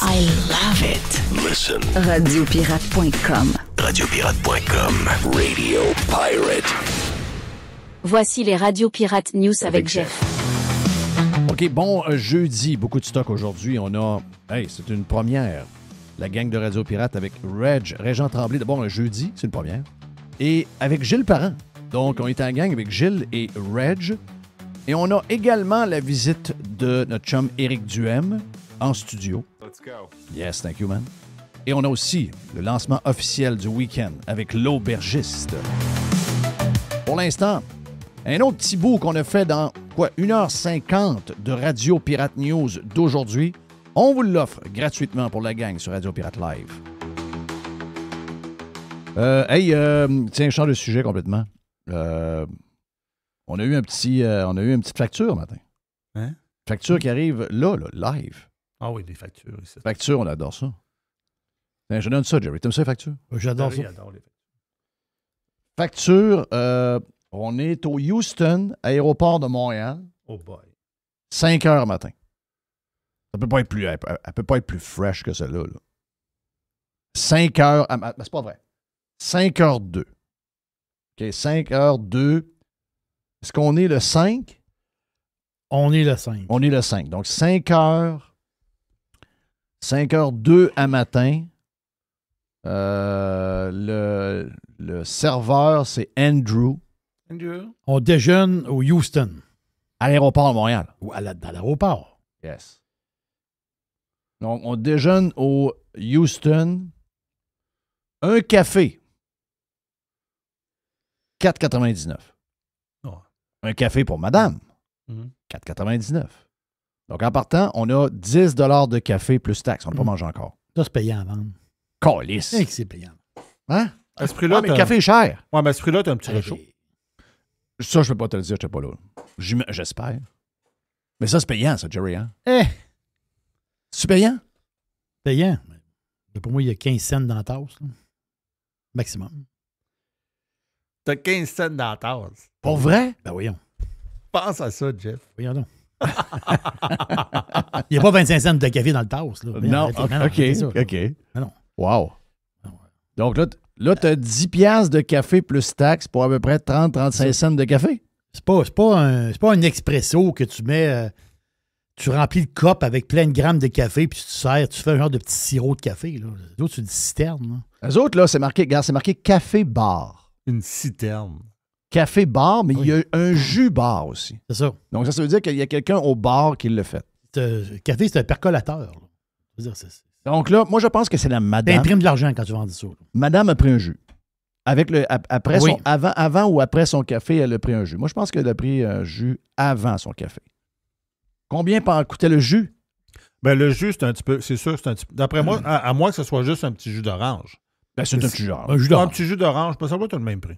I love it. Listen. Radiopirate.com. Radiopirate.com. Radio Pirate. Voici les Radio Pirates News avec Jeff. OK, bon jeudi. Beaucoup de stock aujourd'hui. On a... Hey, c'est une première. La gang de Radio Pirate avec Régent Tremblay. D'abord, un jeudi, c'est une première. Et avec Gilles Parent. Donc, on est en gang avec Gilles et Reg. Et on a également la visite de notre chum Éric Duhem en studio. Let's go. Yes, thank you, man. Et on a aussi le lancement officiel du week-end avec l'aubergiste. Pour l'instant, un autre petit bout qu'on a fait dans, 1h50 de Radio Pirate News d'aujourd'hui. On vous l'offre gratuitement pour la gang sur Radio Pirate Live. Tiens, je change de sujet complètement. On a eu une petite facture matin. Hein? Facture qui arrive là, live. Ah oui, des factures ici. Facture, on adore ça. Tiens, je donne ça, Jerry. T'aimes ça, les factures? J'adore ça. J'adore les factures. On est au Houston, aéroport de Montréal. Oh boy. 5 heures matin. Ça peut pas être plus, elle peut pas être plus fresh que celle-là. 5 heures. C'est pas vrai. 5h02. OK, 5h02. Est-ce qu'on est le 5? On est le 5. On est le 5. Donc, 5h. 5h02 à matin. Le serveur, c'est Andrew. On déjeune au Houston. À l'aéroport de Montréal. Ou à l'aéroport. Yes. Donc, on déjeune au Houston. Un café. 4,99. Oh. Un café pour madame. 4,99. Donc, en partant, on a 10 $ de café plus taxes. On n'a pas mangé encore. Ça, c'est payant à vendre. Calice. C'est que c'est payant. Hein? À ce prix-là, mais le café est cher. Ouais, mais à ce prix-là, t'as un petit réchaud. Ça, je peux pas te le dire, je n'étais pas là. J'espère. Mais ça, c'est payant, ça, Jerry, hein? C'est payant? Payant. Pour moi, il y a 15 cents dans la tasse. Là. Maximum. T'as 15 cents dans la tasse. Pour vrai? Ben voyons. Pense à ça, Jeff. Voyons donc. Il n'y a pas 25 cents de café dans le tasse. Là. Non, OK. Non. Wow. Donc là tu as 10 piastres de café plus taxes pour à peu près 30-35 cents de café. C'est pas un expresso que tu mets... tu remplis le cup avec plein de grammes de café puis tu sers, tu fais un genre de petit sirop de café. Là. Les autres, c'est une citerne. Les autres, là, c'est marqué café-bar. Une citerne. Café-bar, mais il y a un jus-bar aussi. C'est ça. Donc, ça veut dire qu'il y a quelqu'un au bar qui l'a fait. Le café, c'est un percolateur. Là. Donc là, moi, je pense que c'est la madame. T'imprimes de l'argent quand tu vends ça. Là. Madame a pris un jus. Après avant ou après son café, elle a pris un jus. Moi, je pense qu'elle a pris un jus avant son café. Combien coûtait le jus? Ben, le jus, c'est un petit peu... C'est sûr, c'est un petit peu... D'après moi, à moins que ce soit juste un petit jus d'orange. Ben, c'est un petit jus d'orange. Un petit jus d'orange, ça doit être le même prix.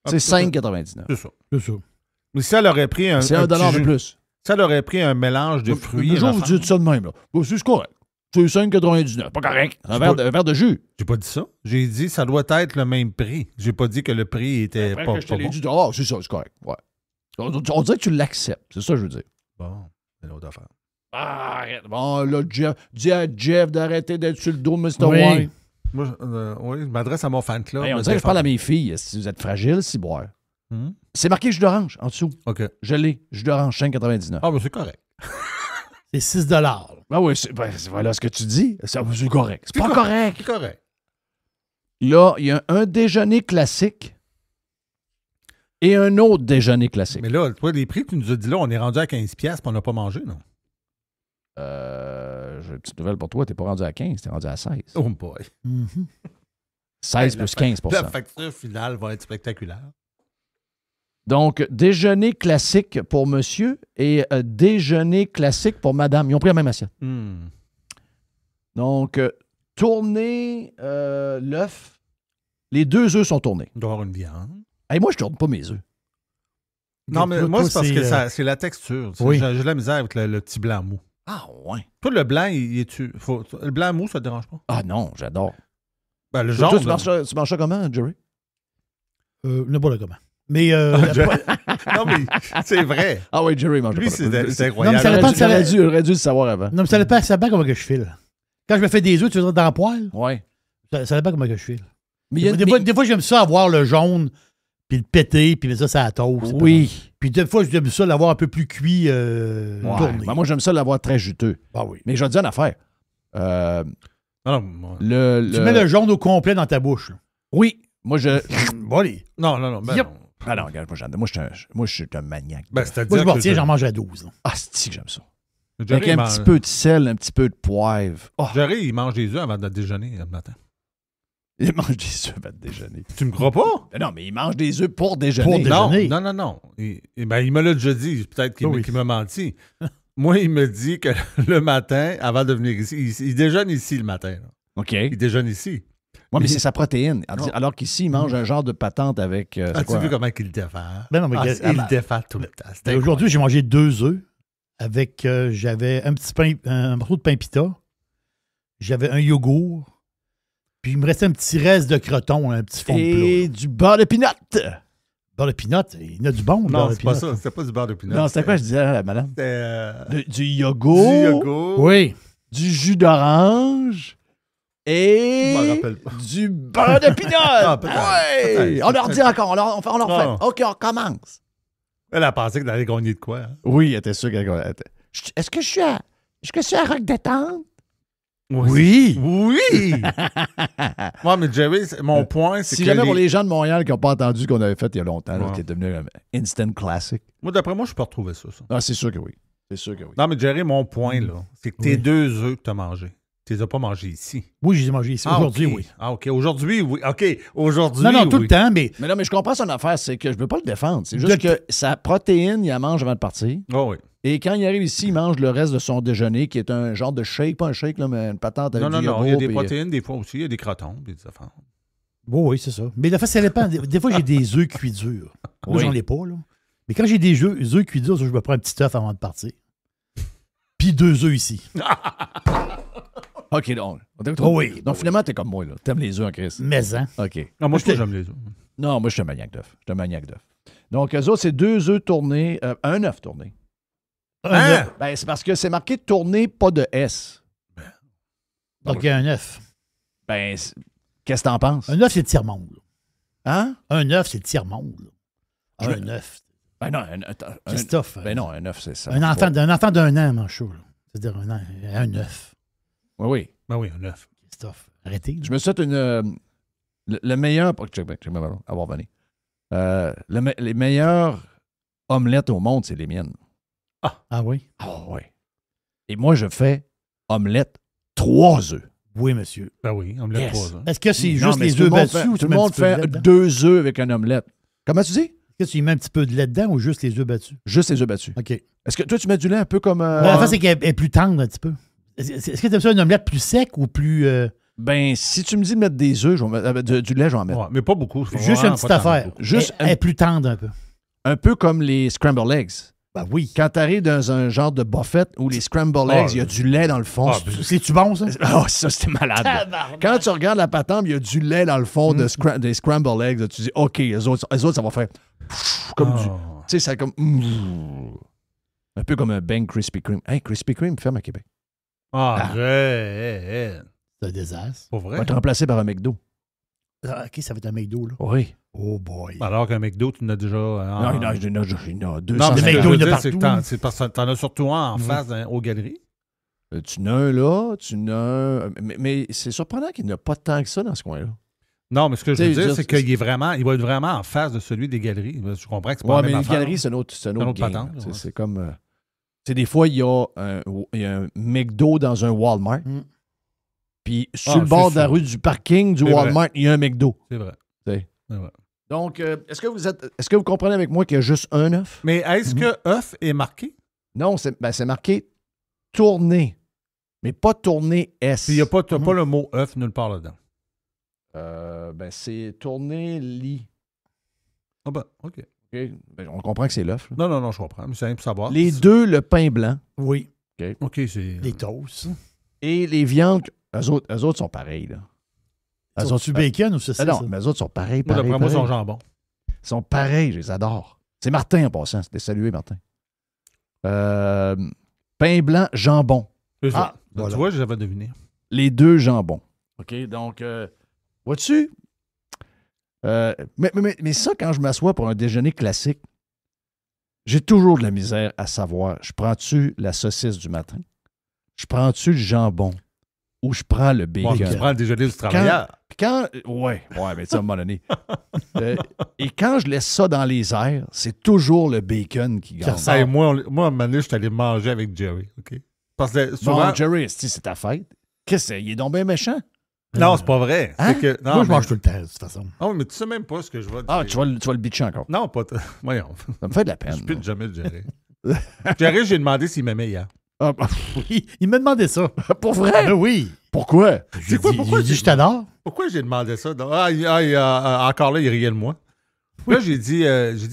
C'est 5,99. C'est ça. C'est ça. Mais si elle aurait pris un... C'est $1 de plus. Si elle aurait pris un mélange de fruits... Un jour, vous dites ça de même. Là. C'est correct. C'est 5,99. Pas correct. Un verre de jus. J'ai pas dit ça. J'ai dit ça doit être le même prix. J'ai pas dit que le prix était après pas, que je te l'ai bon. dit, c'est ça, c'est correct. Ouais. On dirait que tu l'acceptes. C'est ça que je veux dire. Bon, c'est l'autre affaire. Arrête. Bon, là, Jeff, dis à Jeff d'arrêter d'être sur le dos de Mr. Oui. White. Moi, je m'adresse à mon fan club. Hey, on dirait que je parle à mes filles. Si vous êtes fragiles, si boire. C'est marqué jus d'orange en dessous. OK. Je l'ai. Jus d'orange, 5,99. Ah, ben c'est correct. C'est 6 $. Ah oui, voilà ce que tu dis. C'est correct. C'est pas correct. C'est correct. Là, il y a un déjeuner classique et un autre déjeuner classique. Mais là, toi, les prix que tu nous as dit là, on est rendu à 15$ puis on n'a pas mangé, non? J'ai une petite nouvelle pour toi. T'es pas rendu à 15, t'es rendu à 16. Oh boy. 16 plus 15%. La facture finale va être spectaculaire. Donc, déjeuner classique pour monsieur et déjeuner classique pour madame. Ils ont pris la même assiette. Donc, tourner l'œuf. Les 2 œufs sont tournés. Il doit y avoir une viande. Hey, moi, je tourne pas mes œufs. Non, mais moi, c'est parce que c'est la texture. Oui. J'ai de la misère avec le petit blanc mou. Ah, ouais. Toi, le blanc, le blanc mou, ça te dérange pas? Ah non, j'adore. Ben, le Toi, jaune. tu manges ça comment, Jerry? N'importe comment. Mais Non, mais c'est vrai. Ah oui, Jerry mange Lui, pas. c'est incroyable. Non, mais ça dépend de ça. J'aurais dû le savoir avant. non, mais ça dépend comment que je file. Quand je me fais des œufs, tu veux dire dans la poêle, Ouais. ça dépend comment que je file. Mais il y a Des fois, j'aime ça avoir le jaune, puis le péter, puis mettre ça à la toast. Oui. Puis des fois, j'aime ça l'avoir un peu plus cuit, Ouais. tourné. Ben, moi, j'aime ça l'avoir très juteux. Ah oui. Mais je vais te dire une affaire. Non, Tu mets le jaune au complet dans ta bouche. Là. Oui. Moi, je. Bon, allez. non. Ben, Yep. non. Ah non, regarde, moi, je suis un maniaque. Ben, Moi, c'est-à-dire je m'en que retiens, j'en mange à 12. là. Ah, c'est que j'aime ça. Jerry, Avec un mange- petit peu de sel, un petit peu de poivre. Oh, Jerry, il mange des œufs avant de déjeuner le matin. il mange des œufs avant de déjeuner. Tu me crois pas? Non, mais il mange des œufs pour déjeuner. Pour déjeuner. Non. Ben, il me l'a déjà dit. Peut-être qu'il Oui. qu'il m'a menti. Moi, il me dit que le matin, avant de venir ici, il déjeune ici le matin. Là. OK. Il déjeune ici. Oui, mais c'est sa protéine. Alors qu'ici, il mange un genre de patente avec. c'est As-tu quoi? vu comment il le défait? Ben non, mais Il le défait tout le temps. Ben, aujourd'hui, j'ai mangé 2 œufs avec, j'avais un petit pain, un morceau de pain pita, j'avais un yogourt, puis il me restait un petit reste de croton, un petit fond de Et plat. du beurre de pinot. Beurre de pinot, il y en a du bon, le beurre Non, de c'est pas pinot. ça. C'était pas du beurre de pinot. Non, c'était quoi, je disais à la madame? C'était Du yogourt. du yogourt. Oui. Du jus d'orange. Et. Je m'en rappelle pas. Du beurre de pinot. Ah, peut-être, Ouais. peut-être. On leur dit encore. On leur refait. Non. OK, on recommence. Elle a pensé que t'allais gagner de quoi. Hein? Oui, elle était sûre qu'elle. Est-ce que je suis à Rock Détente? Oui. Oui! Moi, mais Jerry, mon point, c'est Si que. jamais pour les gens de Montréal qui n'ont pas entendu ce qu'on avait fait il y a longtemps, là, Ouais. qui est devenu un instant classic. Moi, d'après moi, je peux retrouver ça. Ah, c'est sûr que oui. C'est sûr que oui. Non, mais Jerry, mon point, là, c'est que tes Oui. 2 œufs que tu as mangés, tu les as pas mangés ici. Oui, j'ai mangé ici. Aujourd'hui, ok. oui. Ah, OK. Aujourd'hui, oui. OK. Aujourd'hui, Non, tout oui. le temps, mais Mais non, mais je comprends son affaire, c'est que je ne veux pas le défendre. C'est De- juste que sa protéine, il la mange avant de partir. Oh, oui. Et quand il arrive ici, il mange le reste de son déjeuner, qui est un genre de shake, pas un shake, là, mais une patente avec Non, du non, il y a yogourt, des puis- protéines des fois aussi. Il y a des crotons, des affaires. oui, c'est ça. Mais des fois, ça dépend. Des fois, j'ai des œufs cuits durs. Là, Oui. j'en ai pas, là. Mais quand j'ai des œufs cuits durs, je me prends un petit œuf avant de partir. Puis 2 œufs ici. OK, donc. Oh oui. Donc, finalement, t'es comme moi, là. T'aimes les œufs en crise. Mais, hein. OK. Non, moi, j'étais- j'aime les œufs. Non, moi, je suis un maniaque d'œufs. Je suis un maniaque d'œufs. Donc, eux autres, c'est 2 œufs tournés, un œuf tourné. Un Hein? œuf. Ben, c'est parce que c'est marqué tourné, pas de S. Donc, il y a un œuf. Ben, qu'est-ce que t'en penses? Un œuf, c'est tiers-monde. là. Hein? Un œuf, c'est tiers-monde. là. Un œuf. Ben non, Christophe. ben non, un œuf, c'est ça. Un enfant d'un an mange ça. là. C'est-à-dire un œuf. Oui, oui. Ben oui, un œuf. Christophe, arrêtez. là. Je me souhaite le meilleur. Avoir venu. Les meilleures omelettes au monde, c'est les miennes. Ah oui? Ah oui. Et moi, je fais omelette 3 œufs. Oui, monsieur. Ben oui, on me l'a Yes. pas, ça. Est-ce que c'est Non, juste mais les tout œufs le monde battus fait- ou tu tout le mets un monde petit peu de fait lait dedans? 2 œufs avec une omelette. Comment tu dis? Est-ce que tu y mets un petit peu de lait dedans ou juste les œufs battus? Juste les œufs battus. OK. Est-ce que toi, tu mets du lait un peu comme. La fin, c'est qu'elle est plus tendre un petit peu. Est-ce que tu aimes ça une omelette plus sec ou plus. Ben, si tu me dis de mettre des œufs, je vais mettre, du lait, je vais en mettre. Ouais, mais pas beaucoup. Faut juste vraiment une petite pas t'en affaire? mettre beaucoup. Juste Elle est plus tendre un peu. Un peu comme les scrambled eggs. Ben oui. Quand tu arrives dans un genre de buffet où les scrambled eggs, il y a du lait dans le fond. Ah, C'est-tu bon, ça? Oh, ça, c'était malade. là. Quand tu regardes la patente, il y a du lait dans le fond des scrambled eggs. Là, tu dis, OK, les autres, ça va faire comme du. Tu Oh. sais, ça comme. Un peu comme un Bang Krispy Kreme. Hey, Krispy Kreme ferme à Québec. Arrête. C'est un désastre. Pas Va vrai? être remplacé par un McDo. Ah, OK, ça va être un McDo, là. Oui. Oh boy. Alors qu'un McDo, tu en as déjà. Non, il y en a 200. Non, mais des ce que McDo, je veux il y en a dire, c'est que partout. c'est parce que t'en as surtout un en face aux galeries. Tu en as un là, tu en as un. Mais c'est surprenant qu'il n'y en a pas tant que ça dans ce coin-là. Non, mais ce que je veux Tu sais, dire, je c'est veux dire, qu'il est vraiment, il va être vraiment en face de celui des galeries. Je comprends que c'est pas Ouais, la mais même une affaire. galerie, c'est un autre autre game, patente, là. ouais. C'est comme. Tu sais, des fois, il y a un McDo dans un Walmart. Mm. Puis sur Ah, le bord c'est de la ça. rue du parking du C'est vrai. Walmart, il y a un McDo. C'est vrai. Tu sais. C'est vrai. Donc, est-ce que vous comprenez avec moi qu'il y a juste un œuf? Mais est-ce que œuf est marqué? Non, c'est marqué tourné, mais pas tourné S. Puis il n'y a pas, t'as pas le mot œuf nulle part là-dedans. C'est tourné lit. Ah ben, OK. OK? Ben, on comprend que c'est l'œuf. là. Non, je comprends. Mais c'est simple pour savoir. Les deux, le pain blanc Oui. OK, c'est... Les toasts. et les viandes, eux autres sont pareils. Là. Eux autres, Sont-tu bacon ou ça? Ah non, mais eux autres sont pareils. Moi, d'après moi, pareils. son jambon. Ils sont pareils, je les adore. C'est Martin en passant. C'était salué, Martin. Pain blanc, jambon. C'est ça. Ah, voilà. Tu vois, j'avais deviné. Les deux jambons. OK, donc, vois-tu? Mais ça, quand je m'assois pour un déjeuner classique, j'ai toujours de la misère à savoir, je prends-tu la saucisse du matin? Je prends-tu le jambon? Ou je prends le Bon, bacon? tu prends le déjeuner du travailleur. Ouais, mais ça, à un moment donné. Et quand je laisse ça dans les airs, c'est toujours le bacon qui gagne. Hey, moi, à un moment donné, je suis allé manger avec Jerry. OK? Parce que souvent. Bon, Jerry, c'est ta fête. Qu'est-ce que c'est? Il est donc bien méchant. Non, c'est pas vrai. Hein? C'est que, non, Moi, je mais- mange tout le temps, de toute façon. Ah, mais tu sais même pas ce que je vais dire. Ah, tu vas le bitcher encore. Non, pas. Voyons. Ça me fait de la peine. Je pitch jamais le Jerry. Jerry, j'ai demandé s'il m'aimait hier. Ah, Il me demandait ça. pour vrai? Ben oui. Pourquoi? J'ai quoi, dit, pourquoi j'ai dit, tu- je t'adore. Pourquoi j'ai demandé ça? Encore là, il riait de moi. Là, j'ai dit,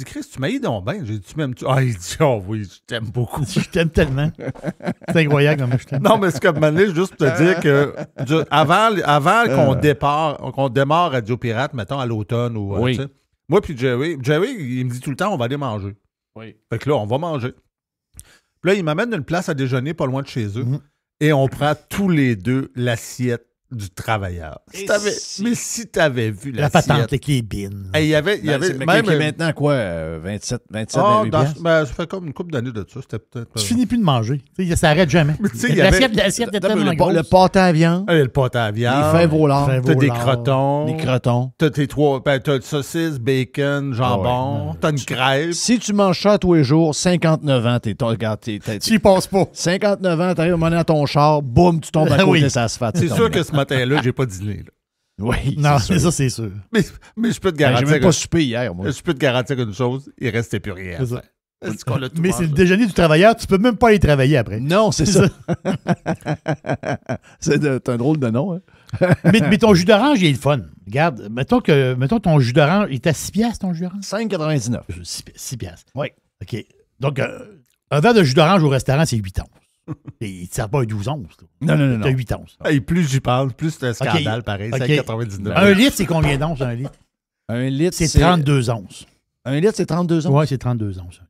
Chris, tu m'haïs donc bien. J'ai dit, tu m'aimes-tu? Ah, il dit, oh oui, je t'aime beaucoup. Je t'aime tellement. C'est incroyable comment je t'aime. Non, mais c'est comme Mané, juste pour te dire que avant qu'on démarre Radio Pirate, mettons à l'automne ou Oui. tu sais, moi puis Jerry, il me dit tout le temps on va aller manger. Oui. Fait que là, on va manger. Puis là, il m'amène d'une place à déjeuner pas loin de chez eux Mhm. et on prend tous les deux l'assiette du travailleur. Et Mais si t'avais vu La patente l'assiette. avec les bines. Hey, il y avait C'est même qui est maintenant quoi? 27, 28 piastres? ça fait comme une couple d'années de ça. C'était peut-être. Tu finis plus de manger. Tu sais, ça arrête jamais. Mais tu sais, il y avait- L'assiette est tellement Le grosse. pâté à viande, Le pâté à viande. les fins volards, Fin T'as des volard. crotons. les crotons. T'as tes trois. Ben, t'as saucisse, bacon, jambon. T'as une crêpe. Si tu manges ça tous les jours, 59 ans, Tu y passes pas. 59 ans, t'arrives à mener à ton char, boum, tu tombes à côté Oui. de sa asphalte. C'est sûr que ce matin-là, j'ai pas dîné. Là. Oui, Non, c'est sûr. ça, c'est sûr. Mais je peux te Ben, J'ai garantir. même pas soupé hier, moi. Je peux te garantir une chose, il restait plus rien. C'est ça. Est-ce qu'on l'a tout Mais c'est le mangé? déjeuner du travailleur, tu peux même pas aller travailler après. Non, c'est ça. C'est un drôle de nom. Hein? mais ton jus d'orange, il est le fun. Regarde, mettons ton jus d'orange, il est à 6 piastres, ton jus d'orange? 5,99. 6 piastres. Oui. OK. Donc, un verre de jus d'orange au restaurant, c'est 8 onces. Et il ne te sert pas un 12 onces. Non, non, non. Tu as non. 8 onces. Hey, plus j'y parle, plus c'est un scandale, pareil. OK. C'est 99. Un litre, c'est combien d'onces, un litre? Un litre, C'est 32 onces. Un litre, c'est 32 onces. Oui, c'est 32 onces.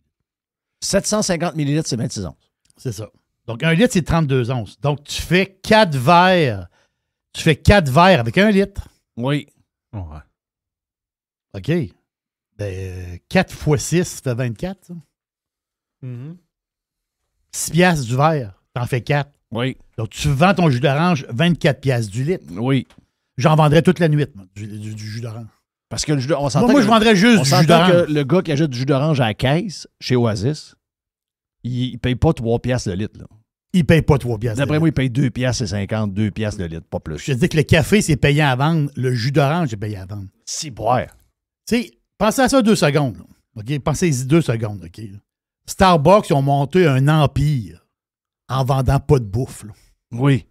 750 millilitres, c'est 26 onces. C'est ça. Donc, un litre, c'est 32 onces. Donc, tu fais 4 verres. Tu fais 4 verres avec un litre. Oui. Ouais. OK. Ben, 4 fois 6, ça fait 24, ça. 6 piastres du verre, t'en fais 4. Oui. Donc, tu vends ton jus d'orange 24 piastres du litre. Oui. J'en vendrais toute la nuit, moi, du jus d'orange. Parce que le jus on s'entend Moi, je que- vendrais juste on du jus s'entend d'orange. que le gars qui achète du jus d'orange à la caisse, chez Oasis, il paye pas 3 piastres le litre. Là. Il paye pas 3 piastres. D'après moi, il paye 2 piastres et 50, 2 piastres le litre, pas plus. Je te dis que le café, c'est payant à vendre. Le jus d'orange, c'est payant à vendre. Si boire. Tu sais, pensez à ça 2 secondes. Là. OK? Pensez-y 2 secondes. OK? Starbucks, ils ont monté un empire en vendant pas de bouffe. Là. Oui.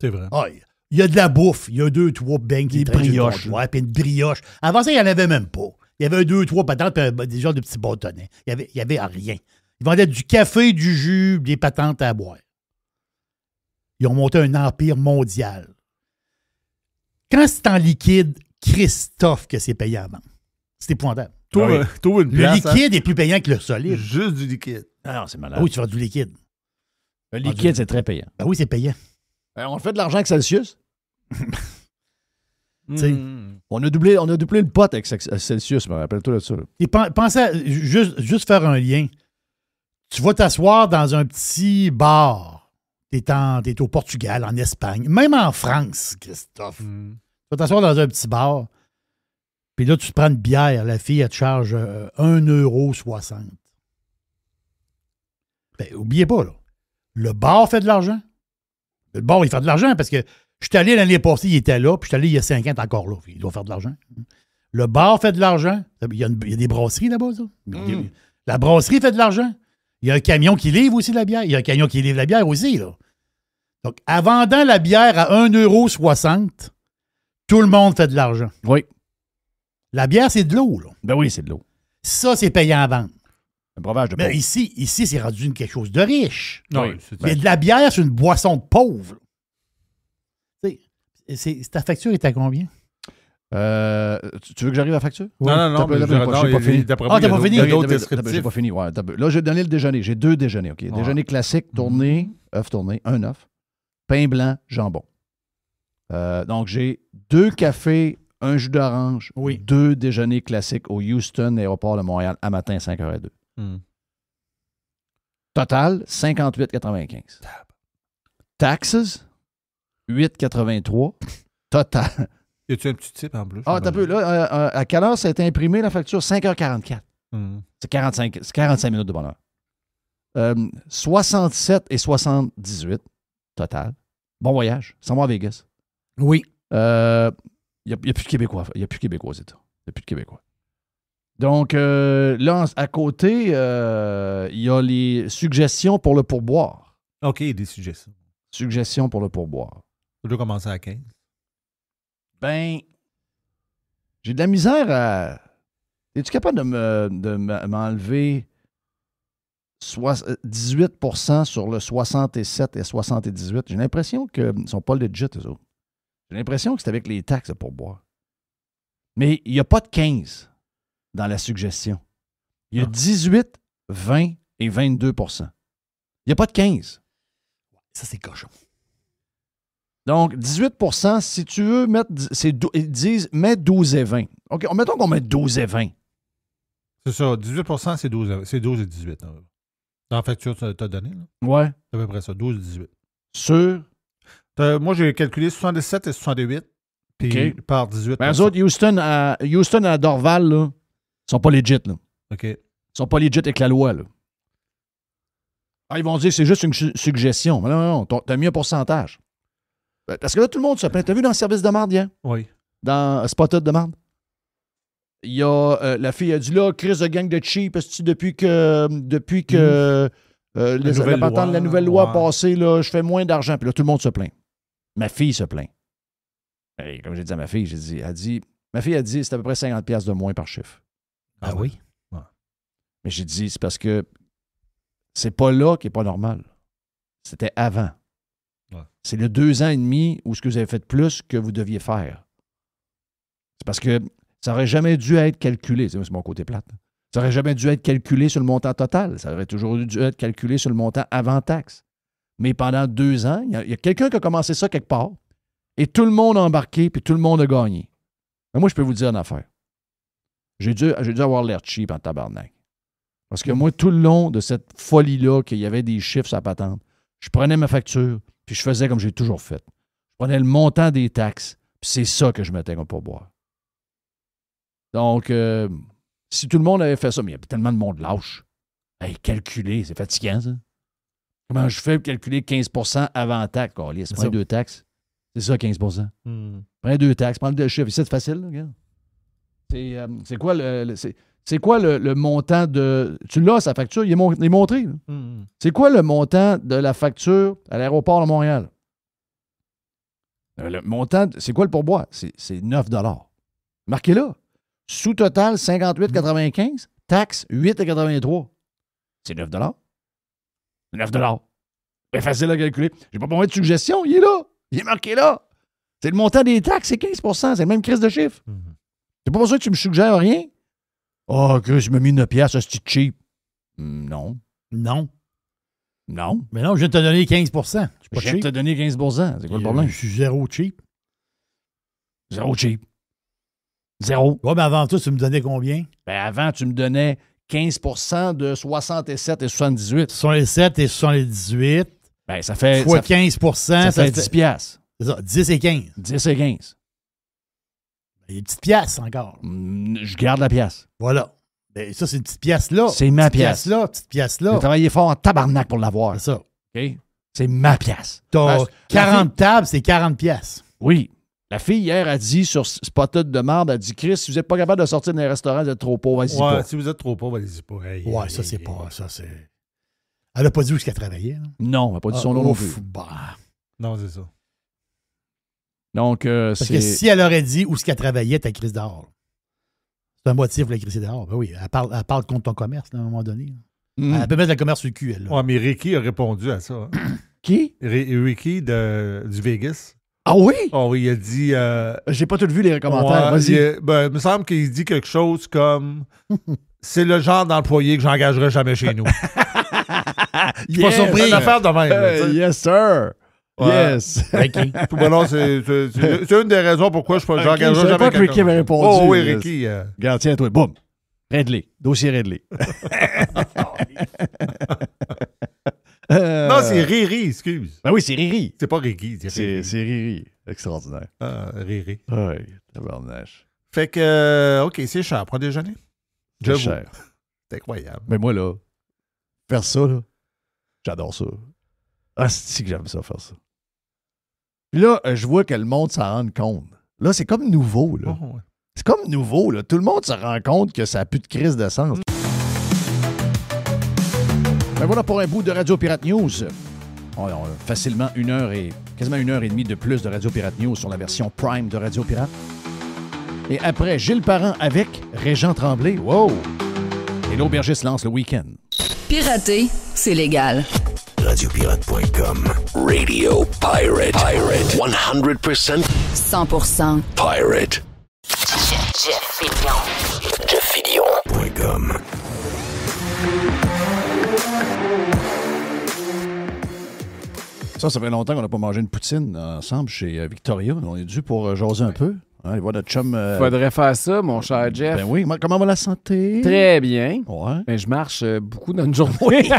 C'est vrai. Ah, il y a de la bouffe. Il y a 2-3 beignes qui Des traînent sur le brioches, comptoir, puis une brioche. Avant ça, il n'y en avait même pas. Il y avait 2-3 patentes, puis des genres de petits bâtonnets. Il y avait rien. Ils vendaient du café, du jus, des patentes à boire. Ils ont monté un empire mondial. Quand c'est en liquide, Christophe que c'est payant à vendre. C'est épouvantable. Toi, une Le place, liquide est plus payant que le hein? solide. Juste du liquide. Ah non, c'est malade. Ah oui, tu vas du liquide. Le liquide, c'est très payant. Ben oui, c'est payant. On fait de l'argent avec Celsius. sais. On a doublé le pot avec Celsius, je me rappelle tout de ça. Là. Et pensez à juste faire un lien. Tu vas t'asseoir dans un petit bar. T'es au Portugal, en Espagne, même en France, Christophe. Tu vas t'asseoir dans un petit bar. Puis là, tu te prends une bière. La fille, elle te charge 1,60 €. Ben, oubliez pas, là. Le bar fait de l'argent. Le bar, il fait de l'argent parce que je suis allé l'année passée, il était là, puis je suis allé il y a 5 ans, il est encore là. Il doit faire de l'argent. Le bar fait de l'argent. Il y a des brasseries là-bas, ça. La brasserie fait de l'argent. Il y a un camion qui livre aussi la bière. Il y a un camion qui livre la bière aussi, là. Donc, en vendant la bière à 1,60 €, tout le monde fait de l'argent. Oui. La bière, c'est de l'eau, là. Ben oui, c'est de l'eau. Ça, c'est payant à vendre. Un breuvage de Mais pauvre. ici, c'est rendu quelque chose de riche. Non, Oui. Mais de la bière, c'est une boisson de pauvre. Tu sais, ta facture est à combien? Tu veux que j'arrive à la facture? Non, mais j'ai pas fini. d'après Ah, moi, t'as pas il y a fini? d'autres J'ai descriptifs. pas fini. Ouais, là, j'ai donné le déjeuner. J'ai 2 déjeuners. OK? Ouais. Déjeuner classique, tourné, œuf tourné, un œuf, pain blanc, jambon. Donc, j'ai 2 cafés, un jus d'orange, 2 déjeuners classiques au Houston, aéroport de Montréal, à matin, 5h02. Total, 58,95. Taxes, 8,83. Total. Y a-tu un petit type en plus? Ah, t'as peu. Là, à quelle heure ça a été imprimé, la facture? 5h44. C'est 45 minutes de bonheur. 67 et 78, total. Bon voyage. Ça va à Vegas. Oui. Il n'y a plus de Québécois. Il n'y a plus de Québécois aux États. Il n'y a plus de Québécois. Donc, là, à côté, il y a les suggestions pour le pourboire. OK, des suggestions. Suggestions pour le pourboire. Je dois commencer à 15. Ben, j'ai de la misère à... Es-tu capable de m'enlever 18 % sur le 67 et 78? J'ai l'impression qu'ils ne sont pas legit, eux autres. J'ai l'impression que c'est avec les taxes pour boire. Mais il n'y a pas de 15 dans la suggestion. Il y a 18, 20 et 22 %. Il n'y a pas de 15. Ça, c'est cochon. Donc, 18 % si tu veux mettre... Ils disent, mets 12 et 20. OK, mettons qu'on met 12 et 20. C'est ça, 18 % c'est 12 et 18. Dans la facture que tu as donnée, là. Ouais. C'est à peu près ça, 12 et 18. Sur... Moi, j'ai calculé 77 et 68, puis par 18 Ben, eux autres, Houston à Dorval, là, ils sont pas legit, là. OK. Ils sont pas legit avec la loi, là. Ah, ils vont dire que c'est juste une suggestion. Mais non, t'as mis un pourcentage. Parce que là, tout le monde se plaint. T'as vu dans le service de marde hier? Oui. Dans Spotted de marde? Il y a la fille a dit là, crise de gang de cheap, depuis que la nouvelle loi a passé, là, je fais moins d'argent. Puis là, tout le monde se plaint. Ma fille se plaint. Et comme j'ai dit à ma fille, ma fille a dit c'est à peu près 50$ de moins par chiffre. Ah oui? Ouais. Mais j'ai dit, c'est parce que c'est pas là qui est pas normal. C'était avant. Ouais. C'est le 2 ans et demi où ce que vous avez fait plus que vous deviez faire. C'est parce que ça n'aurait jamais dû être calculé. C'est mon côté plate. Ça n'aurait jamais dû être calculé sur le montant total. Ça aurait toujours dû être calculé sur le montant avant taxe. Mais pendant 2 ans, il y a quelqu'un qui a commencé ça quelque part et tout le monde a embarqué puis tout le monde a gagné. Mais moi, je peux vous dire une affaire. J'ai dû avoir l'air cheap en tabarnak. Parce que moi, tout le long de cette folie-là, qu'il y avait des chiffres sur la patente, je prenais ma facture puis je faisais comme j'ai toujours fait. Je prenais le montant des taxes puis c'est ça que je mettais comme pourboire. Donc, si tout le monde avait fait ça, mais il y a tellement de monde lâche. Hey, calculer, c'est fatigant, ça. Comment je fais pour calculer 15 % avant taxe? C'est prends 2 taxes. C'est ça, 15 %. Prends 2 taxes, prends le 2 chiffres. C'est facile, là, regarde. C'est quoi le montant de... Tu l'as, sa facture, il est montré. C'est quoi le montant de la facture à l'aéroport de Montréal? Le montant, c'est quoi le pourboire? C'est 9 $. Marquez-là. Sous-total, 58,95. Taxe, 8,83. C'est 9 $. 9 $. C'est facile à calculer. J'ai pas besoin de suggestion. Il est là. Il est marqué là. C'est le montant des taxes, c'est 15 %. C'est le même crise de chiffre. J'ai pas besoin que tu me suggères rien. Oh, Chris, je me mis 9 $, c'est cheap. Non. Non. Non. Mais non, je viens de te donner 15 %. Je viens de te donner 15 %. C'est quoi le problème? Je suis zéro cheap. Zéro cheap. Zéro. Ouais, mais avant tout, tu me donnais combien? Ben avant, tu me donnais 15 % de 67 et 78. 67 et 78. Ben, ça fait... Fois 15 %. Ça fait 10 $. C'est ça, 10 et 15. 10 et 15. Il y a une petite pièce encore. Je garde la pièce. Voilà. Ben, ça, c'est une petite pièce-là. C'est ma pièce. Petite pièce-là. J'ai travaillé fort en tabarnak pour l'avoir. C'est ça. OK? C'est ma pièce. T'as 40 tables, c'est 40 pièces. Oui. La fille, hier, a dit sur Spotted de marde, elle a dit « Chris, si vous n'êtes pas capable de sortir d'un restaurant, vous êtes trop pauvre, allez-y pas. » Si vous êtes trop pauvre, allez-y pas. Ouais, ça, c'est pas... Ça, c'est... Elle n'a pas dit où est-ce qu'elle travaillait. Là. Non, elle n'a pas dit son nom non plus. Bah. Non, c'est ça. Donc, parce que si elle aurait dit où est-ce qu'elle travaillait, ta crise dehors. C'est un motif pour la crise dehors. Ben oui, elle parle contre ton commerce, là, à un moment donné. Elle peut mettre le commerce sur le cul, elle. Là. Ouais, mais Ricky a répondu à ça. Qui? Ricky du Vegas. Ah oui? Oh oui, il a dit... J'ai pas tout vu les commentaires. ouais, Vas-y. il me semble qu'il dit quelque chose comme... C'est le genre d'employé que j'engagerai jamais chez nous. Je suis pas surpris. C'est une affaire de même. là, tu sais. Yes, sir. Ouais. Yes. Tout bon, non, c'est une des raisons pourquoi j'engagerai je savais jamais pas que Ricky quelqu'un. avait répondu. Oh oui, Ricky. Regarde, tiens, toi. Boum. Réglé. Dossier réglé. Non, c'est Riri, excuse. Ben oui, c'est Riri. C'est pas Ricky, c'est Riri. C'est Riri. Extraordinaire. Riri. Oui, tabarnache. Fait que, OK, c'est cher pour un déjeuner. C'est J'avoue. cher. C'est incroyable. Mais moi, là, faire ça, là, j'adore ça. Ah, c'est que j'aime ça, faire ça. Puis là, je vois que le monde s'en rend compte. Là, c'est comme nouveau, là. Oh, ouais. C'est comme nouveau, là. Tout le monde se rend compte que ça n'a plus de crise de sens. Ben voilà pour un bout de Radio Pirate News. On a facilement quasiment 1h30 de plus de Radio Pirate News sur la version Prime de Radio Pirate. Et après, Gilles Parent avec Régent Tremblay. Wow! Et l'aubergiste lance le week-end. Pirater, c'est légal. Radiopirate.com. Radio Pirate. 100% 100% pirate. Jeff Fillion. JeffFillion.com. Ça fait longtemps qu'on n'a pas mangé une poutine ensemble chez Victoria. On est dû pour jaser un peu. Allez voir notre chum. Faudrait faire ça, mon cher Jeff. Ben oui, comment va la santé? Très bien. Ouais. Mais je marche beaucoup dans une journée.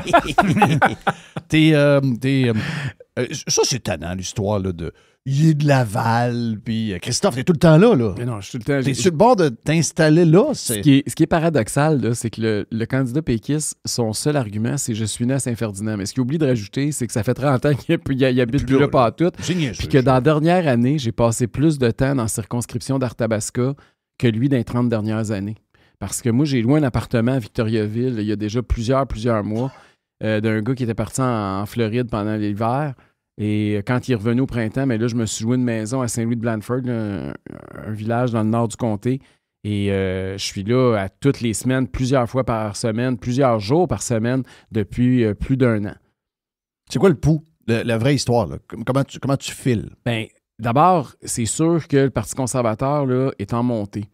Ça, c'est tannant, l'histoire là, de. Il est de Laval, puis Christophe, t'es tout le temps là. Mais non, je suis tout le temps. T'es sur le bord de t'installer là. Ce qui est paradoxal, là, c'est que le candidat péquiste, son seul argument, c'est « je suis né à Saint-Ferdinand ». Mais ce qu'il oublie de rajouter, c'est que ça fait 30 ans qu'il habite plus là, pas à tout. Puis que dans la dernière année, j'ai passé plus de temps dans la circonscription d'Arthabasca que lui dans les 30 dernières années. Parce que moi, j'ai loué un appartement à Victoriaville il y a déjà plusieurs mois d'un gars qui était parti en Floride pendant l'hiver. Et quand il est revenu au printemps, mais là, je me suis loué une maison à Saint-Louis-de-Blandford, un village dans le nord du comté. Et je suis là à toutes les semaines, plusieurs fois par semaine, plusieurs jours par semaine, depuis plus d'1 an. C'est quoi le pouls? La vraie histoire, là? Comment tu files? Bien, d'abord, c'est sûr que le Parti conservateur là, est en montée.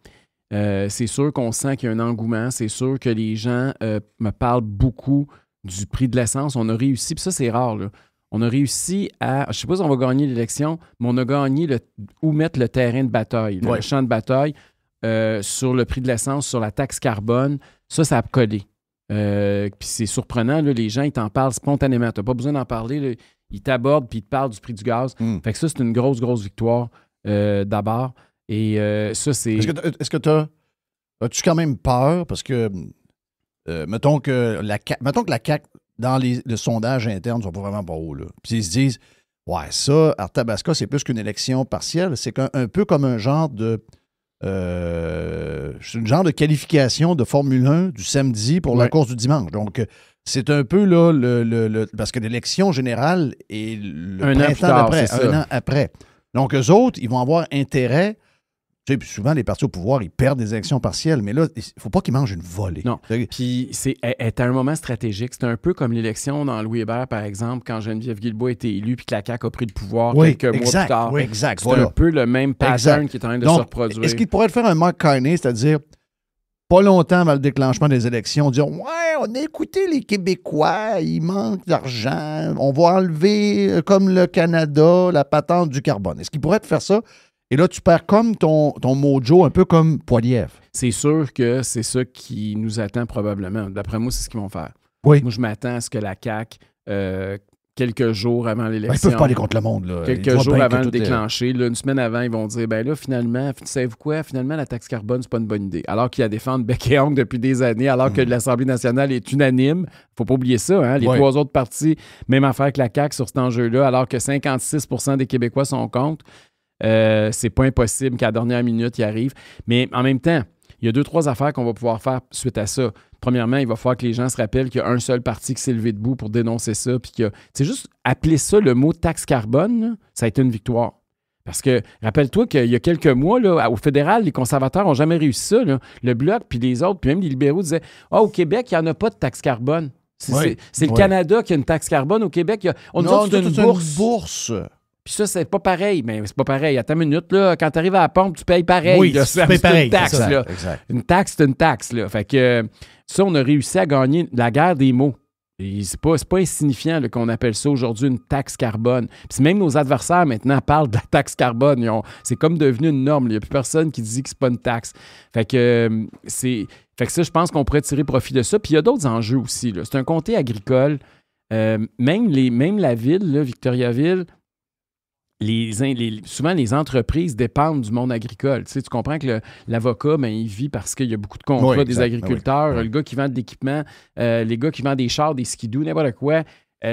C'est sûr qu'on sent qu'il y a un engouement. C'est sûr que les gens me parlent beaucoup du prix de l'essence. On a réussi, puis ça, c'est rare, là. On a réussi à, je ne sais pas si on va gagner l'élection, mais on a gagné où mettre le terrain de bataille, le champ de bataille sur le prix de l'essence, sur la taxe carbone. Ça a collé. Puis c'est surprenant, là, les gens, ils t'en parlent spontanément. Tu n'as pas besoin d'en parler. Là. Ils t'abordent puis ils te parlent du prix du gaz. Fait que ça, c'est une grosse victoire d'abord. Et ça, c'est... Est-ce que as-tu quand même peur? Parce que, mettons que la CAQ, dans le sondage interne, ils sont pas vraiment pas hauts. Là. Puis ils se disent, ouais, ça, Arthabasca, c'est plus qu'une élection partielle. C'est un peu comme un genre de... c'est une genre de qualification de Formule 1 du samedi pour la course du dimanche. Donc, c'est un peu là, parce que l'élection générale est le printemps d'après, un an après. Donc, eux autres, ils vont avoir intérêt. Tu sais, puis souvent, les partis au pouvoir, ils perdent des élections partielles, mais là, il ne faut pas qu'ils mangent une volée. Non. Puis, elle est à un moment stratégique. C'est un peu comme l'élection dans Louis Hébert, par exemple, quand Geneviève Guilbeault a été élue puis que la CAQ a pris le pouvoir quelques mois plus tard. Oui, exact. C'est un peu le même pattern qui est en train de se reproduire. Est-ce qu'il pourrait faire un Mark Carney, c'est-à-dire, pas longtemps avant le déclenchement des élections, dire « Ouais, on a écouté les Québécois, il manque d'argent, on va enlever, comme le Canada, la patente du carbone. » Est-ce qu'il pourrait te faire ça? Et là, tu perds comme ton mojo, un peu comme Poilievre. C'est sûr que c'est ça qui nous attend probablement. D'après moi, c'est ce qu'ils vont faire. Oui. Moi, je m'attends à ce que la CAQ, quelques jours avant l'élection... Ils ne peuvent pas aller contre le monde. Là. Quelques jours avant de déclencher. Là, une semaine avant, ils vont dire, ben là, finalement, savez-vous quoi? Finalement, la taxe carbone, c'est pas une bonne idée. Alors qu'ils la défendent bec et ongle depuis des années, alors que l'Assemblée nationale est unanime. Faut pas oublier ça. Hein? Les trois autres partis, même affaire que la CAQ sur cet enjeu-là, alors que 56 % des Québécois sont contre. C'est pas impossible qu'à la dernière minute, il arrive. Mais en même temps, il y a 2-3 affaires qu'on va pouvoir faire suite à ça. Premièrement, il va falloir que les gens se rappellent qu'il y a un seul parti qui s'est levé debout pour dénoncer ça. Puis c'est juste appeler ça le mot taxe carbone, là, ça a été une victoire. Parce que, rappelle-toi qu'il y a quelques mois, là, au fédéral, les conservateurs n'ont jamais réussi ça. Là. Le Bloc, puis les autres, puis même les libéraux disaient « Ah, au Québec, il n'y en a pas de taxe carbone. » C'est le Canada qui a une taxe carbone. Au Québec, on nous a une bourse. Puis ça, c'est pas pareil. Mais c'est pas pareil. Attends une minute, là, quand tu arrives à la pompe, tu payes pareil. Oui, là. tu payes pareil, Une taxe, c'est ça. là. Exact. Une taxe, c'est une taxe. Là. Fait que ça, on a réussi à gagner la guerre des mots. Et c'est pas insignifiant là, qu'on appelle ça aujourd'hui une taxe carbone. Puis même nos adversaires maintenant parlent de la taxe carbone. C'est comme devenu une norme. Il n'y a plus personne qui dit que c'est pas une taxe. Fait que ça, je pense qu'on pourrait tirer profit de ça. Puis il y a d'autres enjeux aussi. Là. C'est un comté agricole. Même la ville, là, Victoriaville, souvent les entreprises dépendent du monde agricole. Tu comprends que l'avocat, il vit parce qu'il y a beaucoup de contrats Oui, des exact. agriculteurs. Oui. Le gars qui vend de l'équipement, les gars qui vendent des chars, des skidoo, n'importe quoi,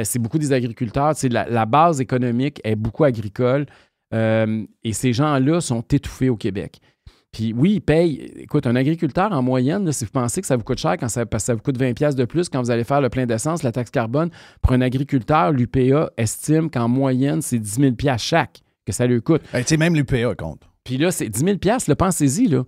c'est beaucoup des agriculteurs. La base économique est beaucoup agricole. Et ces gens-là sont étouffés au Québec. Puis oui, ils payent. Écoute, un agriculteur, en moyenne, là, si vous pensez que ça vous coûte cher parce que ça vous coûte 20$ de plus quand vous allez faire le plein d'essence, la taxe carbone, pour un agriculteur, l'UPA estime qu'en moyenne, c'est 10 000$ chaque que ça lui coûte. Tu sais, même l'UPA compte. Puis là, c'est 10 000$, là, pensez-y, là.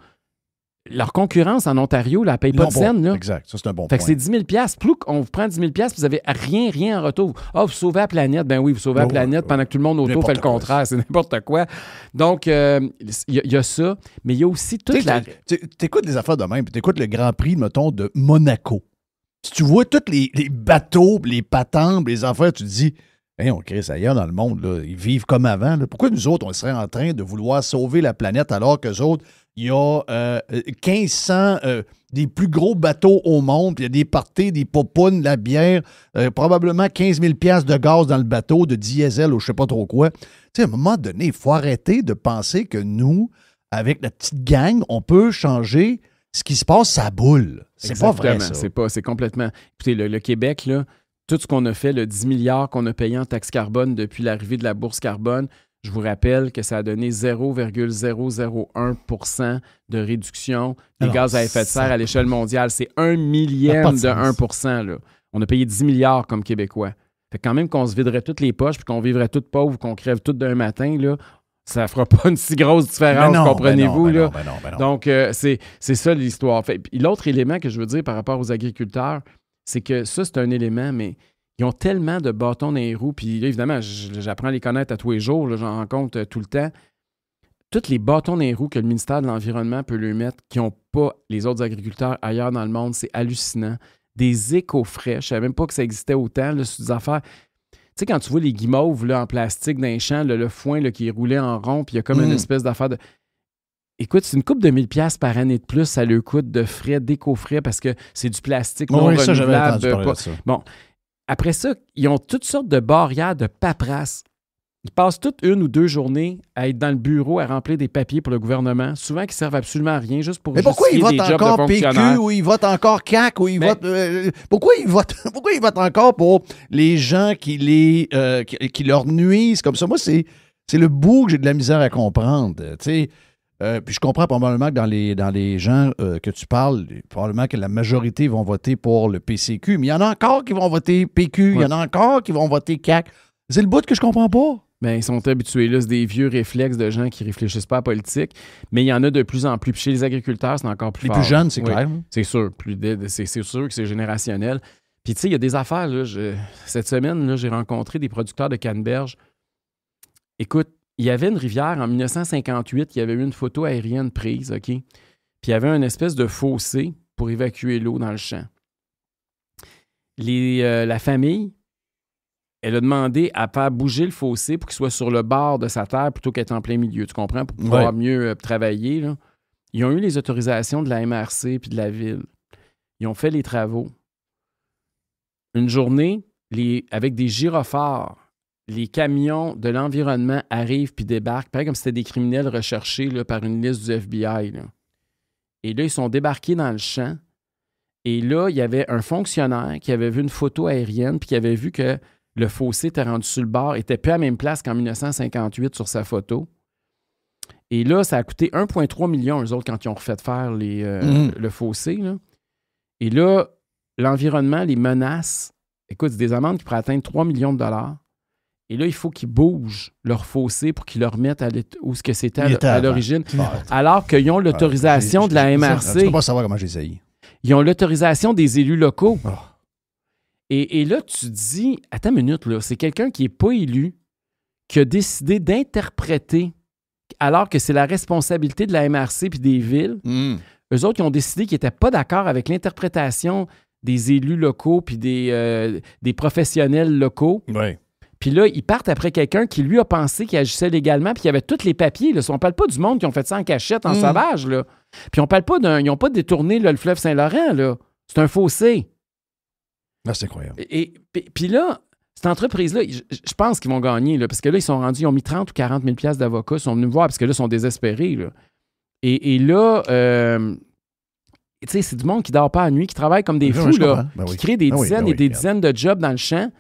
Leur concurrence en Ontario, là, elle ne paye pas de scène, là. Exact, ça c'est un bon Fait point. que c'est 10 000$. Plus qu'on vous prend 10 000$, vous n'avez rien en retour. Ah, vous sauvez la planète. Ben oui, vous sauvez la planète pendant que tout le monde autour fait le contraire. C'est n'importe quoi. Donc, il y a ça, mais il y a aussi toute la... T'écoutes les affaires de même, puis t'écoutes le Grand Prix, mettons, de Monaco. Si tu vois tous les bateaux, les patentes, les affaires, tu te dis, on crée ça ailleurs dans le monde, là. Ils vivent comme avant. Là. Pourquoi nous autres, on serait en train de vouloir sauver la planète alors qu'eux autres, il y a 1500 des plus gros bateaux au monde, puis il y a des parties, des popounes, de la bière, probablement 15 000$ de gaz dans le bateau, de diesel ou je sais pas trop quoi. Tu sais, à un moment donné, il faut arrêter de penser que nous, avec la petite gang, on peut changer ce qui se passe, ça boule. C'est pas vrai, ça. C'est complètement... Écoutez, le Québec, là, tout ce qu'on a fait, le 10 milliards qu'on a payé en taxe carbone depuis l'arrivée de la bourse carbone, je vous rappelle que ça a donné 0,001% de réduction des gaz à effet de serre à l'échelle mondiale. C'est 1 millième de 1%. Là. On a payé 10 milliards comme Québécois. Fait que quand même qu'on se viderait toutes les poches puis qu'on vivrait toutes pauvres, qu'on crève toutes d'un matin, là, ça ne fera pas une si grosse différence, comprenez-vous? Ben là. non. Donc, c'est ça l'histoire. Puis l'autre élément que je veux dire par rapport aux agriculteurs, c'est que ça, c'est un élément, mais ils ont tellement de bâtons dans les roues. Puis là, évidemment, j'apprends à les connaître à tous les jours. Là, j'en rencontre tout le temps. Tous les bâtons dans les roues que le ministère de l'Environnement peut lui mettre, qui n'ont pas les autres agriculteurs ailleurs dans le monde, c'est hallucinant. Des éco-frais. Je ne savais même pas que ça existait autant. Là, sur des affaires... Tu sais, quand tu vois les guimauves là, en plastique dans les champs, le foin là, qui est roulé en rond, puis il y a comme une espèce d'affaire de... Écoute, c'est une couple de 1000$ par année de plus, ça leur coûte de frais, d'éco-frais, parce que c'est du plastique non renouvelable. Ça, j'avais entendu parler de ça. Bon, après ça, ils ont toutes sortes de barrières de paperasse. Ils passent toutes 1 ou 2 journées à être dans le bureau à remplir des papiers pour le gouvernement, souvent qui servent absolument à rien, juste pour justifier des jobs de fonctionnaires. Mais pourquoi ils votent encore PQ ou ils votent encore CAQ ou ils votent... pourquoi ils votent encore pour les gens qui leur nuisent comme ça? Moi, c'est le bout que j'ai de la misère à comprendre. Tu sais, puis je comprends probablement que dans les gens que tu parles, probablement que la majorité vont voter pour le PCQ, mais il y en a encore qui vont voter PQ, il y en a encore qui vont voter CAQ. C'est le bout que je comprends pas. Bien, ils sont habitués, là, c'est des vieux réflexes de gens qui ne réfléchissent pas à la politique, mais il y en a de plus en plus. Puis chez les agriculteurs, c'est encore plus fort. Les plus jeunes, c'est clair. C'est sûr. C'est sûr que c'est générationnel. Puis tu sais, il y a des affaires, là, cette semaine, là, j'ai rencontré des producteurs de canneberge. Écoute, il y avait une rivière en 1958, il y avait eu une photo aérienne prise, OK? Puis il y avait une espèce de fossé pour évacuer l'eau dans le champ. La famille, elle a demandé à faire bouger le fossé pour qu'il soit sur le bord de sa terre plutôt qu'être en plein milieu, tu comprends? Pour pouvoir mieux travailler, là. Ils ont eu les autorisations de la MRC puis de la ville. Ils ont fait les travaux. Une journée, avec des gyrophares, les camions de l'environnement arrivent puis débarquent, pareil comme si c'était des criminels recherchés là, par une liste du FBI. Là. Et là, ils sont débarqués dans le champ. Et là, il y avait un fonctionnaire qui avait vu une photo aérienne puis qui avait vu que le fossé était rendu sur le bord, était plus à la même place qu'en 1958 sur sa photo. Et là, ça a coûté 1,3 million, eux autres, quand ils ont refait faire le fossé. Là. Et là, l'environnement les menace. Écoute, c'est des amendes qui pourraient atteindre 3 millions de dollars. Et là, il faut qu'ils bougent leur fossé pour qu'ils le remettent où ce que c'était à l'origine. Alors qu'ils ont l'autorisation de la MRC. Tu peux pas savoir comment j'ai essayé. Ils ont l'autorisation des élus locaux. Et là, tu te dis, attends une minute, là, c'est quelqu'un qui n'est pas élu, qui a décidé d'interpréter, alors que c'est la responsabilité de la MRC puis des villes, eux autres, ils ont décidé qu'ils n'étaient pas d'accord avec l'interprétation des élus locaux puis des professionnels locaux. Oui. Puis là, ils partent après quelqu'un qui, lui, a pensé qu'il agissait légalement puis qu'il avait tous les papiers. Là. On ne parle pas du monde qui ont fait ça en cachette, en sauvage. Là. Puis on parle pas ils n'ont pas détourné là, le fleuve Saint-Laurent. Là. C'est un fossé. Là, c'est incroyable. Et puis là, cette entreprise-là, je pense qu'ils vont gagner, là, parce que là, ils ont mis 30 ou 40 000 $ d'avocats, ils sont venus me voir, parce que là, ils sont désespérés. Là. Et là, tu sais, c'est du monde qui ne dort pas la nuit, qui travaille comme des fous, là, qui crée des dizaines et des dizaines de jobs dans le champ,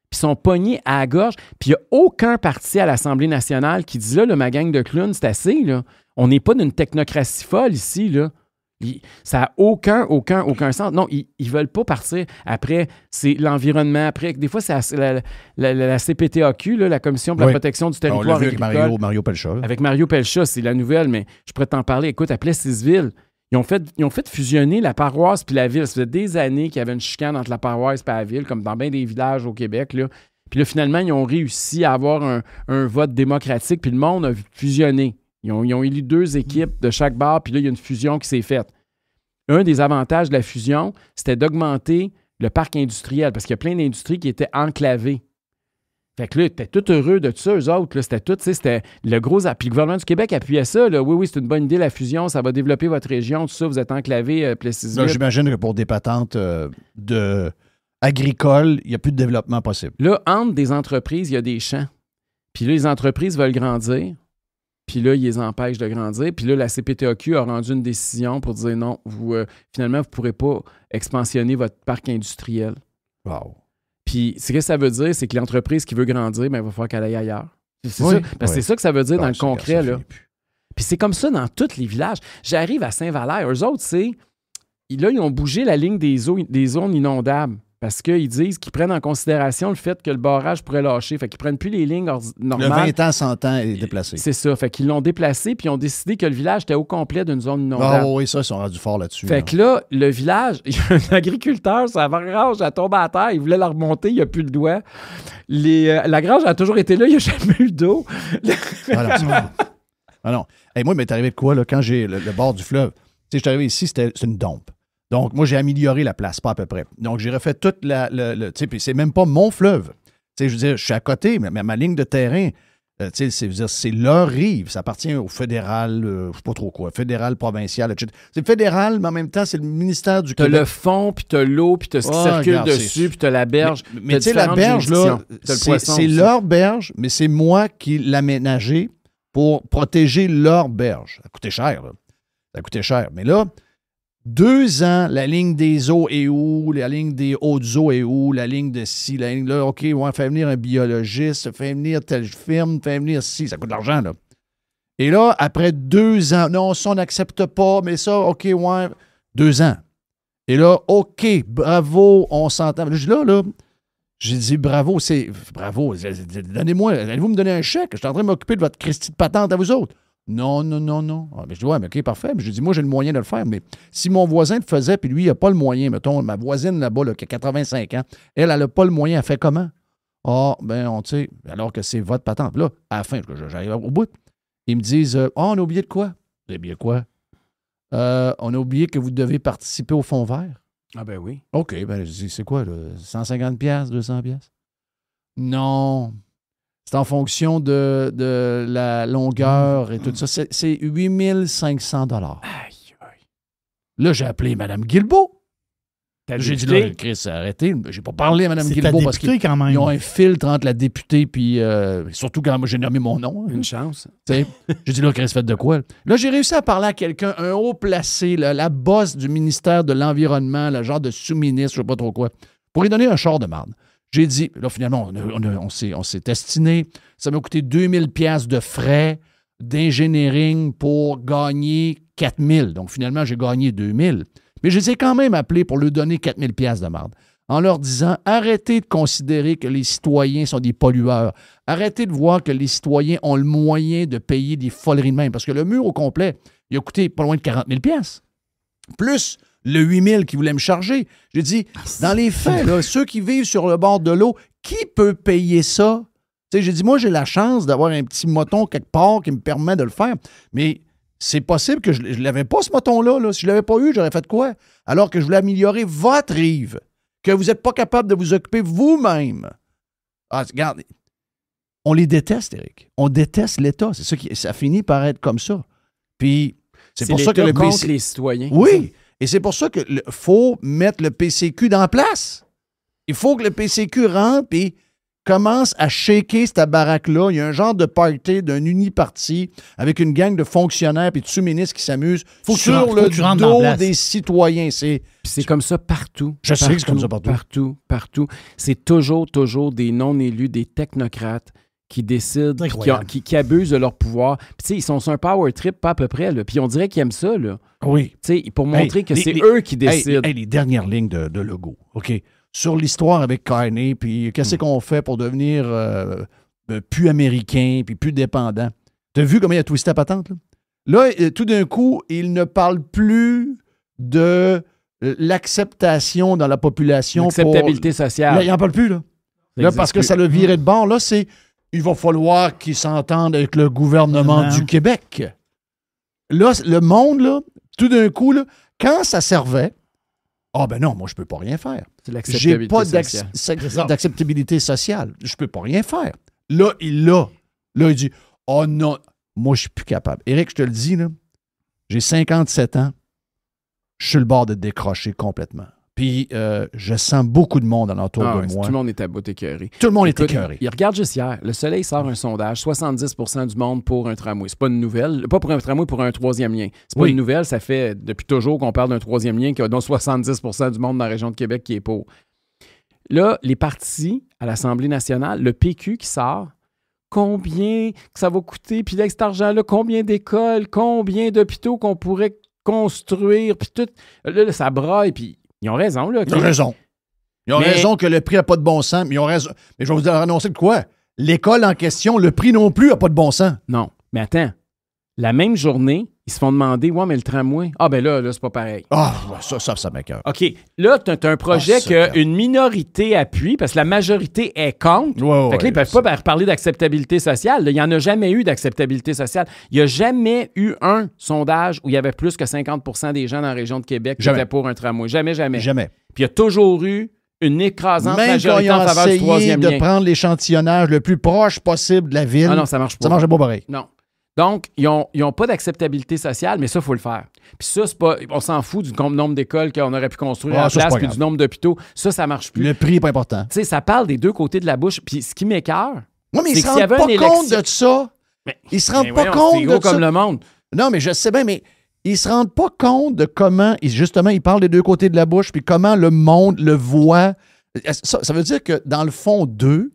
puis sont pognés à la gorge. Puis il n'y a aucun parti à l'Assemblée nationale qui dit, là, ma gang de clowns, c'est assez, là. On n'est pas d'une technocratie folle ici, là. Ça n'a aucun sens. Non, ils ne veulent pas partir. Après, c'est l'environnement. Après, des fois, c'est la CPTAQ, là, la Commission pour la protection du territoire on l'a vu agricole. avec Mario Pelcha. Avec Mario Pelcha, c'est la nouvelle, mais je pourrais t'en parler. Écoute, à Plessisville, ils ont fait fusionner la paroisse puis la ville. Ça faisait des années qu'il y avait une chicane entre la paroisse et la ville, comme dans bien des villages au Québec, là. Puis là, finalement, ils ont réussi à avoir un vote démocratique, puis le monde a fusionné. Ils ont élu 2 équipes de chaque bar, puis là, il y a une fusion qui s'est faite. Un des avantages de la fusion, c'était d'augmenter le parc industriel, parce qu'il y a plein d'industries qui étaient enclavées. Fait que là, ils étaient tout heureux de tout ça, eux autres. Là, c'était tout, tu sais, c'était le gros... Puis le gouvernement du Québec appuyait ça. Là. Oui, c'est une bonne idée, la fusion, ça va développer votre région, tout ça, vous êtes enclavés, Plessisville. J'imagine que pour des patentes agricoles, il n'y a plus de développement possible. Là, entre des entreprises, il y a des champs. Puis là, les entreprises veulent grandir. Puis là, ils les empêchent de grandir. Puis là, la CPTAQ a rendu une décision pour dire non, finalement, vous ne pourrez pas expansionner votre parc industriel. Wow. Puis ce que ça veut dire, c'est que l'entreprise qui veut grandir, il va falloir qu'elle aille ailleurs. C'est ça. Parce que c'est ça que ça veut dire dans le concret. Là. Puis c'est comme ça dans tous les villages. J'arrive à Saint-Valère. Eux autres, là, ils ont bougé la ligne des zones inondables. Parce qu'ils disent qu'ils prennent en considération le fait que le barrage pourrait lâcher. Fait qu'ils prennent plus les lignes normales. Le 20 ans, 100 ans est déplacé. C'est ça. Fait qu'ils l'ont déplacé puis ils ont décidé que le village était au complet d'une zone inondable. Ah oui, ça, ils sont rendus forts là-dessus. Fait que là, le village, il y a un agriculteur, sa grange, elle tombe à terre, il voulait la remonter, il n'y a plus le doigt. La grange a toujours été là, il n'y a jamais eu d'eau. Voilà. Ah non. Hey, moi, il m'est arrivé de quoi, là, quand j'ai le bord du fleuve? Tu sais, je suis arrivé ici, c'est une dompe. Donc, moi, j'ai amélioré la place, pas à peu près. Donc, j'ai refait toute tu sais, puis c'est même pas mon fleuve. Tu sais, je veux dire, je suis à côté, mais ma ligne de terrain, tu sais, c'est leur rive. Ça appartient au fédéral, je sais pas trop quoi, fédéral, provincial, etc. C'est fédéral, mais en même temps, c'est le ministère du Québec. T'as le fond, puis t'as l'eau, puis t'as ce qui circule dessus, puis t'as la berge. Mais tu sais, la berge, là, c'est leur berge, mais c'est moi qui l'ai aménagée pour protéger leur berge. Ça a coûté cher, là. Ça a coûté cher. Mais là, 2 ans, la ligne des eaux est où? La ligne des hautes eaux est où? La ligne de ci, la ligne là. OK, ouais, fait venir un biologiste, fait venir telle firme, fait venir ci. Ça coûte de l'argent, là. Et là, après 2 ans, non, ça, on n'accepte pas, mais ça, OK, ouais, 2 ans. Et là, OK, bravo, on s'entend. Là, j'ai dit bravo, bravo, donnez-moi, allez-vous me donner un chèque? Je suis en train de m'occuper de votre Christie de patente à vous autres. Non. Ah, mais je dis, ouais, mais OK, parfait. Mais je dis, moi, j'ai le moyen de le faire. Mais si mon voisin le faisait, puis lui, il n'a pas le moyen, mettons, ma voisine là-bas, là, qui a 85 ans, elle n'a pas le moyen, elle fait comment? Ah, ben, tu sais, alors que c'est votre patente. Puis là, à la fin, j'arrive au bout, ils me disent, on a oublié de quoi? Vous avez oublié quoi? On a oublié que vous devez participer au fonds vert. Ah, ben oui. OK, ben, je dis, c'est quoi, là? 150$, 200$? Non. C'est en fonction de la longueur et tout ça. C'est 8500$. Aïe. Là, j'ai appelé Mme Guilbeault. J'ai dit, là, Chris, arrêtez. J'ai pas parlé à Mme Guilbeault parce qu'ils ont un filtre entre la députée puis surtout quand moi j'ai nommé mon nom. Une chance. J'ai dit, là, Chris, faites de quoi? Là, j'ai réussi à parler à quelqu'un, un haut placé, la boss du ministère de l'Environnement, le genre de sous-ministre, je sais pas trop quoi, pour lui donner un char de marde. J'ai dit, là, finalement, on s'est destiné. Ça m'a coûté 2000$ de frais d'engineering pour gagner 4000$. Donc, finalement, j'ai gagné 2000$. Mais je les ai quand même appelés pour leur donner 4000$ de marde. En leur disant, arrêtez de considérer que les citoyens sont des pollueurs. Arrêtez de voir que les citoyens ont le moyen de payer des foleries de même. Parce que le mur au complet, il a coûté pas loin de 40 000$. Plus le 8000 qu'ils voulaient me charger. J'ai dit, dans les faits, là, ceux qui vivent sur le bord de l'eau, qui peut payer ça? Tu sais, j'ai dit, moi, j'ai la chance d'avoir un petit moton quelque part qui me permet de le faire. Mais c'est possible que je ne l'avais pas, ce moton-là. Là. Si je ne l'avais pas eu, j'aurais fait quoi? Alors que je voulais améliorer votre rive, que vous n'êtes pas capable de vous occuper vous-même. Ah, regarde, on les déteste, Éric. On déteste l'État. C'est ça ça finit par être comme ça. Puis, c'est pour ça que le contre les citoyens. Oui, et c'est pour ça qu'il faut mettre le PCQ dans place. Il faut que le PCQ rentre et commence à shaker cette baraque-là. Il y a un genre de party d'un uniparti avec une gang de fonctionnaires et de sous-ministres qui s'amusent sur le dos des citoyens. C'est comme ça partout. Je sais que c'est comme ça Partout. C'est toujours des non-élus, des technocrates qui décident, qui abusent de leur pouvoir. Puis, tu sais, ils sont sur un power trip, pas à peu près, là. Puis, on dirait qu'ils aiment ça, là. Oui. Tu sais, pour montrer que c'est eux qui décident. Les dernières lignes de Legault, OK? Sur l'histoire avec Carney, puis qu'est-ce qu'on fait pour devenir plus américain, puis plus dépendant. T'as vu comment il a twisté la patente, là? Là, tout d'un coup, il ne parle plus de l'acceptation dans la population. L'acceptabilité sociale. Là, il n'en parle plus, là. Là, parce que ça l'a viré de bord. Là, il va falloir qu'ils s'entendent avec le gouvernement du Québec. Là, le monde, là, tout d'un coup, là, quand ça servait, ben non, moi, je peux pas rien faire. J'ai pas d'acceptabilité sociale. Je peux pas rien faire. Là, il dit, oh non, moi, je suis plus capable. Éric, je te le dis, là, j'ai 57 ans, je suis sur le bord de décrocher complètement. Puis, je sens beaucoup de monde alentour de moi. Tout le monde est à bout écœuré. Tout le monde est écœuré. Il regarde juste hier. Le Soleil sort un sondage. 70% du monde pour un tramway. C'est pas une nouvelle. Pas pour un tramway, pour un troisième lien. C'est pas une nouvelle. Ça fait depuis toujours qu'on parle d'un troisième lien, dont 70% du monde dans la région de Québec qui est pour. Là, les partis à l'Assemblée nationale, le PQ qui sort, combien que ça va coûter, puis là, cet argent-là, combien d'écoles, combien d'hôpitaux qu'on pourrait construire, puis tout. Là, ça braille, puis ils ont raison, là. Ils ont raison. Ils ont raison que le prix n'a pas de bon sens, mais ils ont raison. Mais je vais vous annoncer de quoi? L'école en question, le prix non plus n'a pas de bon sens. Non, mais attends. La même journée, ils se font demander, ouais, mais le tramway, ben là, c'est pas pareil. Ça m'écoeure. OK. Là, tu as un projet qu'une minorité appuie, parce que la majorité est contre. Fait que là, ils peuvent pas parler d'acceptabilité sociale. Là, il n'y en a jamais eu d'acceptabilité sociale. Il n'y a jamais eu un sondage où il y avait plus que 50% des gens dans la région de Québec qui étaient pour un tramway. Jamais. Puis il y a toujours eu une écrasante majorité en faveur du troisième lien. De prendre l'échantillonnage le plus proche possible de la ville. Ah non, ça marche pas. Ça marche pas pareil. Non. Donc, ils n'ont pas d'acceptabilité sociale, mais ça, il faut le faire. Puis ça, c'est pas. On s'en fout du nombre d'écoles qu'on aurait pu construire à la place, puis du nombre d'hôpitaux. Ça marche plus. Le prix n'est pas important. Tu sais, ça parle des deux côtés de la bouche. Puis ce qui m'écoeure, mais ils se rendent pas compte de ça. Ils se rendent pas compte de ça. C'est comme le monde. Non, mais je sais bien, mais ils se rendent pas compte de comment, justement, ils parlent des deux côtés de la bouche, puis comment le monde le voit. Ça veut dire que, dans le fond d'eux,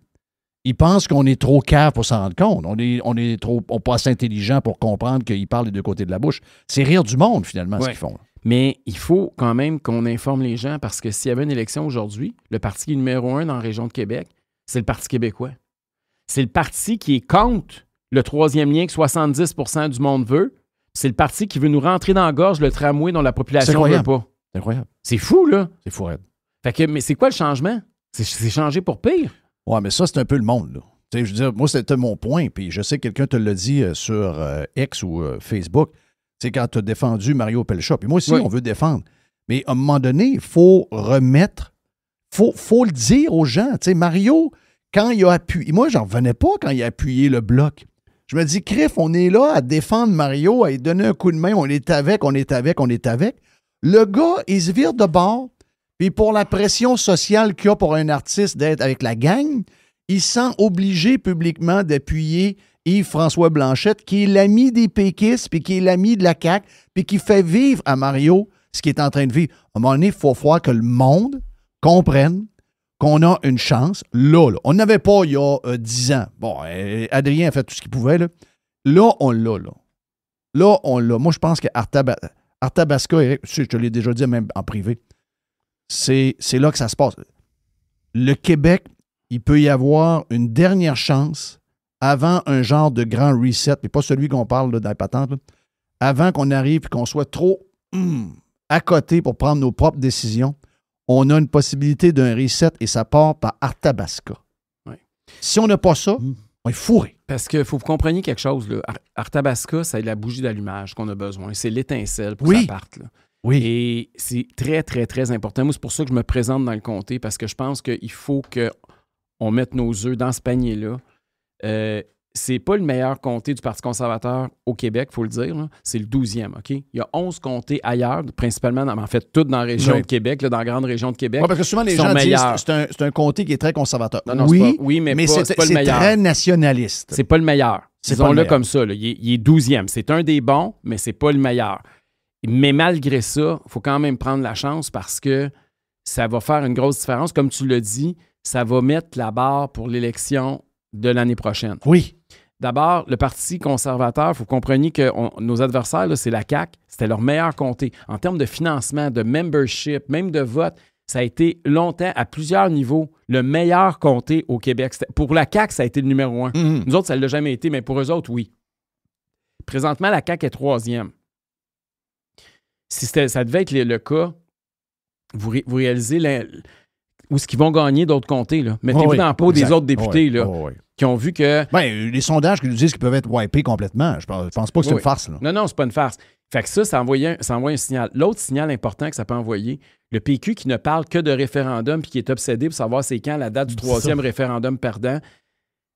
ils pensent qu'on est trop cave pour s'en rendre compte. On est pas assez intelligent pour comprendre qu'ils parlent des deux côtés de la bouche. C'est rire du monde, finalement, ce qu'ils font. Mais il faut quand même qu'on informe les gens, parce que s'il y avait une élection aujourd'hui, le parti numéro 1 dans la région de Québec, c'est le Parti québécois. C'est le parti qui est contre le troisième lien que 70% du monde veut. C'est le parti qui veut nous rentrer dans la gorge le tramway dont la population ne veut pas. C'est incroyable. C'est fou, là. C'est fou, raide. Fait que, mais c'est quoi le changement? C'est changé pour pire. Ouais, mais ça, c'est un peu le monde, là. Tu sais, je veux dire, moi, c'était mon point, puis je sais que quelqu'un te l'a dit sur X ou Facebook, tu sais, quand tu as défendu Mario Pelcha. Puis moi aussi, on veut défendre. Mais à un moment donné, il faut remettre, faut le dire aux gens. Tu sais, Mario, quand il a appuyé, moi, j'en revenais pas quand il a appuyé le bloc. Je me dis, Criff, on est là à défendre Mario, à lui donner un coup de main, on est avec. Le gars, il se vire de bord. Puis pour la pression sociale qu'il y a pour un artiste d'être avec la gang, il se sent obligé publiquement d'appuyer Yves-François Blanchette, qui est l'ami des péquistes, puis qui est l'ami de la CAQ, puis qui fait vivre à Mario ce qu'il est en train de vivre. À un moment donné, il faut voir que le monde comprenne qu'on a une chance. Là. On n'avait pas il y a 10 ans. Bon, Adrien a fait tout ce qu'il pouvait. Là, on l'a. Là, on l'a. Moi, je pense que Arthabasca, Éric, je te l'ai déjà dit même en privé, c'est là que ça se passe. Le Québec, il peut y avoir une dernière chance avant un genre de grand reset, mais pas celui qu'on parle là, dans les patentes, là, avant qu'on arrive et qu'on soit trop à côté pour prendre nos propres décisions. On a une possibilité d'un reset et ça part par Arthabasca. Ouais. Si on n'a pas ça, on est fourré. Parce qu'il faut que vous compreniez quelque chose. Là. Arthabasca, c'est la bougie d'allumage qu'on a besoin. C'est l'étincelle pour que ça parte. Là. Oui. Et c'est très, très, très important. Moi, c'est pour ça que je me présente dans le comté, parce que je pense qu'il faut qu'on mette nos œufs dans ce panier-là. C'est pas le meilleur comté du Parti conservateur au Québec, il faut le dire. Là. C'est le 12e, OK? Il y a 11 comtés ailleurs, principalement, en fait, toutes dans la région de Québec, là, dans la grande région de Québec. Oui, parce que souvent, les gens disent que c'est un comté qui est très conservateur. Non, oui, mais c'est pas le meilleur. très nationaliste. C'est pas le meilleur. Disons-le comme ça. Là. Il est 12e. C'est un des bons, mais c'est pas le meilleur. Mais malgré ça, il faut quand même prendre la chance parce que ça va faire une grosse différence. Comme tu l'as dit, ça va mettre la barre pour l'élection de l'année prochaine. Oui. D'abord, le Parti conservateur, il faut que vous compreniez que nos adversaires, là, c'est la CAQ, c'était leur meilleur comté. En termes de financement, de membership, même de vote, ça a été longtemps, à plusieurs niveaux, le meilleur comté au Québec. Pour la CAQ, ça a été le numéro 1. Mm-hmm. Nous autres, ça ne l'a jamais été, mais pour eux autres, oui. Présentement, la CAQ est 3e. Si ça devait être le cas, vous réalisez où est-ce qu'ils vont gagner d'autres comtés. Là. Mettez-vous dans la peau des autres députés là, qui ont vu que... Les sondages qui nous disent qu'ils peuvent être wipés complètement. Je pense pas que c'est une farce. Là. Non, c'est pas une farce. Fait que ça envoie un signal. L'autre signal important que ça peut envoyer, le PQ qui ne parle que de référendum puis qui est obsédé pour savoir c'est quand la date du 3e référendum perdant.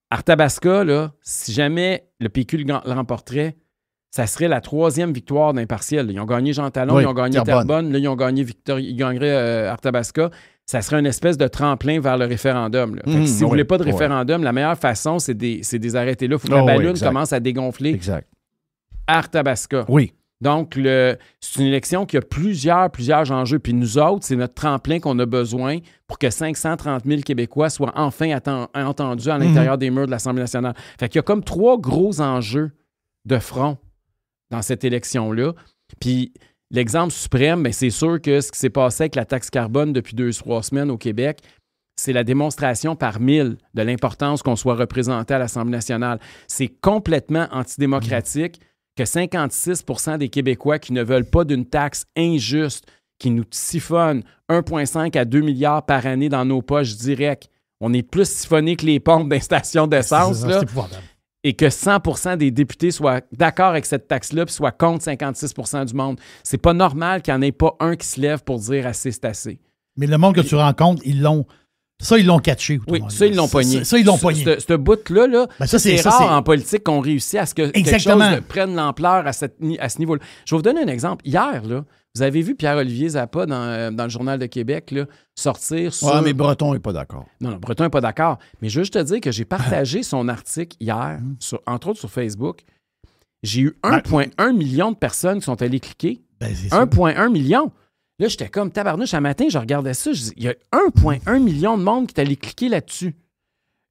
Arthabasca, là, si jamais le PQ le remporterait, ça serait la 3e victoire d'un partiel. Ils ont gagné Jean Talon, ils ont gagné Terrebonne, là, ils ont gagné ils gagneraient Arthabasca. Ça serait une espèce de tremplin vers le référendum. Si vous voulez pas de référendum, la meilleure façon, c'est des arrêtés là. Il faut que la ballonne commence à dégonfler. Exact. Arthabasca. Oui. Donc, c'est une élection qui a plusieurs enjeux. Puis nous autres, c'est notre tremplin qu'on a besoin pour que 530 000 Québécois soient enfin entendus à l'intérieur des murs de l'Assemblée nationale. Fait qu'il y a comme 3 gros enjeux de front dans cette élection-là. Puis l'exemple suprême, bien, c'est sûr que ce qui s'est passé avec la taxe carbone depuis 2-3 semaines au Québec, c'est la démonstration par 1000 de l'importance qu'on soit représenté à l'Assemblée nationale. C'est complètement antidémocratique que 56 % des Québécois qui ne veulent pas d'une taxe injuste, qui nous siphonne 1,5 à 2 milliards par année dans nos poches directes. On est plus siphonnés que les pompes des stations d'essence. C'est épouvantable. Et que 100 % des députés soient d'accord avec cette taxe-là puis soient contre 56 % du monde. C'est pas normal qu'il n'y en ait pas un qui se lève pour dire assez, c'est assez. Mais le monde que tu rencontres, ils l'ont catché. Oui, ça, ils l'ont pogné. Ça, ils l'ont pogné. Ce bout-là, ben c'est rare en politique qu'on réussit à ce que quelque chose prenne l'ampleur à ce niveau-là. Je vais vous donner un exemple. Hier, là, vous avez vu Pierre-Olivier Zappa dans le Journal de Québec là, sortir sur... Oui, mais Breton n'est pas d'accord. Non, Breton n'est pas d'accord. Mais je veux juste te dire que j'ai partagé son article hier, entre autres sur Facebook. J'ai eu 1,1 million de personnes qui sont allées cliquer. 1,1 million. Là, j'étais comme tabarnouche. Un matin, je regardais ça. Je dis, il y a 1,1 million de monde qui est allé cliquer là-dessus.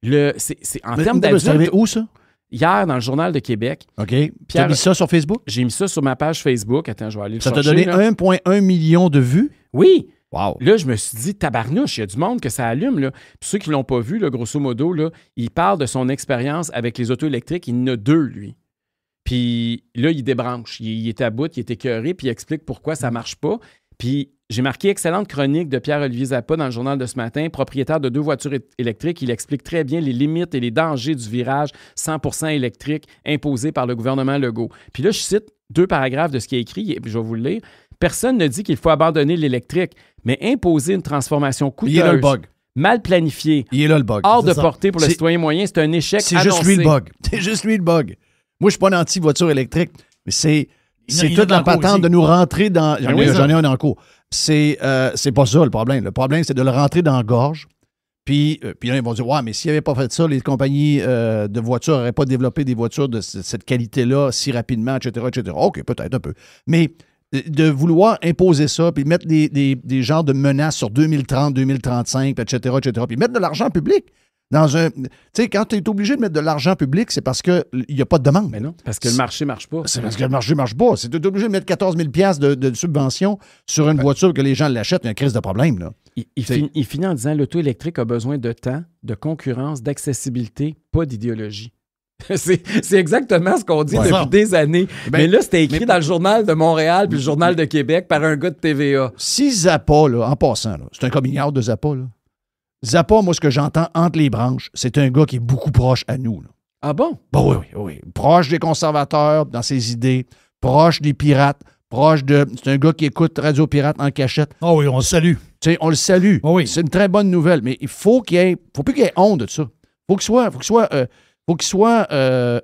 En termes d'adultes... C'est arrivé où, ça? Hier, dans le Journal de Québec. OK. Tu as mis ça sur Facebook? J'ai mis ça sur ma page Facebook. Attends, je vais aller le chercher. Ça t'a donné 1,1 million de vues? Oui. Wow. Là, je me suis dit, tabarnouche, il y a du monde que ça allume. Là. Puis ceux qui ne l'ont pas vu, là, grosso modo, là, il parle de son expérience avec les autos électriques. Il en a 2, lui. Puis là, il débranche. Il est à bout, il est écœuré, puis il explique pourquoi ça ne marche pas. Puis j'ai marqué excellente chronique de Pierre-Olivier Zappa dans le journal de ce matin, propriétaire de 2 voitures électriques. Il explique très bien les limites et les dangers du virage 100% électrique imposé par le gouvernement Legault. Puis là, je cite 2 paragraphes de ce qui est écrit, et je vais vous le lire. Personne ne dit qu'il faut abandonner l'électrique, mais imposer une transformation coûteuse, il est là le bug. mal planifiée, il est là le bug. hors de portée pour le citoyen moyen, c'est un échec c'est annoncé. Juste lui le bug. C'est juste lui le bug. Moi, je suis pas un anti-voiture électrique, mais c'est toute la patente de nous rentrer dans... J'en ai un en cours. C'est pas ça le problème. Le problème, c'est de le rentrer dans la gorge. Puis là, ils vont dire, ouais, mais s'ils n'avaient pas fait ça, les compagnies de voitures n'auraient pas développé des voitures de cette qualité-là si rapidement, etc., etc. OK, peut-être un peu. Mais de vouloir imposer ça, puis mettre des genres de menaces sur 2030, 2035, etc., puis mettre de l'argent public dans un... Tu sais, quand tu es obligé de mettre de l'argent public, c'est parce qu'il n'y a pas de demande. Mais non, parce que le marché ne marche pas. C'est parce que le marché ne marche pas. C'est tu es obligé de mettre 14 000 $ de subvention sur une voiture que les gens l'achètent. Il y a une crise de problème, là. Il finit en disant l'auto électrique a besoin de temps, de concurrence, d'accessibilité, pas d'idéologie. C'est exactement ce qu'on dit depuis des années. Mais là, c'était écrit dans le Journal de Montréal puis le Journal de Québec par un gars de TVA. Si Zappa, là, en passant, là, c'est un coming out de Zappa, là. Zappa, moi, ce que j'entends entre les branches, c'est un gars qui est beaucoup proche à nous. Là. Ah bon? Bon, oui. Proche des conservateurs dans ses idées, proche des pirates, c'est un gars qui écoute Radio Pirate en cachette. Ah oui, on le salue. Tu sais, on le salue. Oh oui. C'est une très bonne nouvelle, mais il faut plus qu'il ait honte de ça. Faut qu'il soit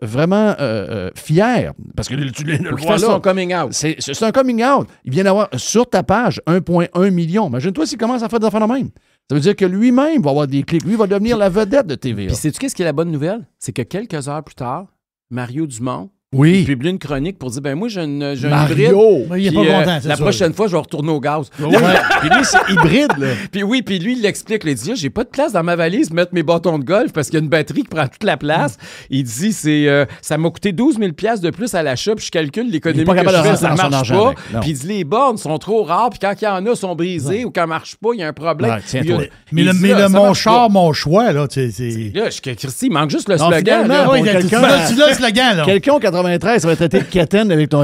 vraiment fier. Parce que tu le Faut qu'il vois fasse là. son coming out. C'est un coming out. Il vient d'avoir sur ta page 1,1 million. Imagine-toi s'il commence à faire des affaires de même. Ça veut dire que lui-même va avoir des clics. Lui va devenir la vedette de TVA. Puis sais-tu qu'est-ce qui est la bonne nouvelle? C'est que quelques heures plus tard, Mario Dumont Oui. publie une chronique pour dire, ben moi, j'ai un hybride. Mario! Mais il n'est Puis, pas content, c'est la sûr. prochaine fois, je vais retourner au gaz. Ouais. Puis lui, c'est hybride, là. Puis lui, il l'explique. Là, il dit, j'ai pas de place dans ma valise pour mettre mes bâtons de golf parce qu'il y a une batterie qui prend toute la place. Il dit, ça m'a coûté 12 000 $ de plus à l'achat, puis je calcule l'économie Il est pas que capable je de fais, rentrer ça dans son marche argent pas. avec, non. Puis il dit, les bornes sont trop rares, puis quand il y en a, sont brisées ou quand ça marche pas, il y a un problème. Ouais, tiens, Puis, toi. Mais il le dit, là, ça mon marche char, pas. mon choix, là, tu sais. Là, Christy, il manque juste le Non, slogan. finalement, là. bon, Oui, tu quelqu'un- l'as le slogan, là. Quelqu'un au 93, ça va être Katen avec ton.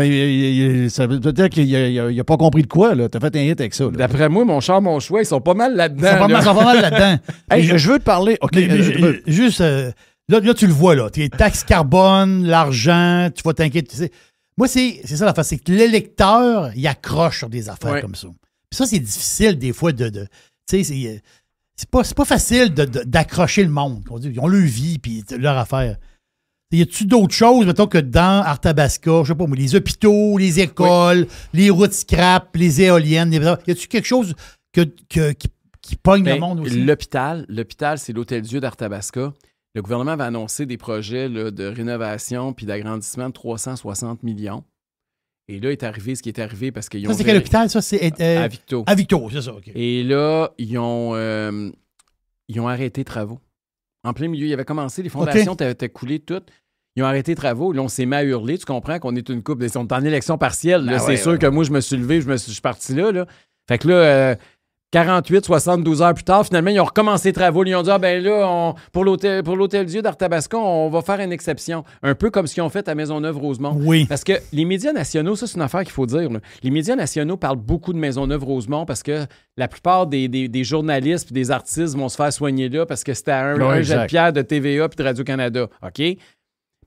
Ça veut dire qu'il a pas compris de quoi, là. T'as fait un hit avec ça, là. D'après moi, mon char, mon choix, ils sont pas mal là-dedans. Ils sont pas mal là-dedans. Hey, je veux te parler. OK. Juste, là, tu le vois, là. Tes taxes carbone, l'argent, tu vas t'inquiéter. Moi, c'est ça l'affaire. C'est que l'électeur, il accroche sur des affaires Ouais. comme ça. Puis ça, c'est difficile, des fois, tu sais, c'est pas facile d'accrocher le monde. Ils ont leur vie, puis leur affaire. Y a-tu d'autres choses, mettons, que dans Arthabasca, je sais pas moi, les hôpitaux, les écoles, les routes scrap, les éoliennes, y a-tu quelque chose qui pogne le monde aussi? L'hôpital, c'est l'Hôtel-Dieu d'Arthabasca. Le gouvernement va annoncer des projets là, de rénovation puis d'agrandissement de 360 millions. Et là, est arrivé ce qui est arrivé parce qu'ils ont... Ça, c'est quel hôpital, ça? C'est À Victo. À Victo, c'est ça, OK. Et là, ils ont arrêté travaux. En plein milieu, il avait commencé, les fondations étaient coulées toutes. Ils ont arrêté travaux. Là, on s'est mis à hurler. Tu comprends qu'on est une couple. On est en élection partielle. Là, c'est sûr que moi, je me suis levé, je suis parti là. Fait que là, 48, 72 heures plus tard, finalement, ils ont recommencé les travaux. Ils ont dit, pour l'Hôtel-Dieu d'Arthabasca, on va faire une exception. Un peu comme ce qu'ils ont fait à Maisonneuve-Rosemont. Oui. Parce que les médias nationaux, ça, c'est une affaire qu'il faut dire. Là. Les médias nationaux parlent beaucoup de Maisonneuve-Rosemont parce que la plupart des journalistes et des artistes vont se faire soigner là parce que c'était un jet de pierre de TVA puis de Radio-Canada. OK?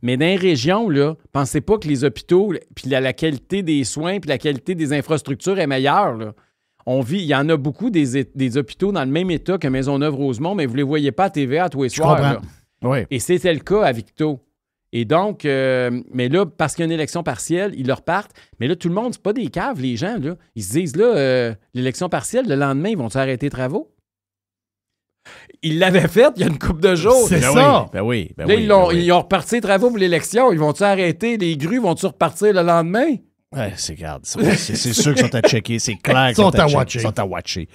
Mais dans les régions, là, pensez pas que les hôpitaux puis la qualité des soins puis la qualité des infrastructures est meilleure, là. Il y en a beaucoup des hôpitaux dans le même état que Maisonneuve-Rosemont, mais vous ne les voyez pas à TVA à tous les soirs. Là. Oui. Et c'était le cas à Victo. Et donc, mais là, parce qu'il y a une élection partielle, ils leur partent. Mais là, tout le monde, c'est pas des caves, les gens. Là. Ils se disent, là, l'élection partielle, le lendemain, ils vont-ils arrêter les travaux? Ils l'avaient fait il y a une couple de jours. C'est ça. Ben oui. Là, ils ont reparti les travaux pour l'élection. Ils vont-ils arrêter? Les grues vont-ils repartir le lendemain? Ouais, c'est sûr qu'ils sont à checker. C'est clair qu'ils sont à watcher. Ils sont à watcher.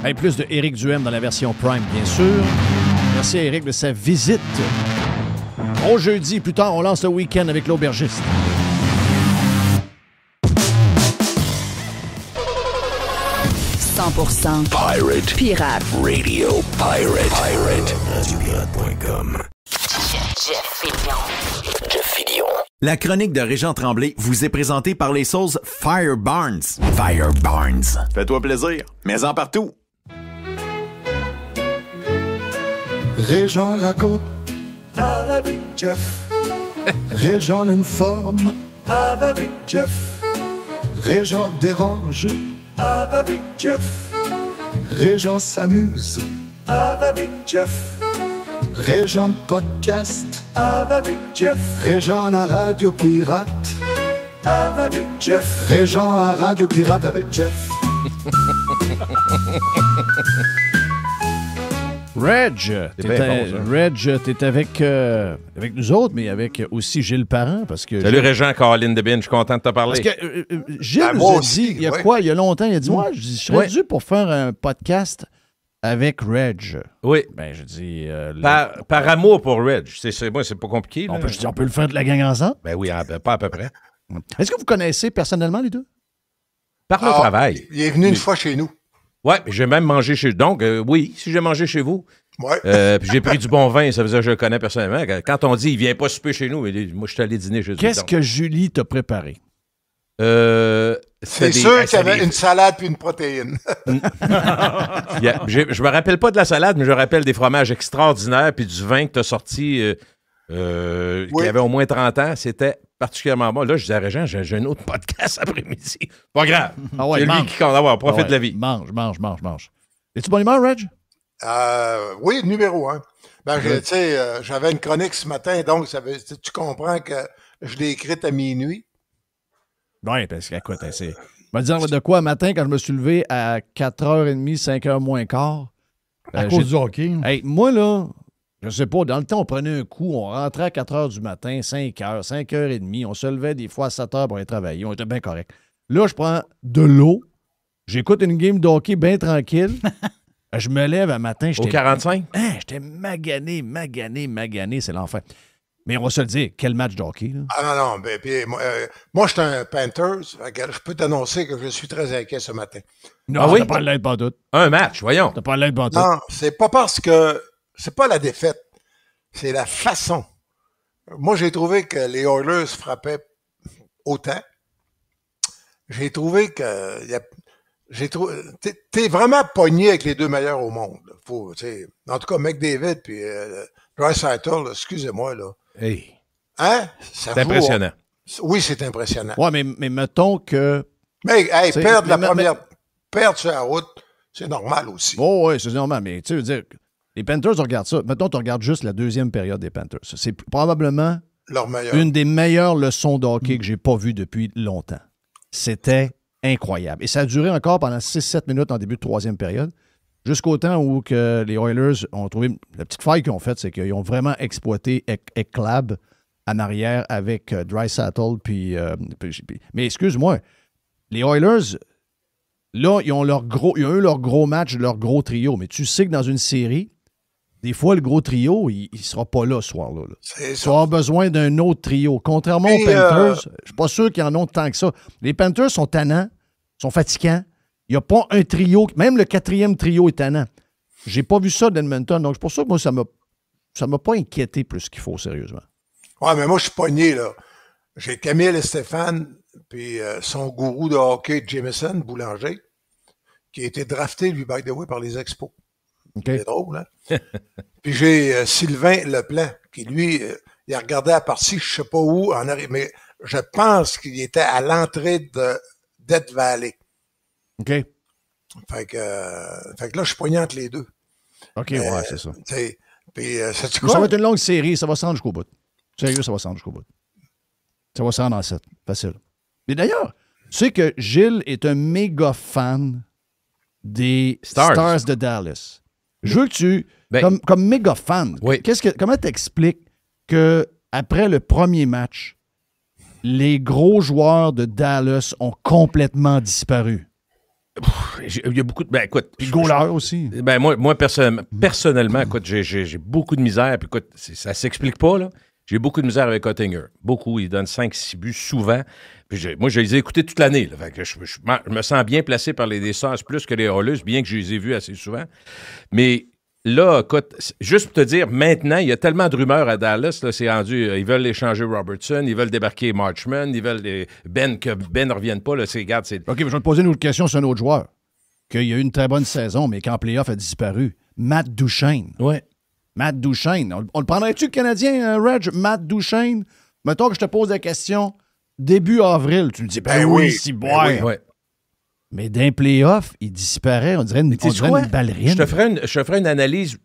Hey, plus de Éric Duhem dans la version Prime, bien sûr. Merci à Éric de sa visite. Au jeudi, plus tard, on lance le week-end avec l'aubergiste. Pirate. Pirate. Radio Pirate. RadioPirate.com. Jeff Fillion. La chronique de Régent Tremblay vous est présentée par les sauces Fire Barnes. Fire Barnes. Fais-toi plaisir, mets-en partout. Régent raconte avec Jeff. Régent informe avec Jeff. Régent dérange avec Jeff. Régent s'amuse avec Jeff. Régent podcast avec Jeff. Régent à Radio Pirate avec Jeff. Régent à Radio Pirate avec Jeff. Reg, t'es avec nous autres, mais avec aussi Gilles Parent, parce que... Salut Régent, Caroline Debine, je suis content de te parler. Parce que Gilles Ah, nous moi a aussi, dit, il y a ouais. quoi, il y a longtemps, il a dit, moi, je serais dû pour faire un podcast avec Reg. Oui. Ben, je dis... Par amour pour Reg. Moi, c'est pas compliqué. Là. on peut le faire de la gang ensemble. Ben oui, pas à peu près. Est-ce que vous connaissez personnellement les deux? Par le travail. Il est venu une fois chez nous. Ouais, j'ai même mangé chez... Donc, oui, si j'ai mangé chez vous. Ouais. Puis j'ai pris du bon vin, ça veut dire que je le connais personnellement. Quand on dit « il vient pas souper chez nous », moi, je suis allé dîner chez eux. Qu'est-ce que Julie t'a préparé? C'est sûr qu'il y avait une salade puis une protéine. Je me rappelle pas de la salade, mais je me rappelle des fromages extraordinaires puis du vin que tu as sorti qui avait au moins 30 ans. C'était particulièrement bon. Là, je disais à Régent, j'ai un autre podcast après-midi. Pas grave. Ah ouais, c'est lui qui compte. Profite de la vie. Mange. Es-tu bon humeur, Reg? Oui, numéro 1. Ben, j'avais une chronique ce matin, donc tu comprends que je l'ai écrite à minuit. Oui, parce qu'écoute, c'est... Je vais te dire de quoi, matin, quand je me suis levé à 4h30, 5h moins quart. À cause du hockey. Hey, moi, là, je sais pas, dans le temps, on prenait un coup, on rentrait à 4h du matin, 5h, 5h30, on se levait des fois à 7h pour aller travailler, on était bien correct. Là, je prends de l'eau, j'écoute une game de hockey bien tranquille, je me lève un matin, Au 45? J'étais magané, c'est l'enfer. Mais on va se le dire, quel match de hockey, là? Ah non. Moi, je suis un Panthers. Je peux t'annoncer que je suis très inquiet ce matin. Non, t'as pas l'aide pas tout. Un match, voyons. T'as pas l'aide pas tout. Non, c'est pas parce que... C'est pas la défaite. C'est la façon. Moi, j'ai trouvé que les Oilers frappaient autant. J'ai trouvé que... T'es vraiment pogné avec les deux meilleurs au monde. En tout cas, McDavid puis Draisaitl, excusez-moi, là. Hey. Hein? C'est impressionnant. Oui, c'est impressionnant. Ouais, mais mettons que... Mais perdre sur la route, c'est normal aussi. Oh, oui, c'est normal. Mais tu veux dire, les Panthers, on regarde ça. Mettons, tu regardes juste la deuxième période des Panthers. C'est probablement une des meilleures leçons de hockey que j'ai pas vues depuis longtemps. C'était incroyable. Et ça a duré encore pendant 6-7 minutes en début de troisième période. Jusqu'au temps où que les Oilers ont trouvé... La petite faille qu'ils ont faite, c'est qu'ils ont vraiment exploité Ekblad en arrière avec Draisaitl. Mais excuse-moi, les Oilers, là, ils ont eu leur gros match, leur gros trio. Mais tu sais que dans une série, des fois, le gros trio, il ne sera pas là ce soir-là. Tu auras besoin d'un autre trio. Contrairement aux Panthers, je ne suis pas sûr qu'ils en ont tant que ça. Les Panthers sont tannants, sont fatigants. Il n'y a pas un trio, même le quatrième trio est tannant. J'ai pas vu ça d'Edmonton, donc c'est pour ça que moi, ça m'a pas inquiété plus qu'il faut, sérieusement. Ouais, mais moi, je suis pogné, là. J'ai Camille et Stéphane, puis son gourou de hockey, Jameson Boulanger, qui a été drafté, lui, by the way, par les Expos. Okay. C'est drôle, hein? Puis j'ai Sylvain Leplan, qui, lui, il a regardé la partie, je sais pas où, en arrière, mais je pense qu'il était à l'entrée de Death Valley. OK. Fait que là, je suis poignant entre les deux. OK, ouais, c'est ça. Puis, ça va être une longue série, ça va se rendre jusqu'au bout. Sérieux, ça va se rendre jusqu'au bout. Ça va se rendre en 7. Facile. Mais d'ailleurs, tu sais que Gilles est un méga fan des Stars de Dallas. Je veux que tu, comme méga fan, comment t'expliques qu'après le premier match, les gros joueurs de Dallas ont complètement disparu? Il y a beaucoup de... écoute... Puis goalers aussi. Moi personnellement, écoute, j'ai beaucoup de misère. Puis écoute, ça s'explique pas, là. J'ai beaucoup de misère avec Oettinger. Beaucoup. Il donne 5-6 buts souvent. Puis moi, je les ai écoutés toute l'année. Fait que je me sens bien placé par les Stars plus que les Oilers, bien que je les ai vus assez souvent. Mais là, écoute, juste pour te dire, maintenant, il y a tellement de rumeurs à Dallas. Là, c'est rendu, ils veulent échanger Robertson, ils veulent débarquer Marchman, ils veulent que Ben ne revienne pas. Là, OK, mais je vais te poser une autre question sur un autre joueur. Qu'il y a eu une très bonne saison, mais qu'en playoff a disparu. Matt Duchene. Ouais. Matt Duchene. On le prendrait-tu, le Canadien, Reg? Matt Duchene? Mettons que je te pose la question début avril. Tu me dis, oui, si boire. Oui. Mais d'un playoff, il disparaît. On dirait une ballerine. Je te ferai une analyse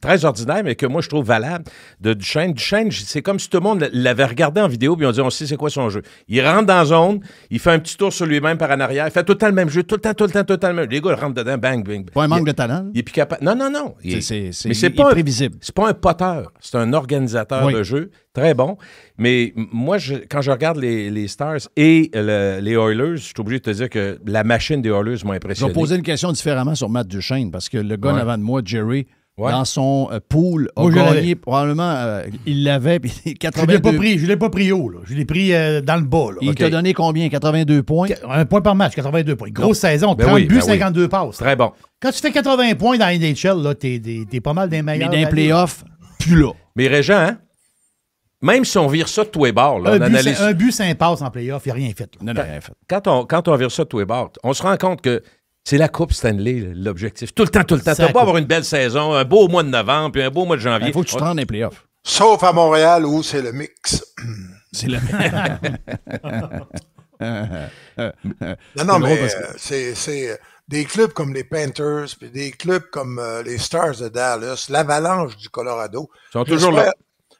très ordinaire, mais que moi, je trouve valable de Duchene. Duchene, c'est comme si tout le monde l'avait regardé en vidéo, puis on dit, on sait c'est quoi son jeu. Il rentre dans la zone, il fait un petit tour sur lui-même par en arrière, il fait tout le temps le même jeu, tout le temps le même. Les gars, ils rentrent dedans, bang, bang. Pas un manque de talent. Il est plus capable. Non. Mais c'est pas prévisible. C'est pas un poteur, c'est un organisateur de jeu. Très bon. Mais moi, quand je regarde les Stars et les Oilers, je suis obligé de te dire que la machine des Oilers m'a impressionné. Je vais poser une question différemment sur Matt Duchene, parce que le gars en avant de moi, Jerry, dans son pool, a gagné probablement, il l'avait, puis 82... Je l'ai pas pris haut, là. Je l'ai pris dans le bas. Là. Il t'a donné combien? 82 points? Un point par match, 82 points. Grosse saison, 30 buts, 52 passes. Très bon. Quand tu fais 80 points dans NHL, là, t'es pas mal des meilleurs. Mais dans les playoffs, plus là. Mais Régent, hein? Même si on vire ça de tous les bords, là, Un but, c'est un passe en playoff, il n'y a rien fait. Non, rien fait. Quand on vire ça de tous les bords, on se rend compte que c'est la Coupe Stanley, l'objectif. Tout le temps. Tu n'as pas avoir une belle saison, un beau mois de novembre, puis un beau mois de janvier. Il faut que tu te rendes dans les playoffs. Sauf à Montréal où c'est le mix. C'est le Non, mais c'est des clubs comme les Panthers, puis des clubs comme les Stars de Dallas, l'Avalanche du Colorado. Ils sont toujours là.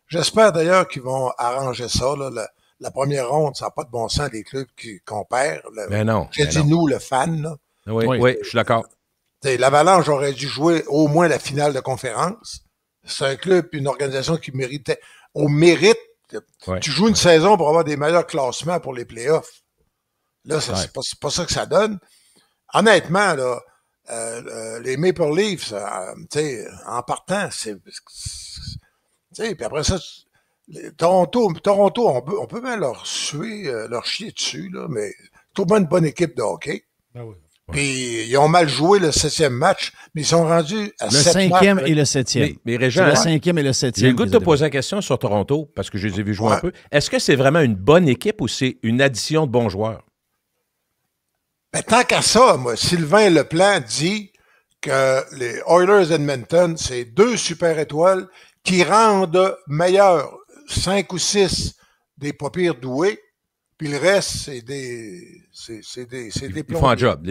J'espère d'ailleurs qu'ils vont arranger ça. Là, la première ronde, ça n'a pas de bon sens, les clubs qu'on perd. Mais non. J'ai dit nous, le fan. Là. Oui, je suis d'accord. L'Avalanche aurait dû jouer au moins la finale de conférence. C'est un club, une organisation qui méritait. Au mérite, tu joues une saison pour avoir des meilleurs classements pour les playoffs. Là, c'est pas ça que ça donne. Honnêtement, là, les Maple Leafs, en partant, puis après ça, Toronto, on peut même leur chier dessus, là, mais c'est une bonne équipe de hockey. Ben oui. Puis ils ont mal joué le 7e match, mais ils sont rendus à 7 matchs. Le 5e et le 7e. Mais Régent, le 5e et le 7e. J'ai le goût de te poser la question sur Toronto, parce que je les ai vus jouer un peu. Est-ce que c'est vraiment une bonne équipe ou c'est une addition de bons joueurs? Ben, tant qu'à ça, moi, Sylvain Leplan dit que les Oilers Edmonton, c'est 2 super étoiles qui rendent meilleurs 5 ou 6 des pas pires doués, puis le reste, c'est des Ils font un job.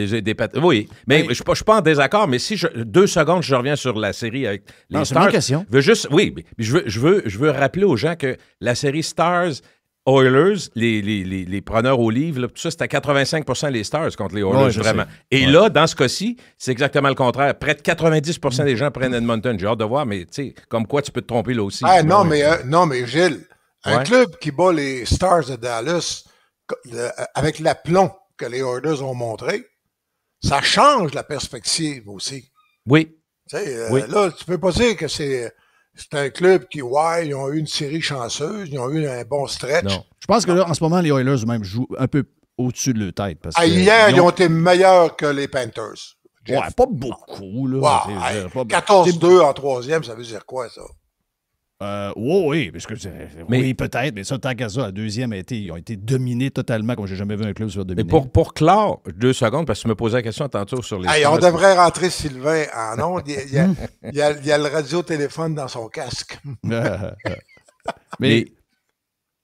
Oui, mais je ne suis pas en désaccord, mais si 2 secondes, je reviens sur la série avec les Stars. C'est une question. Je veux rappeler aux gens que la série Stars Oilers, les preneurs au livre, là, tout ça, c'était à 85% les Stars contre les Oilers, vraiment. Et là, dans ce cas-ci, c'est exactement le contraire. Près de 90% des gens prennent Edmonton. J'ai hâte de voir, mais tu sais, comme quoi tu peux te tromper là aussi. Non, mais Gilles, un club qui bat les Stars de Dallas avec l'aplomb que les Oilers ont montré, ça change la perspective aussi. Oui. Là, tu peux pas dire que c'est un club qui, ils ont eu une série chanceuse, ils ont eu un bon stretch. Non. Je pense que là, en ce moment, les Oilers même jouent un peu au-dessus de leur tête. Parce que hier, ils ont été meilleurs que les Panthers. Jeff. Ouais, pas beaucoup. Là. 14-2 en 3e, ça veut dire quoi, ça? Oui, parce que oui, peut-être, mais ça, tant qu'à ça, la deuxième, ils ont été dominés totalement, comme j'ai jamais vu un club se faire dominer. Mais pour clore, 2 secondes, parce que tu me posais la question tantôt sur les... on devrait rentrer Sylvain en ondes. Il y a le radio-téléphone dans son casque. mais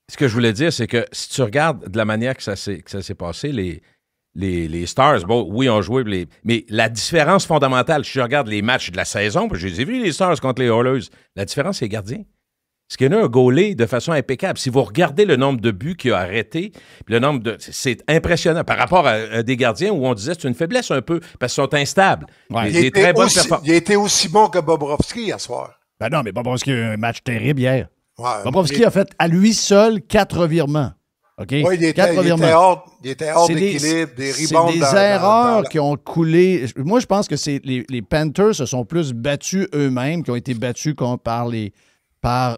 ce que je voulais dire, c'est que si tu regardes de la manière que ça s'est passé, les Stars, oui, ont joué, mais la différence fondamentale, si je regarde les matchs de la saison, parce que je les ai vus, les Stars contre les Oilers, la différence, c'est les gardiens. Skinner a gaulé de façon impeccable. Si vous regardez le nombre de buts qu'il a arrêtés, c'est impressionnant par rapport à des gardiens où on disait que c'est une faiblesse un peu, parce qu'ils sont instables. Ouais. Il a été aussi bon que Bobrovski hier soir. Ben non, mais Bobrovski a eu un match terrible hier. Ouais, Bobrovski a fait à lui seul 4 revirements. Okay? Oui, il était hors d'équilibre, des rebounds. C'est des erreurs qui ont coulé. Moi, je pense que les Panthers se sont plus battus eux-mêmes, qui ont été battus par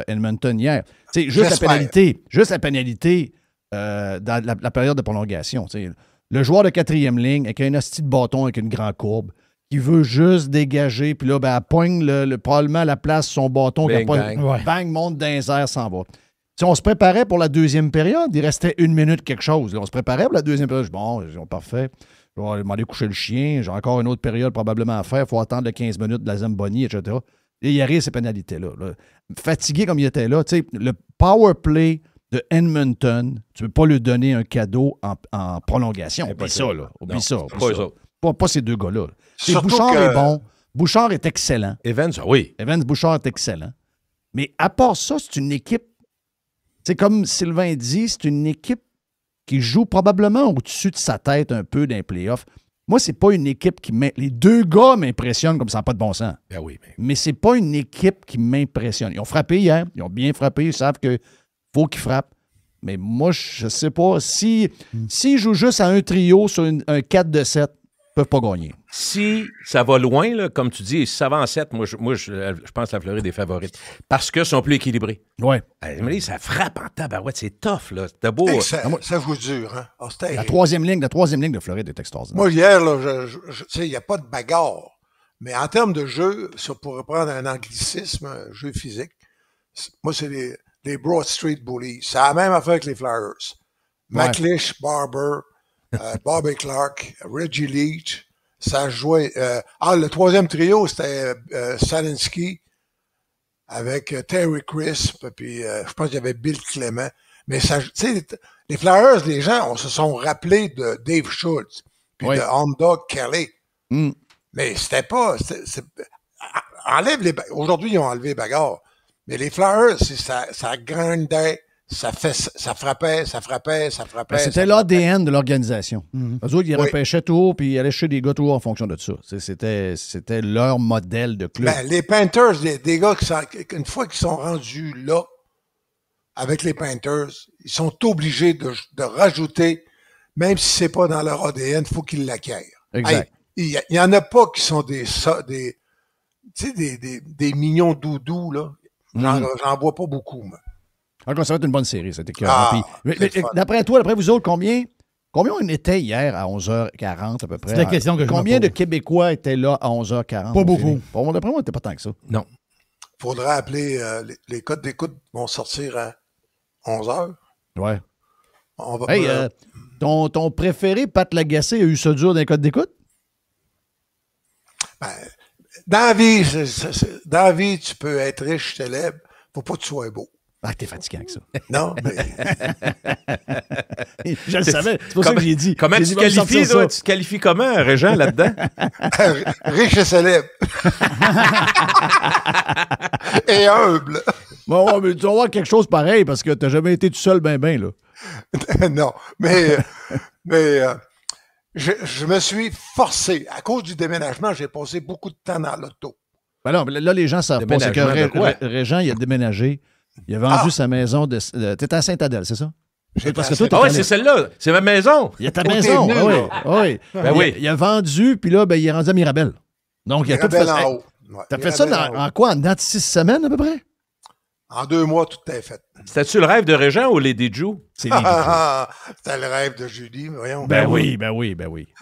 Edmonton hier. Juste la pénalité dans la période de prolongation. Le joueur de 4e ligne avec un hostie de bâton avec une grande courbe qui veut juste dégager, puis là, elle pogne probablement à la place son bâton. Bang, monte dans les airs, s'en va. Si on se préparait pour la deuxième période, il restait 1 minute quelque chose. Là, on se préparait pour la deuxième période. Parfait. Je vais demander coucher le chien. J'ai encore une autre période probablement à faire. Il faut attendre les 15 minutes de la Zamboni, etc. Et il y a ces pénalités-là. Fatigué comme il était là, le power play de Edmonton, tu ne peux pas lui donner un cadeau en prolongation. Oublie ça, là. Oublie ça. Pas ces deux gars-là. Bouchard est bon. Bouchard est excellent. Evans, oui. Bouchard est excellent. Mais à part ça, c'est une équipe. C'est comme Sylvain dit, c'est une équipe qui joue probablement au-dessus de sa tête un peu dans les playoffs. Moi, c'est pas une équipe qui les 2 gars m'impressionnent comme ça n'a pas de bon sens. Ben oui, mais c'est pas une équipe qui m'impressionne. Ils ont frappé hier, ils ont bien frappé, ils savent qu'il faut qu'ils frappent. Mais moi, je sais pas. S'ils jouent juste à un trio sur un 4 de 7, ils ne peuvent pas gagner. Si ça va loin, là, comme tu dis, et si ça va en 7, moi, je pense que la Floride est favorite. Parce qu'ils sont plus équilibrés. Oui. Ça frappe en tabarouette. C'est tough, là. C'était beau. Ça joue dur, hein? La troisième ligne de Floride est extraordinaire. Moi, hier, là, il n'y a pas de bagarre. Mais en termes de jeu, pour reprendre un anglicisme, un jeu physique, Moi, c'est les Broad Street Bullies. C'est la même affaire que les Flyers. Ouais. McLeish, Barber, Bobby Clark, Reggie Leach. Ça jouait. Le troisième trio, c'était Salinsky avec Terry Crisp, puis je pense qu'il y avait Bill Clement. Mais ça, tu sais, les Flyers, les gens, on se sont rappelés de Dave Schultz, puis de Honda Kelly. Mm. Mais c'était pas. Enlève les. Aujourd'hui, ils ont enlevé les bagarres. Mais les Flyers, ça grindait, ça frappait. Ben, c'était l'ADN de l'organisation. Eux autres, ils repêchaient tout haut, puis ils allaient chez des gars tout haut en fonction de ça. C'était leur modèle de club. Ben, les Panthers, des gars une fois qu'ils sont rendus là, avec les Panthers, ils sont obligés de rajouter, même si c'est pas dans leur ADN, il faut qu'ils l'acquièrent. Exact. Il y en a pas qui sont des mignons doudous, là. J'en vois pas beaucoup, moi. Alors, ça va être une bonne série, c'était d'après toi, d'après vous autres, combien on était hier à 11h40 à peu près? C'est la question que je Combien me pose. de Québécois étaient là à 11h40? Pas beaucoup. Bon, d'après moi, c'était pas tant que ça. Non. Faudra appeler les codes d'écoute vont sortir à 11h. Ouais. On va Hey, ton préféré, Pat Lagacé, a eu ça dur dans les codes d'écoute? dans la vie, tu peux être riche, célèbre, faut pas que tu sois beau. Ah, t'es fatiguant avec ça. Non, mais... Je le savais. C'est pour ça que j'ai dit. Comment J'ai tu dit, va me qualifies, sortir là? ça. Tu te qualifies comment, Régent, là-dedans? riche et célèbre. Et humble. Bon, mais tu vas voir quelque chose pareil parce que t'as jamais été tout seul ben là. Non, mais je me suis forcé. À cause du déménagement, j'ai passé beaucoup de temps dans l'auto. Ben non, mais là, les gens savent pas. C'est que Déménagement de quoi? Régent, il a déménagé. Il a vendu sa maison de. T'étais à Sainte-Adèle, c'est ça? Parce que toi, t'es Ah oui, allé- c'est celle-là. C'est ma maison. Il y a ta Où t'es maison. venu, Oui, là? oui. Ben oui. Il a vendu, puis là, ben, il est rendu à Mirabel. Donc, il a tout fait. Mirabel en haut. Ouais, T'as fait ça Mirabel en haut. en quoi? En dedans de 6 semaines, à peu près? En 2 mois, tout est fait. C'était-tu le rêve de Régent ou Lady Joe? C'est C'était le rêve de Julie, mais voyons. Ben oui.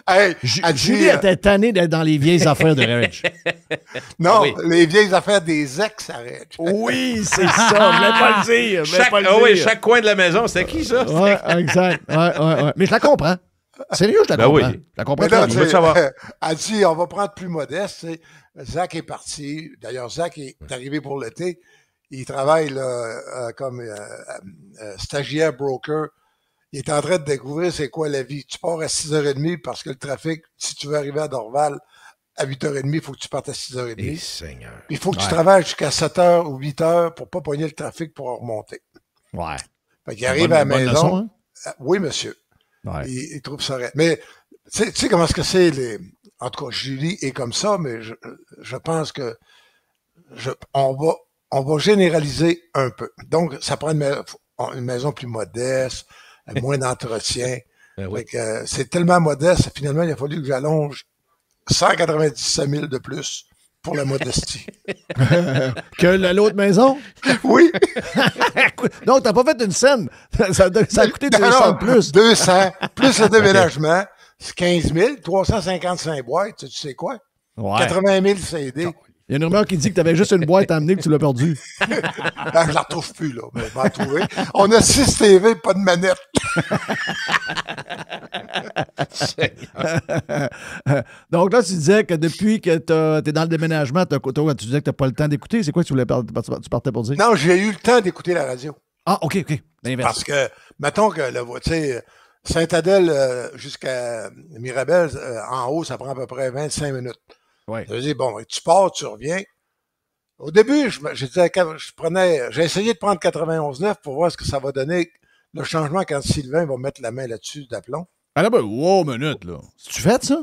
Hey, elle dit, Julie était tannée d'être dans les vieilles affaires de Reg. non, oui. les vieilles affaires des ex arrêtent. Oui, c'est ça. Je voulais pas le dire. Chaque coin de la maison, c'était qui, ça? Ouais, exact. Ouais. Mais je la comprends. Sérieux, je la Ben comprends. oui. Je la comprends Mais là, très tu bien. sais, savoir. elle dit, on va prendre plus modeste. Tu sais. Zach est parti. D'ailleurs, Zach est arrivé pour l'été. Il travaille là, comme stagiaire broker. Il est en train de découvrir c'est quoi la vie. Tu pars à 6h30 parce que le trafic, si tu veux arriver à Dorval à 8h30, il faut que tu partes à 6h30. Eh, Seigneur. Puis il faut que tu travailles jusqu'à 7h ou 8h pour pas pogner le trafic pour remonter. Ouais. Fait qu'il arrive à la Bonne maison. leçon, hein? Oui, monsieur. Ouais. Il trouve ça raide. Mais tu sais comment est-ce que c'est en tout cas, Julie est comme ça, mais je pense que on va généraliser un peu. Donc, ça prend une maison plus modeste, moins d'entretien. Ben oui. Fait que, c'est tellement modeste, finalement, il a fallu que j'allonge 197 000 de plus pour la modestie. Que l'autre maison? Oui. Non, t'as pas fait une scène. Ça a coûté 200 de plus. 200, plus le déménagement, c'est 15 000, 355 boîtes, tu sais quoi? Ouais. 80 000 CD. Il y a une rumeur qui dit que t'avais juste une boîte à amener que tu l'as perdue. Ben, je la retrouve plus, là. Mais je vais en trouver. On a 6 TV, pas de manette. Donc là, tu disais que depuis que t'es dans le déménagement, tu disais que t'as pas le temps d'écouter. C'est quoi que tu partais pour dire? Non, j'ai eu le temps d'écouter la radio. Ah, OK. L'inverse. Parce que, mettons que, tu sais, Sainte-Adèle jusqu'à Mirabel, en haut, ça prend à peu près 25 minutes. Ouais. Ça veut dire, bon, tu pars, tu reviens. Au début, j'ai essayé de prendre 91.9 pour voir ce que ça va donner le changement quand Sylvain va mettre la main là-dessus d'aplomb. Ah là, ben, wow, minute, là. Tu fais ça?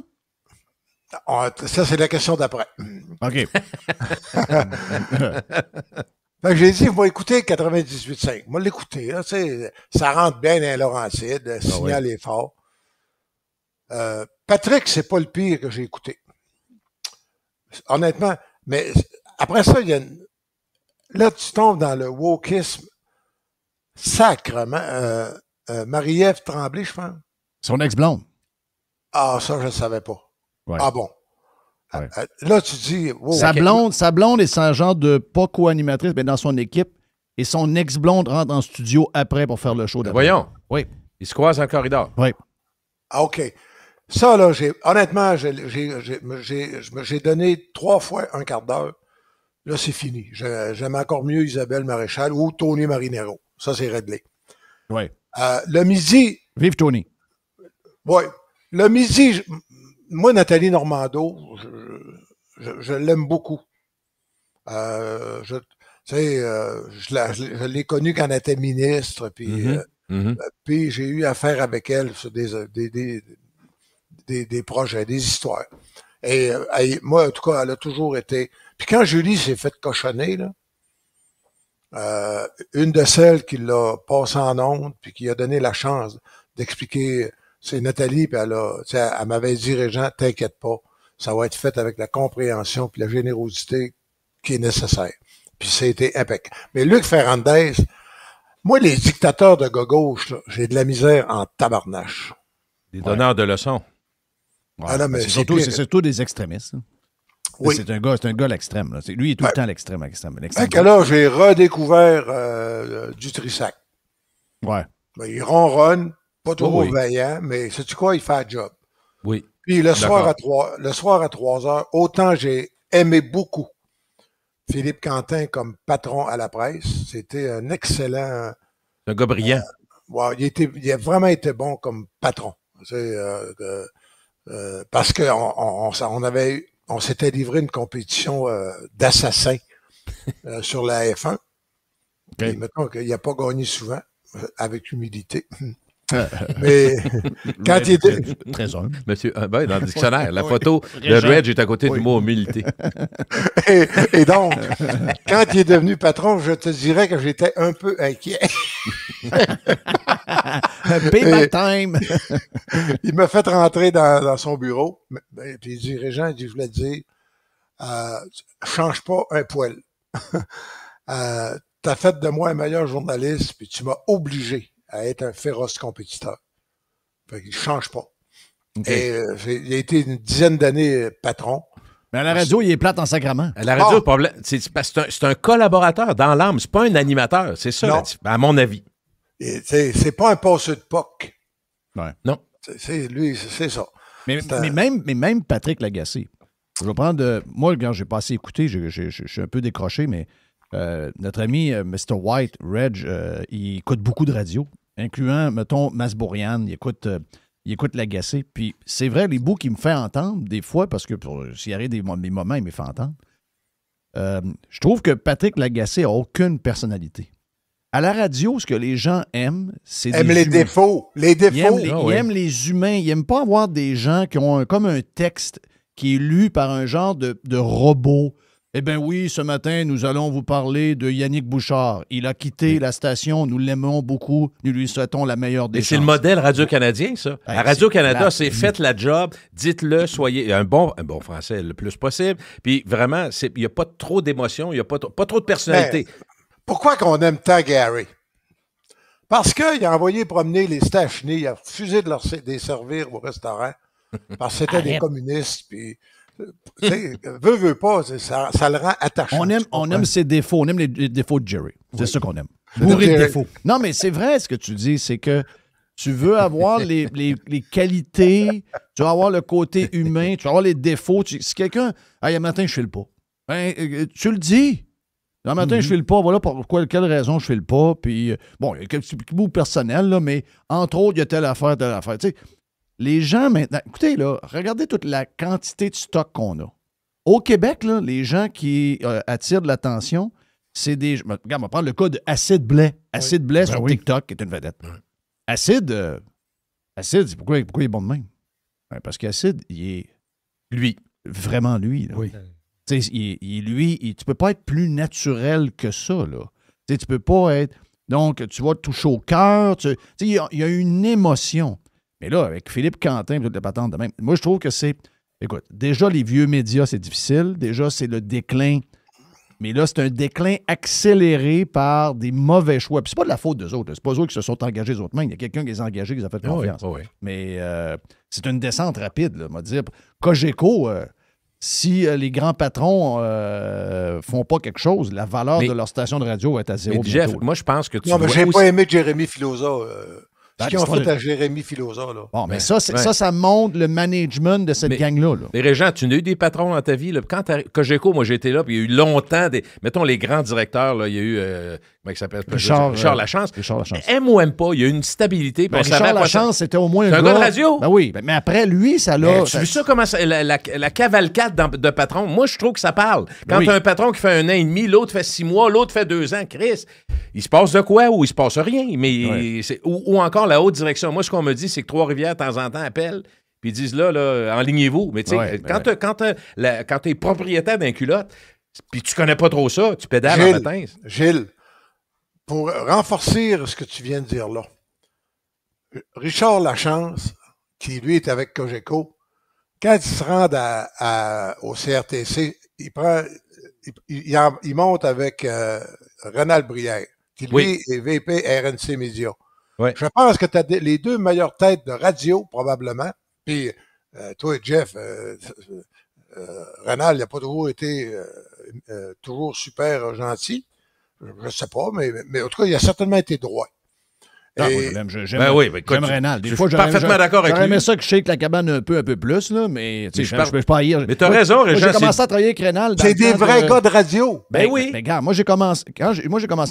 Ça, c'est la question d'après. OK. Fait que j'ai dit, va écouter 98.5. Moi, l'écouter, là, tu sais, ça rentre bien dans Laurentide, le signal est fort. Patrick, c'est pas le pire que j'ai écouté. Honnêtement, mais après ça, là, tu tombes dans le wokisme sacrement. Marie-Ève Tremblay, je pense. Son ex-blonde. Ah, ça, je ne savais pas. Ouais. Ah bon. Ouais. Là, tu dis... wow, Sa blonde est un genre de pas co-animatrice, mais dans son équipe, et son ex-blonde rentre en studio après pour faire le show d'après. Voyons. Oui. Ils se croisent dans le corridor. Oui. Ah, OK. Ça, là, honnêtement, j'ai donné 3 fois un quart d'heure. Là, c'est fini. J'aime encore mieux Isabelle Maréchal ou Tony Marinero. Ça, c'est réglé. Oui. Le midi... Vive Tony. Oui. Le midi, moi, Nathalie Normando, je l'aime beaucoup. Je l'ai connue quand elle était ministre, puis puis j'ai eu affaire avec elle sur des projets, des histoires. Et moi, en tout cas, elle a toujours été... Puis quand Julie s'est fait cochonner, là, une de celles qui l'a passé en ondes, puis qui a donné la chance d'expliquer, c'est Nathalie, puis elle m'avait dit, Régent, t'inquiète pas, ça va être fait avec la compréhension puis la générosité qui est nécessaire. Puis c'était impeccable. Mais Luc Ferrandez, moi, les dictateurs de gauche, j'ai de la misère en tabarnache. Des donneurs de leçons. Ouais. Ah non, mais c'est surtout des extrémistes. Hein. Oui. C'est un gars à l'extrême. Là. Lui, il est tout le temps à l'extrême. Là, j'ai redécouvert du Trissac. Ouais. Ben, il ronronne, pas trop vaillant, mais sais-tu quoi, il fait un job. Oui. Puis le soir à 3 heures, autant j'ai aimé beaucoup Philippe Quentin comme patron à la presse. C'était un excellent... un gars brillant. Il a vraiment été bon comme patron. Parce que on s'était livré une compétition d'assassins sur la F1. Okay. Et mettons qu'il n'a pas gagné souvent, avec humilité. Mais quand il était... Très humble. Monsieur, dans le dictionnaire, la photo de Reg est à côté du mot humilité. et donc, quand il est devenu patron, je te dirais que j'étais un peu inquiet. Payback time! Il m'a fait rentrer dans son bureau, puis il dit, Régent, je voulais te dire, change pas un poil. T'as fait de moi un meilleur journaliste, puis tu m'as obligé à être un féroce compétiteur. Fait qu'il change pas. Okay. Et il a été une dizaine d'années patron. Mais à la radio, il est plate en sacrament. À la radio, le problème, c'est un collaborateur dans l'âme, c'est pas un animateur. C'est ça, à mon avis. C'est pas un passeur de POC. Ouais. Non. Lui, c'est ça. Mais même Patrick Lagacé. Je vais prendre... moi, quand j'ai pas assez écouté, je suis un peu décroché, mais notre ami Mr. White, Reg, il écoute beaucoup de radio, incluant, mettons, Masbourian, il écoute Lagacé. Puis c'est vrai, les bouts qu'il me fait entendre, des fois, parce que s'il y a des moments, il me fait entendre, je trouve que Patrick Lagacé n'a aucune personnalité. À la radio, ce que les gens aiment, c'est les défauts. Les défauts. Ils aiment les humains. Ils n'aiment pas avoir des gens qui ont comme un texte qui est lu par un genre de robot. Eh bien oui, ce matin, nous allons vous parler de Yannick Bouchard. Il a quitté la station, nous l'aimons beaucoup, nous lui souhaitons la meilleure des chances. C'est le modèle Radio-Canadien, ça. À Radio-Canada, c'est faites la job, dites-le, soyez un bon français le plus possible. Puis vraiment, il n'y a pas trop d'émotion, il n'y a pas trop de personnalité. Mais pourquoi qu'on aime tant Gary? Parce qu'il a envoyé promener les stationnés, il a refusé de les servir au restaurant, parce que c'était des communistes, puis... veut pas, ça le rend attachant. On aime ses défauts, on aime les défauts de Jerry. C'est ça qu'on aime. Bourré de défauts. Non, mais c'est vrai ce que tu dis, c'est que tu veux avoir les qualités, tu veux avoir le côté humain, tu veux avoir les défauts. Si quelqu'un, un matin, je file pas, tu le dis. Un matin, je file pas, voilà pourquoi, quelle raison je file pas. Puis, bon, il y a quelques petits bouts personnels, là, mais entre autres, il y a telle affaire. Tu sais, les gens maintenant, écoutez, là, regardez toute la quantité de stock qu'on a. Au Québec, là, les gens qui attirent de l'attention, c'est des... Regarde, on va prendre le cas de Acid Blais. Acid Blais sur TikTok, qui est une vedette. Ouais. Acid, c'est pourquoi il est bon de même? Ouais, parce qu'Acid, il est... Lui. Vraiment lui. Là. Oui. Tu sais, tu peux pas être plus naturel que ça, là. Tu sais, tu peux pas être... Donc, tu vas te toucher au cœur. Tu sais, il y a une émotion. Mais là, avec Philippe Quentin, toutes les patentes de même, moi, je trouve que c'est... Écoute, déjà, les vieux médias, c'est difficile. Déjà, c'est le déclin. Mais là, c'est un déclin accéléré par des mauvais choix. Puis c'est pas de la faute d'eux autres. C'est pas eux qui se sont engagés eux autres mêmes. Il y a quelqu'un qui les a engagés, qui les a fait confiance. Oui. Mais c'est une descente rapide, là, on va dire. Cogeco, si les grands patrons font pas quelque chose, la valeur Mais- de leur station de radio va être à zéro. Mais Jeff, bientôt, là. moi, je pense que tu Non, mais dois j'ai aussi- pas aimé Jérémy Filosa. Ben, Ce qu'ils ont l'histoire fait de- à Jérémy Filosa, là. Bon, mais Ouais. ça montre le management de cette Mais- gang-là. Là. Mais Régent, tu n'as eu des patrons dans ta vie. Là. Quand Cogeco, moi, j'étais là, puis il y a eu longtemps mettons, les grands directeurs, là, il y a eu, comment il s'appelle? Richard Lachance. Richard Lachance. Aime ou aime pas, il y a eu une stabilité. puis Ben, on savait Richard à quoi ça- Lachance, c'était au moins C'est un gars de radio. Ben oui, mais après, lui, ça l'a... Mais tu as vu ça, comment la cavalcade de patrons? Moi, je trouve que ça parle. Quand oui. tu as un patron qui fait 1 an et demi, l'autre fait 6 mois, l'autre fait 2 ans, Chris, il se passe de quoi ou il se passe rien? Mais ou encore la haute direction. Moi, ce qu'on me dit, c'est que Trois-Rivières, de temps en temps, appellent puis ils disent là, enlignez-vous. Mais tu sais, Ouais, quand tu es propriétaire d'un culotte, puis tu connais pas trop ça, tu pédales Gilles, en matin. Gilles, pour renforcer ce que tu viens de dire là, Richard Lachance, qui lui est avec Cogeco, quand il se rend au CRTC, il monte avec Renald Brière, qui lui Oui. est VP RNC Média. Oui. Je pense que tu as les deux meilleures têtes de radio, probablement. Puis, toi et Jeff, Renald n'a pas toujours été toujours super gentil. Je ne sais pas, mais en tout cas, il a certainement été droit. Ah, Et- moi, je l'aime, j'aime, Ben oui, ben, écoute, j'aime Rénal. Des je fois, suis parfaitement d'accord avec j'aurais aimé lui. ça que je shake la cabane un peu plus, là, mais tu sais, Mais je peux pas haïr. Mais t'as Moi, raison, moi, Régent, j'ai commencé c'est- à travailler avec Rénal. dans C'est le des temps vrais de- gars de radio. Ben oui. Mais regarde, moi, j'ai commencé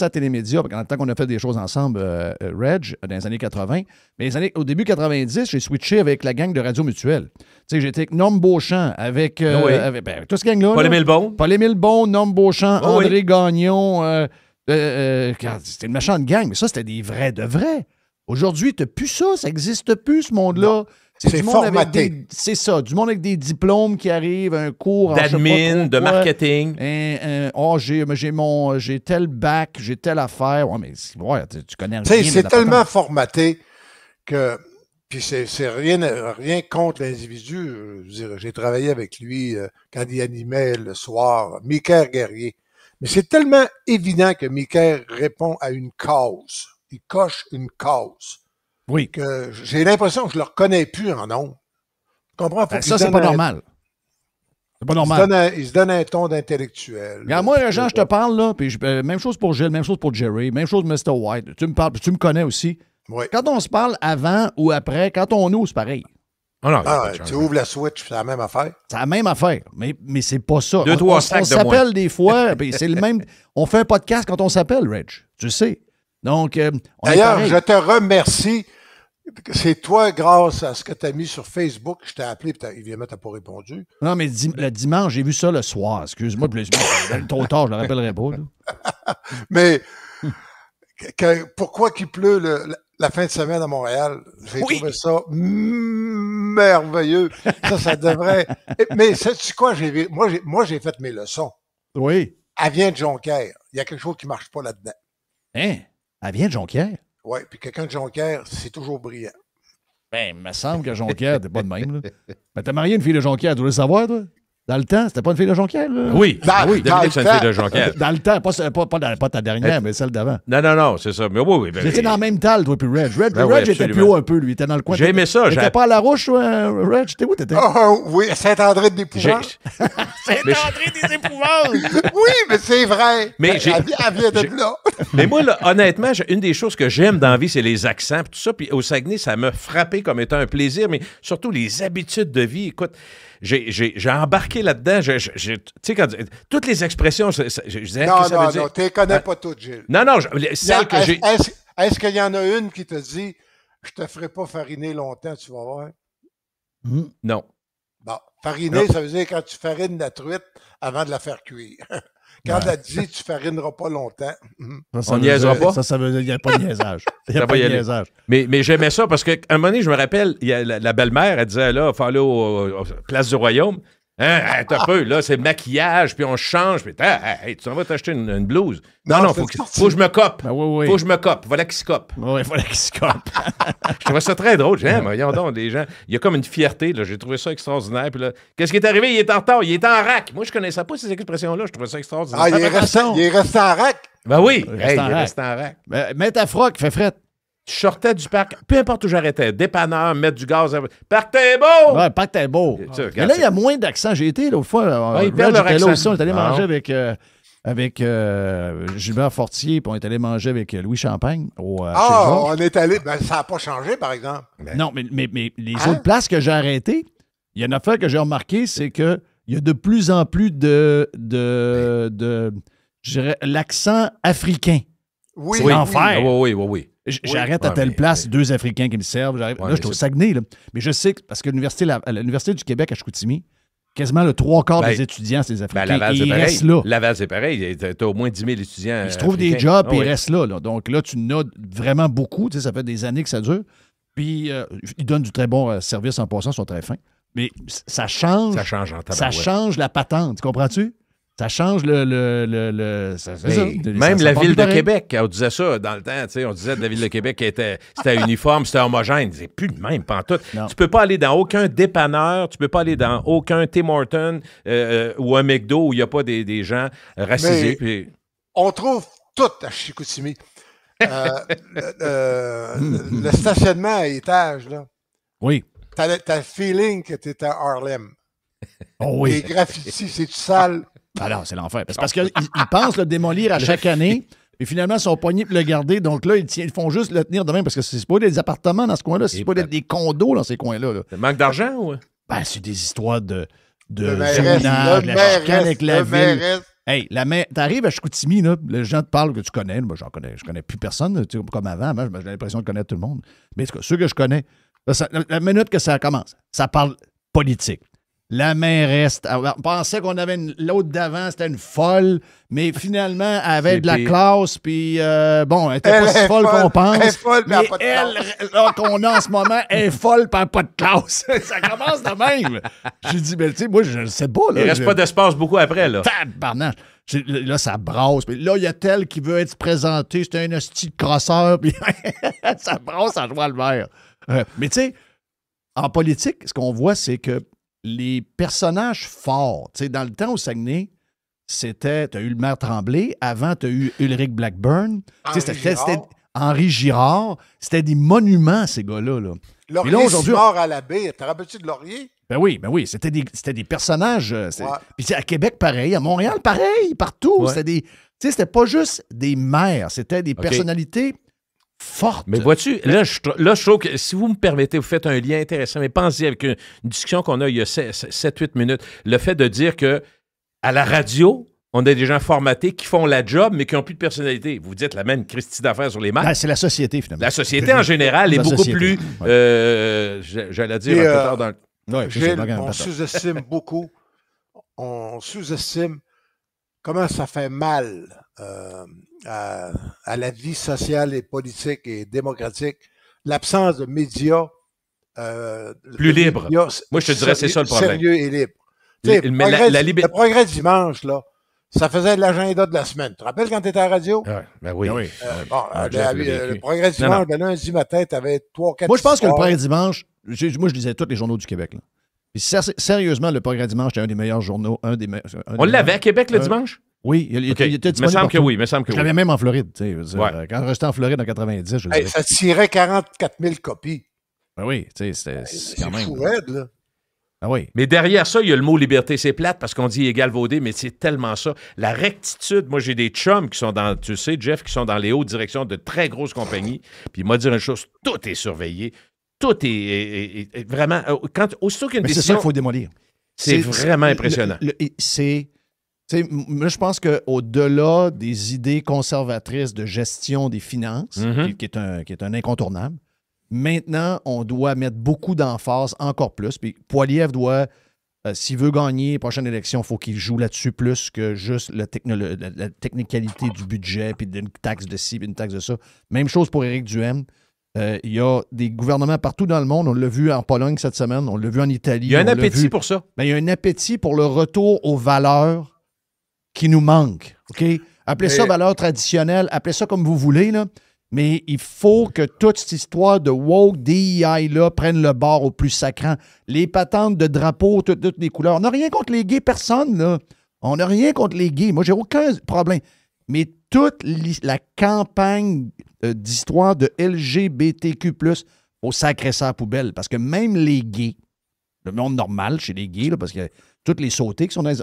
à Télémédia, dans le temps qu'on a fait des choses ensemble, Reg, dans les années 80. Mais au début 90, j'ai switché avec la gang de Radio Mutuelle. Tu sais, j'étais avec Norm Beauchamp, avec tout ce gang-là. Paul-Émile Bon. Paul-Émile Bon, Norm Beauchamp, Oh oui. André Gagnon. C'était une méchante gang, mais ça, c'était des vrais de vrais. Aujourd'hui, t'as plus ça n'existe plus, ce monde-là. C'est du monde avec formaté. c'est ça, du monde avec des diplômes qui arrivent, un cours en je sais pas D'admin, trop de quoi. marketing. J'ai tel bac, j'ai telle affaire. Ouais, mais tu connais rien. Tu sais, de c'est la tellement patente. formaté que. Puis c'est rien contre l'individu. Je veux dire, j'ai travaillé avec lui quand il animait le soir, Michael Guerrier. Mais c'est tellement évident que Michael répond à une cause. Il coche une cause. Oui. Que j'ai l'impression que je ne le reconnais plus en nom. Tu comprends? Faut Ben, qu'il ça, se c'est donne pas un- normal. C'est pas Il se, normal. il se donne un ton d'intellectuel. Regarde, moi, Jean, je te parle, là, puis même chose pour Gilles, même chose pour Jerry, même chose Mr. White. Tu me parles, puis tu me connais aussi. Oui. Quand on se parle avant ou après, quand on ouvre, c'est pareil. Oh non, il y a Ah, pas de tu changement. ouvres la switch, c'est la même affaire. C'est la même affaire, mais c'est pas ça. Deux, On- trois on sacs de s'appelle des fois, puis c'est le même. On fait un podcast quand on s'appelle, Reg. Tu sais. Donc, on est D'ailleurs, pareil. je te remercie. C'est toi, grâce à ce que tu as mis sur Facebook, je t'ai appelé, puis évidemment, tu n'as pas répondu. Non, mais le dimanche, j'ai vu ça le soir. Excuse-moi, puis trop tard, je ne le rappellerai pas. là. Mais pourquoi qu'il pleut la fin de semaine à Montréal? J'ai trouvé ça merveilleux. Ça devrait. Mais sais-tu quoi? Moi, j'ai fait mes leçons. Oui. Elle vient de Jonquière. Il y a quelque chose qui ne marche pas là-dedans. Hein? Elle vient de Jonquière? Oui, puis quelqu'un de Jonquière, c'est toujours brillant. Ben, il me semble que Jonquière, t'es pas de même. Là. Ben, t'as marié une fille de Jonquière, tu veux le savoir, toi? Dans le temps, c'était pas une fille de Jonquière? Là? Oui, Dans- oui, dans Dominique, c'est une le fille temps. de Jonquière. Dans le temps, pas ta dernière, mais celle d'avant. Non, c'est ça. Mais oui. Ben, J'étais dans le même tal, toi, puis Reg. Reg Ben oui, était plus absolument. haut un peu, lui. Il était dans le coin. J'ai aimé ça, T'étais j'ai- pas à La Roche, toi, Reg? T'étais où, t'étais? Oh, oui, Saint-André de j'ai- l'Épouvante. mais- des épouvantes! Oui, mais c'est vrai. Mais Elle j'ai- vient de j'ai- là. Mais moi, là, honnêtement, une des choses que j'aime dans la vie, c'est les accents, puis tout ça. Puis au Saguenay, ça m'a frappé comme étant un plaisir, mais surtout les habitudes de vie. Écoute, j'ai embarqué là-dedans. Tu sais, quand toutes les expressions, je disais, Non, qu'est-ce que ça veut non, dire? non, tu les connais pas toutes, Gilles. Non, celles que j'ai. Est-ce qu'il y en a une qui te dit « Je te ferai pas fariner longtemps, tu vas voir? Non. » Bon, fariner, ça veut dire quand tu farines la truite avant de la faire cuire. Quand elle dit « Tu farineras pas longtemps On niaisera pas? Ça veut dire qu'il n'y a pas de niaisage. Il n'y Ça a va pas y de aller. niaisage. Mais j'aimais ça parce qu'à un moment donné, je me rappelle, il y a la belle-mère, elle disait là, il faut aller au Place du Royaume. Hein, attends un peu, là, c'est le maquillage, puis on change, puis hey, tu t'en vas t'acheter une blouse. Non, Non, faut c'est que je me cope. Ben oui. Faut que je me cope. Voilà qui se cope. Oui, il fallait qu'il se cope. Je trouvais ça très drôle. J'ai dit, voyons donc, les gens. Il y a comme une fierté, là. J'ai trouvé ça extraordinaire. Puis là, qu'est-ce qui est arrivé? Il est en retard. Il est en rack. Moi, je connaissais pas ces expressions-là. Je trouvais ça extraordinaire. Ah, il est resté en rack. Ben oui. Il Hey, reste en il est rack. resté en rack. Ben, mets ta froc, fait frette. Tu sortais du parc, peu importe où j'arrêtais, dépanneur, mettre du gaz. Parc t'es beau! Ouais, Parc t'es beau. Mais là, il y a moins d'accent. J'ai été l'autre fois. Ils perdent leur j'étais là accent. aussi. On est allé manger avec Gilbert Fortier, puis on est allé manger avec Louis Champagne chez Georges. On est allé. Ben, ça n'a pas changé, par exemple. Non, mais les autres places que j'ai arrêtées, il y a une affaire que j'ai remarqué, c'est qu'il y a de plus en plus de je dirais, l'accent africain. Oui, c'est l'enfer. Oui. J'arrête à telle place, 2 Africains qui me servent. Là, je suis au Saguenay. Là. Mais je sais que, parce que l'Université du Québec à Chicoutimi, quasiment le 3/4 des étudiants, c'est des Africains. Laval, et c'est ils pareil. restent là. Laval, c'est pareil. T'as au moins 10 000 étudiants. Ils se trouvent des jobs et ils restent là, là. Donc là, tu en as vraiment beaucoup. Tu sais, ça fait des années que ça dure. Puis ils donnent du très bon service en passant, ils sont très fins. Mais ça change. Ça change en tabarouette. Ça change la patente. Tu comprends-tu? Ça change le même la Ville de Québec, on disait ça dans le temps, on disait de la Ville de Québec c'était uniforme, c'était homogène. C'est plus le même pantoute. Tu peux pas aller dans aucun dépanneur, tu peux pas aller dans aucun Tim Hortons ou un McDo où il n'y a pas des gens racisés. Puis... On trouve tout à Chicoutimi. Le stationnement à étage, là. Oui. T'as le feeling que t'es à Harlem. Oh oui. Les graffitis, c'est-tu sale? Alors, c'est l'enfer. Parce qu'ils pensent le démolir à chaque année, et finalement, ils sont poignés pour le garder. Donc là, ils font juste le tenir de même, parce que c'est pas des appartements dans ce coin-là, c'est pas des condos dans ces coins-là. Là. Manque d'argent ou? Ben, c'est des histoires de mairesse, zonage, la chicane avec la ville. Mairesse. Hey, t'arrives à Chicoutimi, là, les gens te parlent que tu connais. Moi, je connais plus personne, comme avant. J'ai l'impression de connaître tout le monde. Mais ceux que je connais, là, la minute que ça commence, ça parle politique. La mairesse, on pensait qu'on avait l'autre d'avant, c'était une folle, mais finalement, elle avait de la classe, puis bon, elle était pas si folle qu'on pense. Elle est folle, mais elle, là, qu'on a en ce moment, elle est folle, puis elle n'a pas de classe. Ça commence de même. J'ai dit, ben, tu sais, moi, je ne sais pas. Là, il reste pas d'espace beaucoup après, là. Tabarnak. Là, ça brasse. Puis là, il y a tel qui veut être présenté, c'est un hostie de crosseur, puis ça brasse à joie le vert. Mais tu sais, en politique, ce qu'on voit, c'est que les personnages forts, tu sais, dans le temps au Saguenay, c'était, tu as eu le maire Tremblay, avant, tu as eu Ulrich Blackburn, c'était Henri Girard, c'était des monuments, ces gars-là. Là. Laurier mort à la baie, te rappelles-tu de Laurier? Ben oui, c'était des personnages. Puis à Québec, pareil, à Montréal, pareil, partout. Ouais. C'était pas juste des maires, c'était des personnalités forte. Mais vois-tu, là, je trouve que si vous me permettez, vous faites un lien intéressant, mais pensez avec une discussion qu'on a il y a 7-8 minutes, le fait de dire que à la radio, on a des gens formatés qui font la job, mais qui n'ont plus de personnalité. Vous dites la même Christie d'affaires sur les maths. Ben, c'est la société, finalement. La société, en général, est beaucoup plus, j'allais dire, un peu tard dans le... Gilles, on sous-estime beaucoup. On sous-estime comment ça fait mal à la vie sociale et politique et démocratique, l'absence de médias plus libres. Moi, je te dirais, c'est ça le problème. Sérieux et libre. Le progrès dimanche, là, ça faisait l'agenda de la semaine. Tu te rappelles quand tu étais à la radio? Ben oui. Le progrès dimanche, le lundi matin, tu avais 3-4. Moi, je pense que le progrès dimanche, moi, je lisais tous les journaux du Québec. Là. Puis, sérieusement, le progrès dimanche, c'était un des meilleurs journaux. On l'avait à Québec le dimanche? Oui, il était disponible. Me semble que oui. Je l'avais même en Floride. Quand je restais en Floride en 90, je ça tirait 44 000 copies. Ben oui, c'était quand même. C'est fou raide, là. Ah oui. Mais derrière ça, il y a le mot liberté. C'est plate parce qu'on dit égal vaudé, mais c'est tellement ça. La rectitude, moi, j'ai des chums qui sont dans, tu sais, Jeff, qui sont dans les hautes directions de très grosses compagnies. Puis il m'a dit une chose, tout est surveillé. Tout est vraiment... Aussitôt qu'il y a une décision... C'est ça qu'il faut démolir. C'est vraiment impressionnant. Moi, je pense qu'au-delà des idées conservatrices de gestion des finances, qui est un incontournable, maintenant, on doit mettre beaucoup d'emphase, encore plus. Puis Poilievre doit, s'il veut gagner les prochaines élections, il faut qu'il joue là-dessus plus que juste la technicalité du budget, puis d'une taxe de ci, puis une taxe de ça. Même chose pour Éric Duhaime. Il y a des gouvernements partout dans le monde. On l'a vu en Pologne cette semaine. On l'a vu en Italie. Il y a un appétit pour ça. Il y a un appétit pour le retour aux valeurs qui nous manquent. OK? Appelez ça valeurs traditionnelles. Appelez ça comme vous voulez, là. Mais il faut que toute cette histoire de woke, DEI-là, prenne le bord au plus sacrant. Les patentes de drapeaux, toutes les couleurs. On n'a rien contre les gays, personne, là. On n'a rien contre les gays. Moi, j'ai aucun problème. Mais toute la campagne d'histoire de LGBTQ+, faut sacrer ça à la poubelle. Parce que même les gays, le monde normal chez les gays, là, parce qu'il y a toutes les sautés qui sont dans les...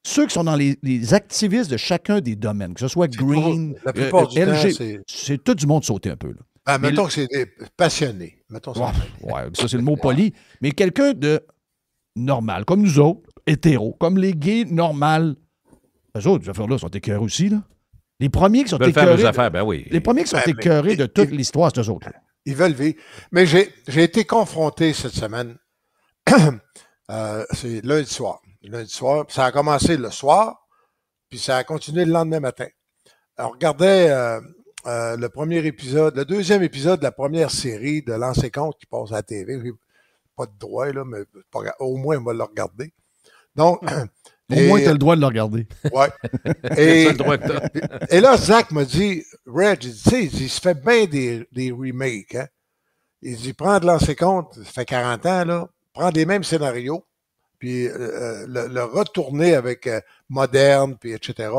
ceux qui sont dans les activistes de chacun des domaines, que ce soit Green, la plupart du LG, temps, c'est tout du monde sauté un peu. Là. Mettons que c'est des passionnés. Mettons ça. Ouais, ça, c'est le mot poli. Mais quelqu'un de normal, comme nous autres, hétéros, comme les gays normales, eux autres, ces affaires-là, sont écœurés aussi. Là. Les premiers qui sont écœurés... Les premiers qui sont écœurés de toute l'histoire, c'est eux autres. Là. Ils veulent vivre. Mais j'ai été confronté cette semaine. C'est lundi soir. Ça a commencé le soir, puis ça a continué le lendemain matin. On regardait le premier épisode, le deuxième épisode de la première série de Lancer Compte qui passe à la TV. J'ai pas de droit, là, mais au moins, on va le regarder. Donc, au moins, tu as le droit de le regarder. Oui. Et là, Zach m'a dit, Reg, tu sais, il se fait bien des remakes. Hein? Il dit, prends de Lancer Compte, ça fait 40 ans, là, prends les mêmes scénarios, puis le retourner avec moderne, puis etc.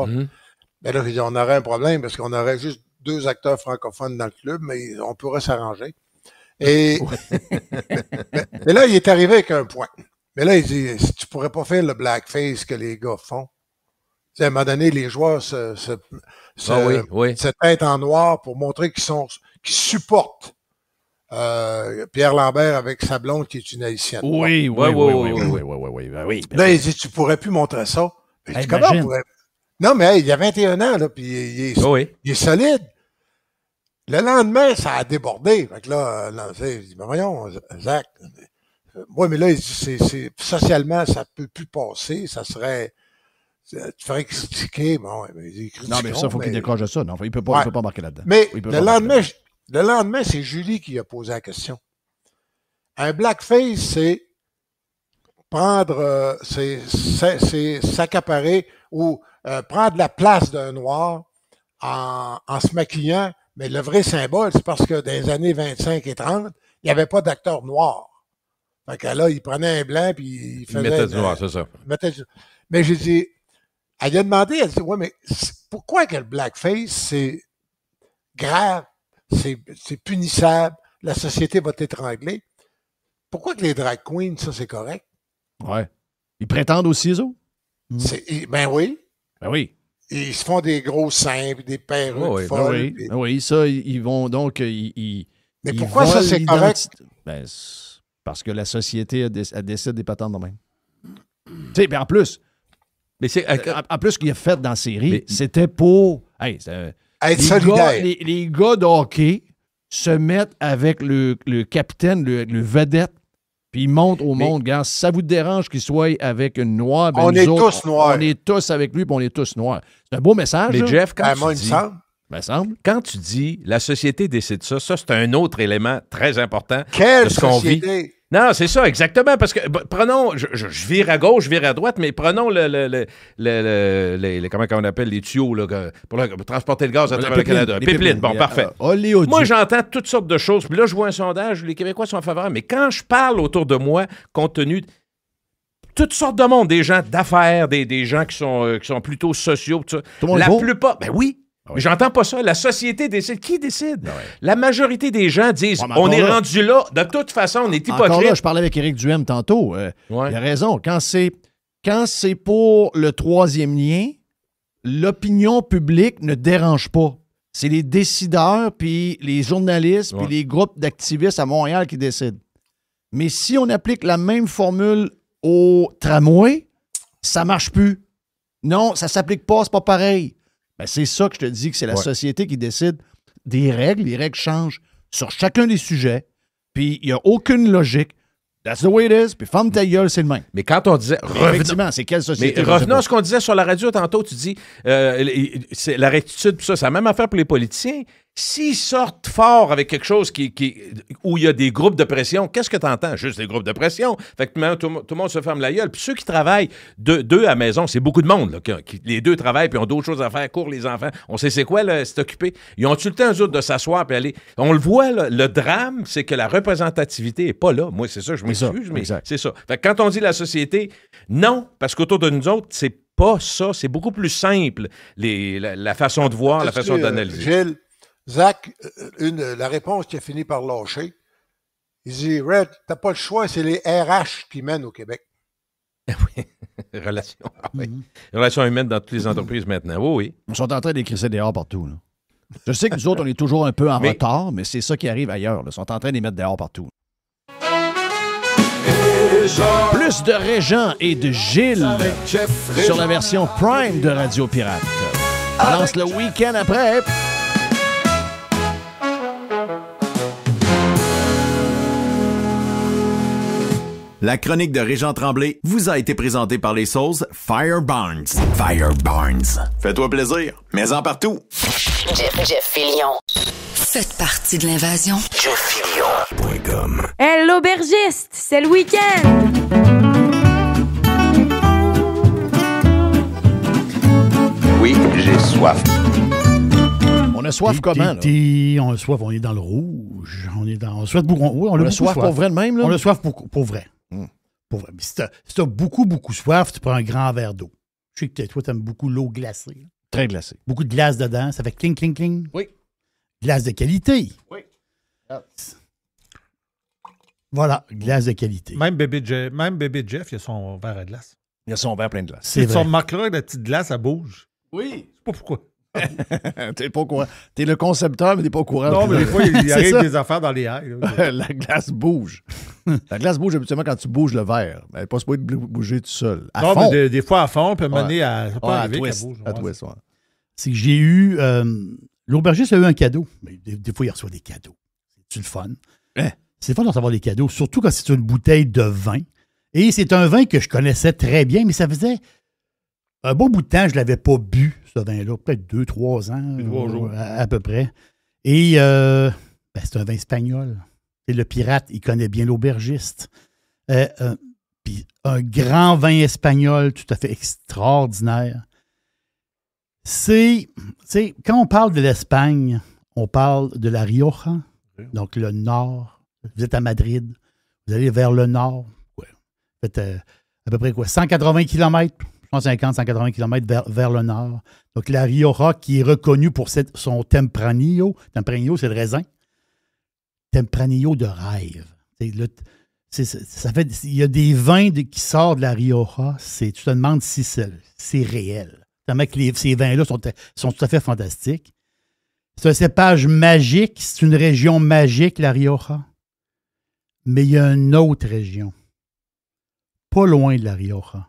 Ben là, on aurait un problème parce qu'on aurait juste 2 acteurs francophones dans le club, mais on pourrait s'arranger. Et mais là, il est arrivé avec un point. Mais là, il dit, si tu pourrais pas faire le blackface que les gars font. Tu sais, à un moment donné, les joueurs se têtent en noir pour montrer qu'ils supportent Pierre Lambert avec sa blonde qui est une haïtienne. Oui. Là, il dit, tu pourrais plus montrer ça. Je dis, comment on pourrait... Non, mais il y a 21 ans, là, puis il est solide. Le lendemain, ça a débordé. Fait que là, il dit, mais voyons, Zach. Oui, mais là, il dit, socialement, ça peut plus passer. Ça serait... Tu ferais critiquer. Bon, non, mais ça, il faut qu'il décroche de ça. Non, il peut pas marquer là-dedans. Mais le lendemain, c'est Julie qui a posé la question. Un blackface, c'est prendre, c'est s'accaparer ou prendre la place d'un noir en se maquillant. Mais le vrai symbole, c'est parce que dans les années 25 et 30, il n'y avait pas d'acteur noir. Fait que là, il prenait un blanc puis il faisait... Il mettait du noir, c'est ça. Mais j'ai dit... Elle a demandé, elle dit, ouais, mais pourquoi que le blackface, c'est grave, c'est punissable, la société va t'étrangler? Pourquoi que les drag queens, ça, c'est correct? Ouais. Ils prétendent aussi, eux autres? Ben oui. Ben oui. Ils se font des gros seins, puis des perruques folles. Oui, ça, ils vont donc... mais pourquoi ça, c'est correct? Ben, parce que la société elle décide des patentes de même. Tu sais, puis en plus... Mais en plus, ce qu'il a fait dans la série, c'était pour... être solidaire. Les gars de hockey se mettent avec le capitaine, le vedette, puis ils montrent au monde, gars, si ça vous dérange qu'il soit avec une noire, ben on est autres, tous noirs. On est tous avec lui, puis on est tous noirs. C'est un beau message. Mais là. Jeff, quand tu dis la société décide ça, c'est un autre élément très important de ce qu'on vit. Non, c'est ça, exactement, parce que prenons, je vire à gauche, je vire à droite, mais prenons comment on appelle les tuyaux là, pour transporter le gaz à travers le Canada. Pipeline, bon, parfait. Moi, j'entends toutes sortes de choses, puis là, je vois un sondage, les Québécois sont favorables, mais quand je parle autour de moi, compte tenu de toutes sortes de monde, des gens d'affaires, des gens qui sont plutôt sociaux, tout ça, la plupart, ben oui. Mais j'entends pas ça. La société décide. Qui décide? La majorité des gens disent on est rendu là. De toute façon, on est hypocrite. Encore là, je parlais avec Éric Duhem tantôt. Il a raison. Quand c'est pour le troisième lien, l'opinion publique ne dérange pas. C'est les décideurs, puis les journalistes, puis les groupes d'activistes à Montréal qui décident. Mais si on applique la même formule au tramway, ça marche plus. Non, ça s'applique pas, c'est pas pareil. Ben, c'est ça que je te dis, que c'est la société qui décide des règles. Les règles changent sur chacun des sujets. Puis il n'y a aucune logique. That's the way it is. Puis ferme ta gueule, c'est le même. Mais quand on disait... Effectivement, c'est quelle société? Mais revenons à ce qu'on disait sur la radio tantôt. Tu dis, c'est la rectitude, ça, c'est la même affaire pour les politiciens. S'ils sortent fort avec quelque chose où il y a des groupes de pression, qu'est-ce que tu entends? Juste des groupes de pression. Fait que tout le monde se ferme la gueule. Puis ceux qui travaillent deux à la maison, c'est beaucoup de monde. Là, les deux travaillent puis ont d'autres choses à faire, courent les enfants. On sait c'est quoi, là, c'est occupé. Ils ont-tu le temps, eux autres, de s'asseoir puis aller? On le voit, là, le drame, c'est que la représentativité n'est pas là. Moi, c'est ça, je m'excuse, mais c'est ça. Fait que quand on dit la société, non, parce qu'autour de nous autres, c'est pas ça. C'est beaucoup plus simple, la façon de voir, la façon d'analyser. Gilles, Zach, la réponse qui a fini par lâcher, il dit, Red, t'as pas le choix, c'est les RH qui mènent au Québec. Oui, relations humaines dans toutes les entreprises maintenant. Oui. Ils sont en train d'écrire dehors partout. Là. Je sais que nous autres, on est toujours un peu en retard, mais c'est ça qui arrive ailleurs. Là. Ils sont en train de les mettre dehors partout. Plus de Régent et de Gilles sur la version Prime de Radio Pirate. On lance le week-end après. La chronique de Régent Tremblay vous a été présentée par les sauces Fire Barnes. Fire Barnes. Fais-toi plaisir, mets-en partout. Jeff Fillion. Faites partie de l'invasion. JeffFillion.com. Hey, l'aubergiste, c'est le week-end! Oui, j'ai soif. On a soif comment, là? On a soif, on est dans le rouge. On a soif beaucoup. On a soif pour vrai de même, là? On a soif pour vrai. Pour vrai. Si t'as beaucoup soif, tu prends un grand verre d'eau. Je sais que toi, t'aimes beaucoup l'eau glacée. Là. Très glacée. Beaucoup de glace dedans. Ça fait cling, cling, cling. Oui. Glace de qualité. Oui. Voilà, glace de qualité. Même bébé Jeff, il a son verre à glace. Il a son verre plein de glace. C'est vrai. Son marque-là, la petite glace, elle bouge. Oui. Je sais pas pourquoi. T'es pas au courant. T'es le concepteur, mais t'es pas au courant. Non, mais des fois, il arrive ça. des affaires dans les airs. La glace bouge. La glace bouge habituellement quand tu bouges le verre. Elle n'est pas supposée bouger tout seul. À non, fond. mais des fois à fond, puis à un moment donné, ça peut arriver twist, qu'elle bouge. à twist, ouais. C'est que j'ai eu... l'aubergiste a eu un cadeau. Mais des fois, il reçoit des cadeaux. C'est-tu le fun? C'est le fun de recevoir des cadeaux, surtout quand c'est une bouteille de vin. Et c'est un vin que je connaissais très bien, mais ça faisait un bon bout de temps que je ne l'avais pas bu, ce vin-là. Peut-être 2-3 ans. 3 jours. À peu près. Et c'est un vin espagnol. Et le pirate, il connaît bien l'aubergiste. Puis un grand vin espagnol tout à fait extraordinaire. Quand on parle de l'Espagne, on parle de la Rioja, donc le nord. Vous êtes à Madrid, vous allez vers le nord. Ouais. Vous faites à peu près 180 km, 150-180 km vers le nord. Donc la Rioja qui est reconnue pour son Tempranillo. Tempranillo, c'est le raisin. Tempranillo de rêve. Il y a des vins qui sortent de la Rioja. Tu te demandes si c'est réel. Tellement que ces vins-là sont tout à fait fantastiques. C'est un cépage magique. C'est une région magique, la Rioja. Mais il y a une autre région, pas loin de la Rioja,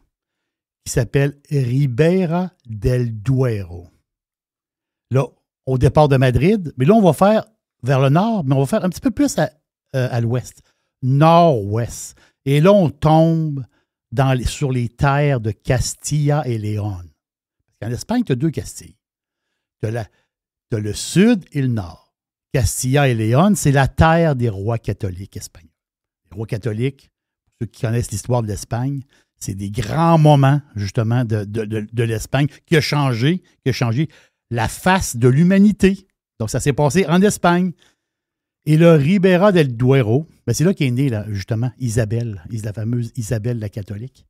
qui s'appelle Ribera del Duero. Là, au départ de Madrid, mais là, on va faire vers le nord, mais on va faire un petit peu plus à l'ouest, nord-ouest. Et là, on tombe sur les terres de Castilla et Léon. En Espagne, tu as 2 Castilles. Tu as le sud et le nord. Castilla et Léon, c'est la terre des rois catholiques espagnols. Les rois catholiques, pour ceux qui connaissent l'histoire de l'Espagne, c'est des grands moments, justement, de l'Espagne qui a changé la face de l'humanité. Donc, ça s'est passé en Espagne. Et le Ribera del Duero, c'est là qu'est née, justement, Isabelle, la fameuse Isabelle la catholique,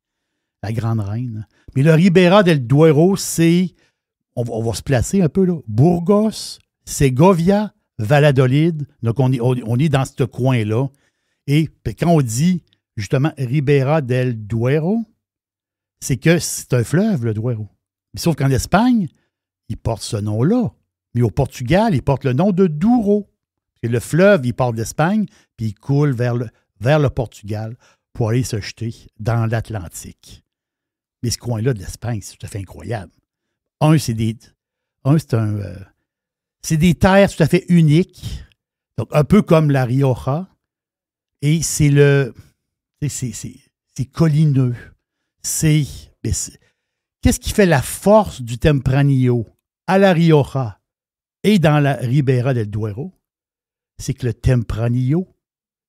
la grande reine. Mais le Ribera del Duero, c'est, on va se placer un peu là, Burgos, Segovia, Valladolid. Donc, on est dans ce coin-là. Et quand on dit, justement, Ribera del Duero, c'est que c'est un fleuve, le Duero. Mais sauf qu'en Espagne, il porte ce nom-là. Mais au Portugal, il porte le nom de Douro. Et le fleuve, il part d'Espagne, puis il coule vers le Portugal pour aller se jeter dans l'Atlantique. Mais ce coin-là de l'Espagne, c'est tout à fait incroyable. C'est des terres tout à fait uniques, donc un peu comme la Rioja, et c'est collineux. Qu'est-ce qui fait la force du Tempranillo à la Rioja et dans la Ribera del Duero? C'est que le Tempranillo,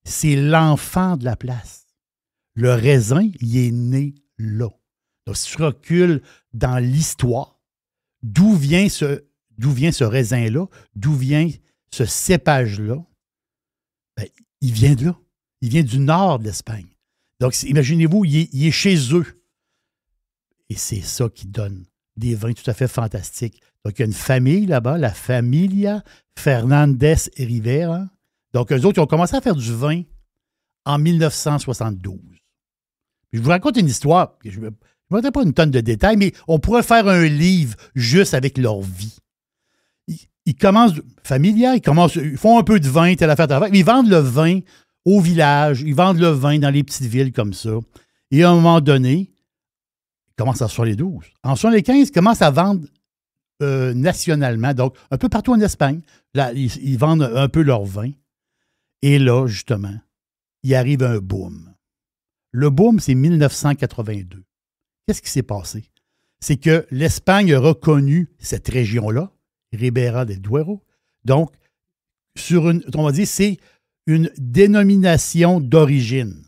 c'est l'enfant de la place. Le raisin, il est né là. Donc, si tu recules dans l'histoire, d'où vient ce raisin-là, d'où vient ce cépage-là, il vient de là. Il vient du nord de l'Espagne. Donc, imaginez-vous, il est chez eux. Et c'est ça qui donne des vins tout à fait fantastiques. Donc, il y a une famille là-bas, la Familia Fernandez Rivera. Donc, eux autres, ils ont commencé à faire du vin en 1972. Puis je vous raconte une histoire. Je ne vous raconte pas une tonne de détails, mais on pourrait faire un livre juste avec leur vie. Ils commencent, Familia, ils font un peu de vin, telle affaire, mais ils vendent le vin au village, ils vendent le vin dans les petites villes comme ça. Et à un moment donné, ils commencent en 72. En 75, ils commencent à vendre nationalement, donc un peu partout en Espagne. Là, ils vendent un peu leur vin. Et là, justement, il arrive un boom. Le boom, c'est 1982. Qu'est-ce qui s'est passé? C'est que l'Espagne a reconnu cette région-là, Ribera del Duero. Donc, on va dire, c'est une dénomination d'origine,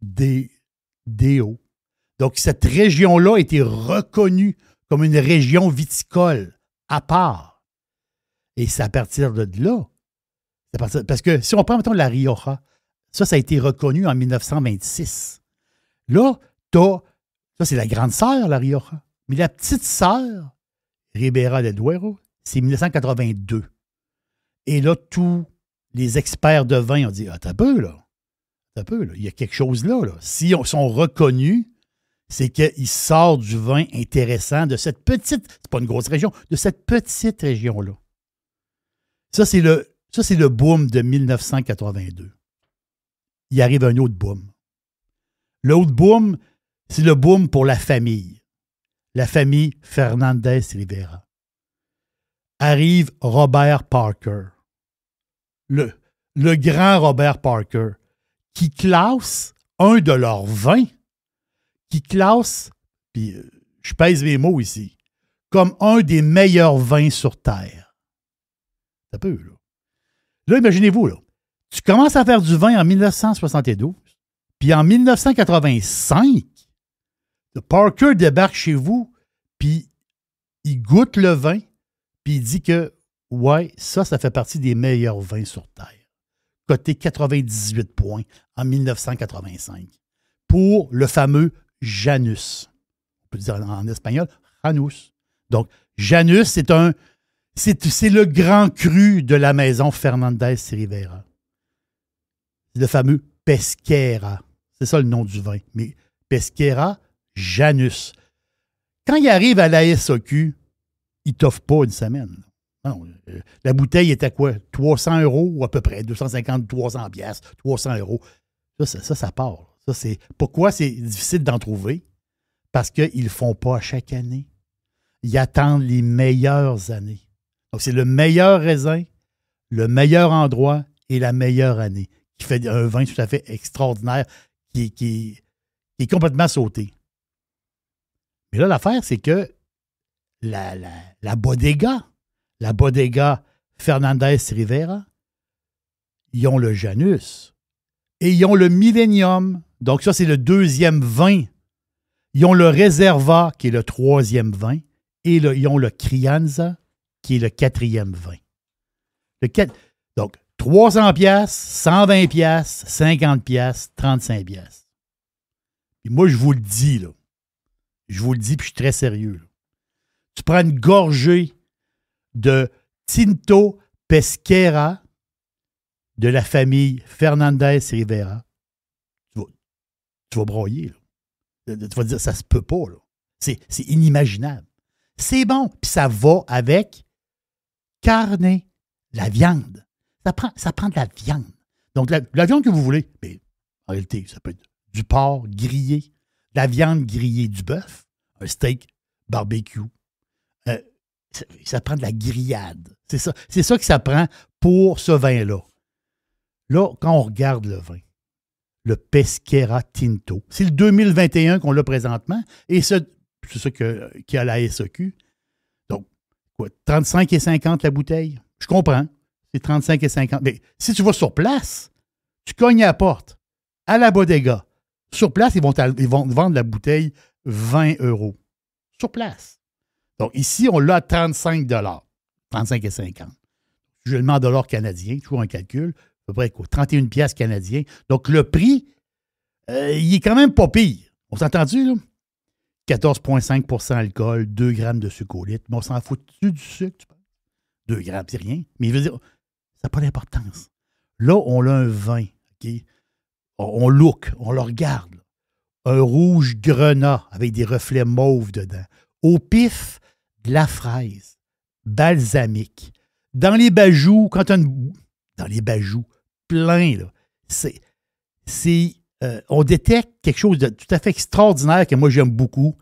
DO. Donc, cette région-là a été reconnue comme une région viticole à part. Et c'est à partir de là. Parce que si on prend, mettons, la Rioja, ça a été reconnu en 1926. Là, ça, c'est la grande sœur, la Rioja. Mais la petite sœur, Ribera del Duero, c'est 1982. Et là, tous les experts de vin ont dit, t'as peu, là. Il y a quelque chose là. Si ils sont reconnus, c'est qu'il sort du vin intéressant de cette petite, c'est pas une grosse région, de cette petite région-là. Ça, c'est le boom de 1982. Il arrive un autre boom. L'autre boom, c'est le boom pour la famille. La famille Fernandez Rivera. Arrive Robert Parker. Le grand Robert Parker, qui classe un de leurs vins, puis je pèse mes mots ici, comme un des meilleurs vins sur Terre. Ça peut, là. Là, imaginez-vous, là, tu commences à faire du vin en 1972, puis en 1985, Parker débarque chez vous, puis il goûte le vin, puis il dit que, ouais, ça fait partie des meilleurs vins sur Terre. Coté 98 points en 1985 pour le fameux Janus. On peut dire en espagnol, Janus. Donc, Janus, c'est le grand cru de la maison Fernandez Rivera. C'est le fameux Pesquera. C'est ça le nom du vin. Mais Pesquera, Janus. Quand il arrive à la SAQ, il ne t'offre pas une semaine. Non, la bouteille était quoi? 300 € ou à peu près, 250, 300 piastres, 300 €. Ça part. Pourquoi c'est difficile d'en trouver? Parce qu'ils ne le font pas à chaque année. Ils attendent les meilleures années. Donc, c'est le meilleur raisin, le meilleur endroit et la meilleure année qui fait un vin tout à fait extraordinaire qui est complètement sauté. Mais là, l'affaire, c'est que la bodega Fernandez Rivera, ils ont le Janus et ils ont le Millennium. Donc, ça, c'est le deuxième vin. Ils ont le Reserva, qui est le troisième vin, et ils ont le Crianza, qui est le quatrième vin. Donc, 300 piastres, 120 piastres, 50 piastres, 35 piastres. Et moi, je vous le dis, là. Je vous le dis, puis je suis très sérieux, là. Tu prends une gorgée de Tinto Pesquera de la famille Fernandez Rivera. Tu vas broyer, là. Tu vas dire, ça se peut pas, là. C'est inimaginable. C'est bon, puis ça va avec carne, la viande. Ça prend de la viande. Donc, la viande que vous voulez, mais en réalité, ça peut être du porc grillé, de la viande grillée, du bœuf, un steak barbecue. Ça prend de la grillade. C'est ça que ça prend pour ce vin-là. Là, quand on regarde le vin, le Pesquera Tinto, c'est le 2021 qu'on l'a présentement, et c'est ça qu'il y a à la SAQ. Donc, quoi, 35 et 50 la bouteille? Je comprends. C'est 35 et 50. Mais si tu vas sur place, tu cognes à la porte, à la bodega. Sur place, ils vont vendre la bouteille 20 €. Sur place. Donc, ici, on l'a à 35 $. 35 et 50. Je le mets en dollars canadiens, toujours un calcul, à peu près quoi, 31 piastres canadiens. Donc, le prix, il est quand même pas pire. On s'est entendu, là? 14,5 d'alcool, 2 grammes de sucre au litre. Mais on s'en fout-tu du sucre, tu penses? 2 grammes, c'est rien. Mais il veut dire, ça n'a pas d'importance. Là, on a un vin, OK? On look, on le regarde. Là. Un rouge grenat avec des reflets mauves dedans. Au pif, de la fraise, balsamique. Dans les bajous, dans les bajous, plein, là. On détecte quelque chose de tout à fait extraordinaire que moi j'aime beaucoup,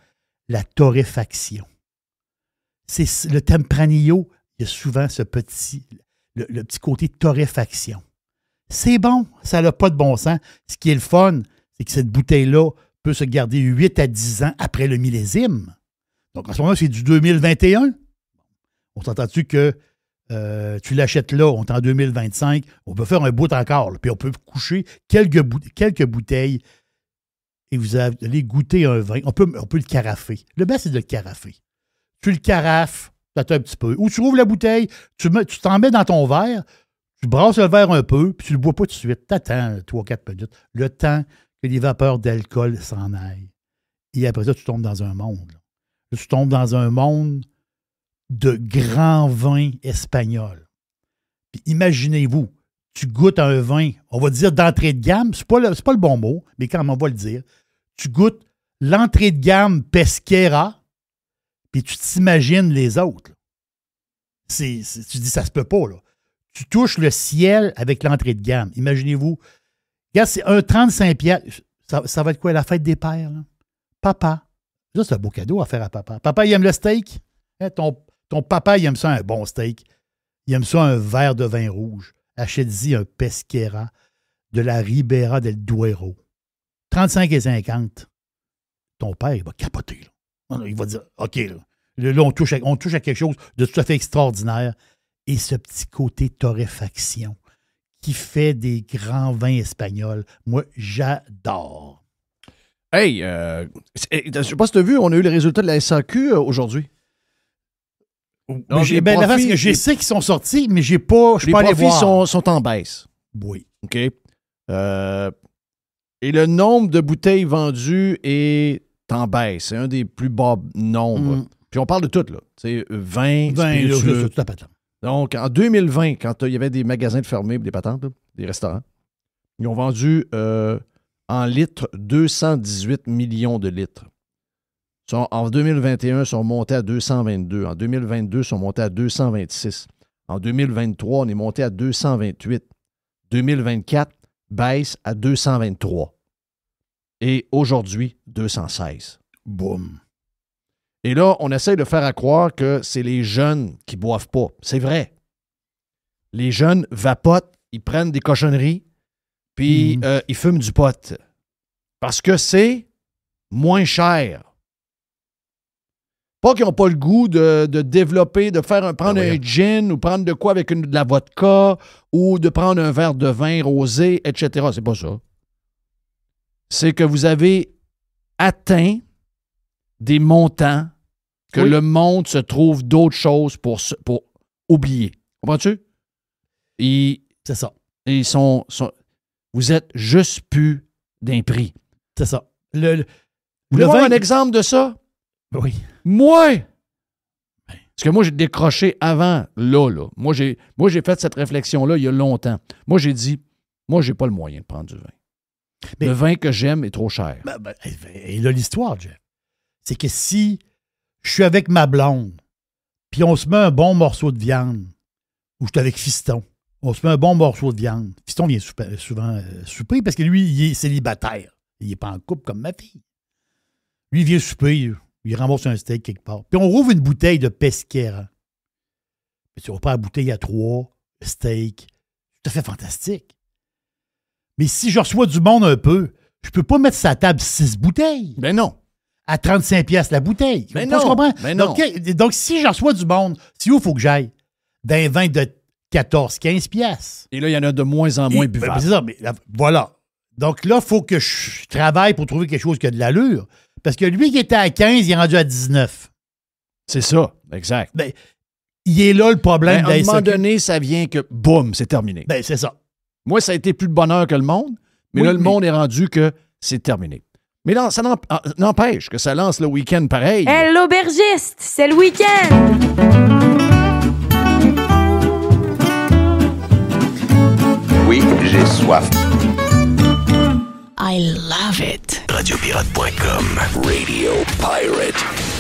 la torréfaction. C'est le Tempranillo, il y a souvent ce petit, le petit côté torréfaction. C'est bon, ça n'a pas de bon sens. Ce qui est le fun, c'est que cette bouteille-là peut se garder 8 à 10 ans après le millésime. Donc en ce moment, c'est du 2021. On s'entend-tu que tu l'achètes là, on est en 2025, on peut faire un bout encore, là, puis on peut coucher quelques bouteilles et vous allez goûter un vin. On peut le carafer. Le best, c'est de le carafer. Tu le carafes, t'attends un petit peu. Ou tu ouvres la bouteille, tu t'en mets dans ton verre, tu brasses le verre un peu, puis tu le bois pas tout de suite. T'attends 3-4 minutes. Le temps que les vapeurs d'alcool s'en aillent. Et après ça, tu tombes dans un monde. Là, tu tombes dans un monde de grands vins espagnols. Puis imaginez-vous, tu goûtes un vin, on va dire d'entrée de gamme, c'est pas le bon mot, mais quand même, on va le dire. Tu goûtes l'entrée de gamme Pesquera, puis tu t'imagines les autres. Tu dis, ça se peut pas, là. Tu touches le ciel avec l'entrée de gamme. Imaginez-vous. Regarde, c'est un 35$. Ça va être quoi, la fête des pères, là? Papa. Ça, c'est un beau cadeau à faire à papa. Papa, il aime le steak? Hein, ton papa, il aime ça un bon steak. Il aime ça un verre de vin rouge. Achète-y un Pesquera de la Ribera del Duero. 35,50. Ton père, il va capoter. Là. Il va dire, OK, là on touche à quelque chose de tout à fait extraordinaire. Et ce petit côté torréfaction qui fait des grands vins espagnols, moi, j'adore. Hey, je ne sais pas si tu as vu, on a eu le résultat de la SAQ aujourd'hui. Non, je sais qu'ils sont sortis, mais j'ai pas. Je peux pas aller voir. Les profits sont en baisse. Oui. OK. Et le nombre de bouteilles vendues est en baisse. C'est un des plus bas nombres. Puis on parle de tout, là. C'est 20 spiritueux. Tout à fait. Donc, en 2020, quand il y avait des magasins de fermés, des patentes, là, des restaurants, ils ont vendu en litres 218 millions de litres. En 2021, ils sont montés à 222. En 2022, ils sont montés à 226. En 2023, on est monté à 228. 2024, baisse à 223. Et aujourd'hui, 216. Boum. Et là, on essaie de faire à croire que c'est les jeunes qui boivent pas. C'est vrai. Les jeunes vapotent, ils prennent des cochonneries, puis ils fument du pot. Parce que c'est moins cher. Pas qu'ils n'ont pas le goût de développer, de prendre un gin ou prendre de quoi avec de la vodka ou de prendre un verre de vin rosé, etc. C'est pas ça. C'est que vous avez atteint des montants que le monde se trouve d'autres choses pour oublier. Comprends-tu? C'est ça. Ils sont vous êtes juste plus d'un prix. C'est ça. Vous voulez voir un exemple de ça? Oui. Moi! Parce que moi, j'ai décroché avant, là. Moi, j'ai fait cette réflexion-là il y a longtemps. Moi, j'ai dit, moi, j'ai pas le moyen de prendre du vin. Le vin que j'aime est trop cher. Et là, l'histoire, Jeff, c'est que si je suis avec ma blonde, puis on se met un bon morceau de viande, ou je suis avec Fiston, on se met un bon morceau de viande. Fiston vient souvent souper parce que lui, il est célibataire. Il n'est pas en couple comme ma fille. Lui, il vient souper, il ramasse un steak quelque part. Puis on rouvre une bouteille de Pesquera. Puis tu repars la bouteille à 3, steak. Tout à fait fantastique. Mais si je reçois du monde un peu, je peux pas mettre sur la table 6 bouteilles. Ben non. À 35$ la bouteille. Ben non. Ben non. Donc, si je reçois du monde, c'est où il faut que j'aille? D'un vin de 14-15$. Et là, il y en a de moins en moins buvables. C'est ça, mais voilà. Donc là, il faut que je travaille pour trouver quelque chose qui a de l'allure. Parce que lui qui était à 15, il est rendu à 19. C'est ça, exact. Ben, il est là le problème. À un moment donné, ça vient que, boum, c'est terminé. Ben, c'est ça. Moi, ça a été plus de bonheur que le monde, mais là, le monde est rendu que c'est terminé. Mais là, ça n'empêche que ça lance le week-end pareil. Hey, l'aubergiste, c'est le week-end. Oui, j'ai soif. I love it. Radiopirate.com. Radio Pirate.